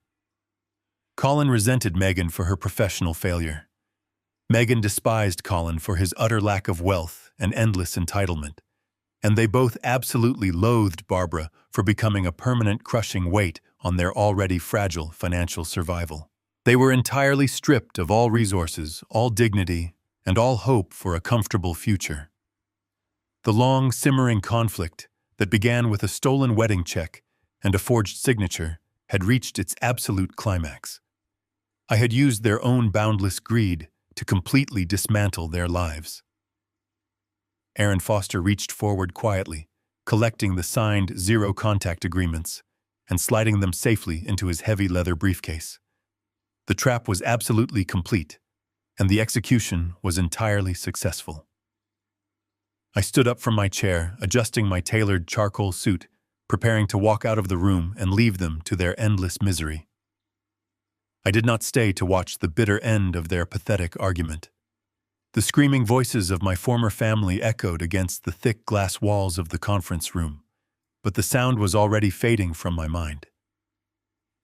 Colin resented Megan for her professional failure. Megan despised Colin for his utter lack of wealth and endless entitlement. And they both absolutely loathed Barbara for becoming a permanent crushing weight on their already fragile financial survival. They were entirely stripped of all resources, all dignity, and all hope for a comfortable future. The long, simmering conflict that began with a stolen wedding check and a forged signature had reached its absolute climax. I had used their own boundless greed to completely dismantle their lives. Aaron Foster reached forward quietly, collecting the signed zero-contact agreements and sliding them safely into his heavy leather briefcase. The trap was absolutely complete, and the execution was entirely successful. I stood up from my chair, adjusting my tailored charcoal suit, preparing to walk out of the room and leave them to their endless misery. I did not stay to watch the bitter end of their pathetic argument. The screaming voices of my former family echoed against the thick glass walls of the conference room, but the sound was already fading from my mind.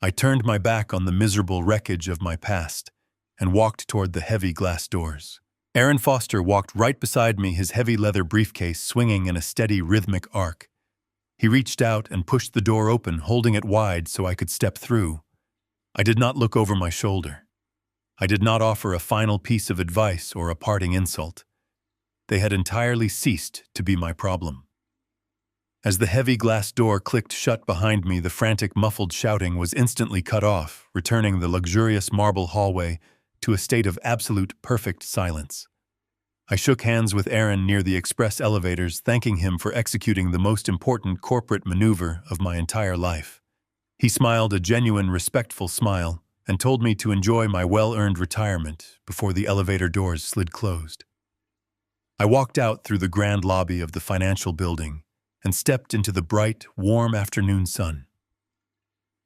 I turned my back on the miserable wreckage of my past and walked toward the heavy glass doors. Aaron Foster walked right beside me, his heavy leather briefcase swinging in a steady, rhythmic arc. He reached out and pushed the door open, holding it wide so I could step through. I did not look over my shoulder. I did not offer a final piece of advice or a parting insult. They had entirely ceased to be my problem. As the heavy glass door clicked shut behind me, the frantic, muffled shouting was instantly cut off, returning the luxurious marble hallway to a state of absolute perfect silence. I shook hands with Aaron near the express elevators, thanking him for executing the most important corporate maneuver of my entire life. He smiled a genuine, respectful smile and told me to enjoy my well-earned retirement before the elevator doors slid closed. I walked out through the grand lobby of the financial building and stepped into the bright, warm afternoon sun.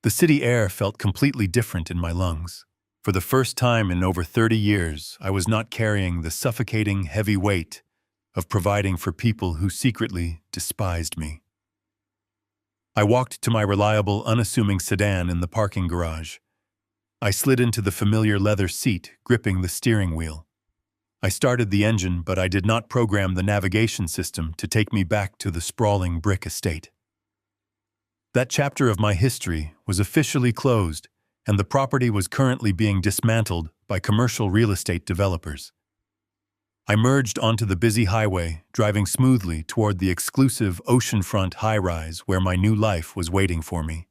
The city air felt completely different in my lungs. For the first time in over 30 years, I was not carrying the suffocating, heavy weight of providing for people who secretly despised me. I walked to my reliable, unassuming sedan in the parking garage. I slid into the familiar leather seat, gripping the steering wheel. I started the engine, but I did not program the navigation system to take me back to the sprawling brick estate. That chapter of my history was officially closed, and the property was currently being dismantled by commercial real estate developers. I merged onto the busy highway, driving smoothly toward the exclusive oceanfront high-rise where my new life was waiting for me.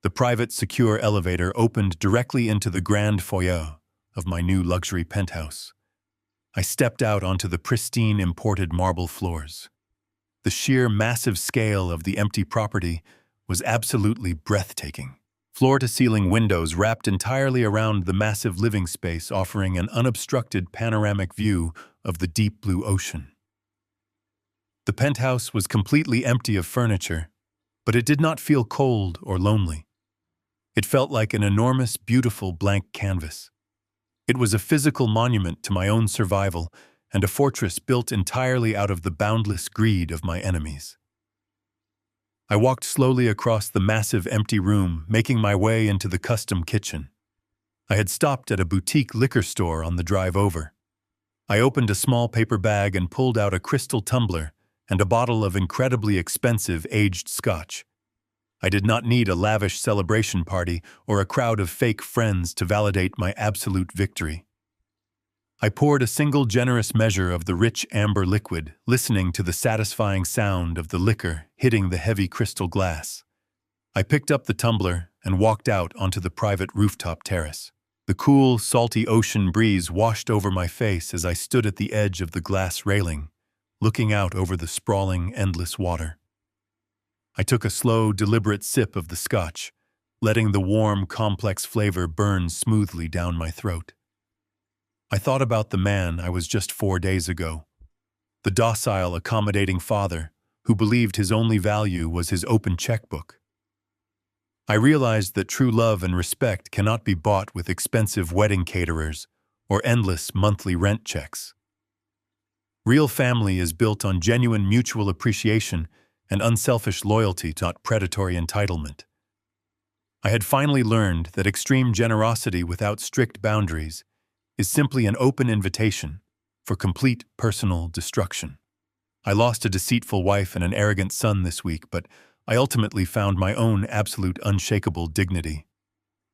The private, secure elevator opened directly into the grand foyer of my new luxury penthouse. I stepped out onto the pristine imported marble floors. The sheer massive scale of the empty property was absolutely breathtaking. Floor-to-ceiling windows wrapped entirely around the massive living space, offering an unobstructed panoramic view of the deep blue ocean. The penthouse was completely empty of furniture, but it did not feel cold or lonely. It felt like an enormous, beautiful blank canvas. It was a physical monument to my own survival and a fortress built entirely out of the boundless greed of my enemies. I walked slowly across the massive empty room, making my way into the custom kitchen. I had stopped at a boutique liquor store on the drive over. I opened a small paper bag and pulled out a crystal tumbler and a bottle of incredibly expensive aged scotch. I did not need a lavish celebration party or a crowd of fake friends to validate my absolute victory. I poured a single generous measure of the rich amber liquid, listening to the satisfying sound of the liquor hitting the heavy crystal glass. I picked up the tumbler and walked out onto the private rooftop terrace. The cool, salty ocean breeze washed over my face as I stood at the edge of the glass railing, looking out over the sprawling, endless water. I took a slow, deliberate sip of the scotch, letting the warm, complex flavor burn smoothly down my throat. I thought about the man I was just 4 days ago, the docile, accommodating father who believed his only value was his open checkbook. I realized that true love and respect cannot be bought with expensive wedding caterers or endless monthly rent checks. Real family is built on genuine mutual appreciation and unselfish loyalty, not predatory entitlement. I had finally learned that extreme generosity without strict boundaries is simply an open invitation for complete personal destruction. I lost a deceitful wife and an arrogant son this week, but I ultimately found my own absolute unshakable dignity.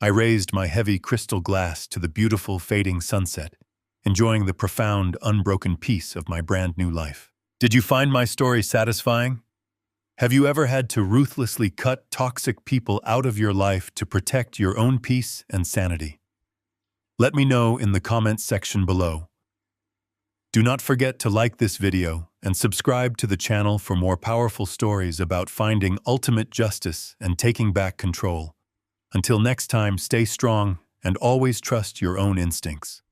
I raised my heavy crystal glass to the beautiful fading sunset, enjoying the profound, unbroken peace of my brand new life. Did you find my story satisfying? Have you ever had to ruthlessly cut toxic people out of your life to protect your own peace and sanity? Let me know in the comments section below. Do not forget to like this video and subscribe to the channel for more powerful stories about finding ultimate justice and taking back control. Until next time, stay strong and always trust your own instincts.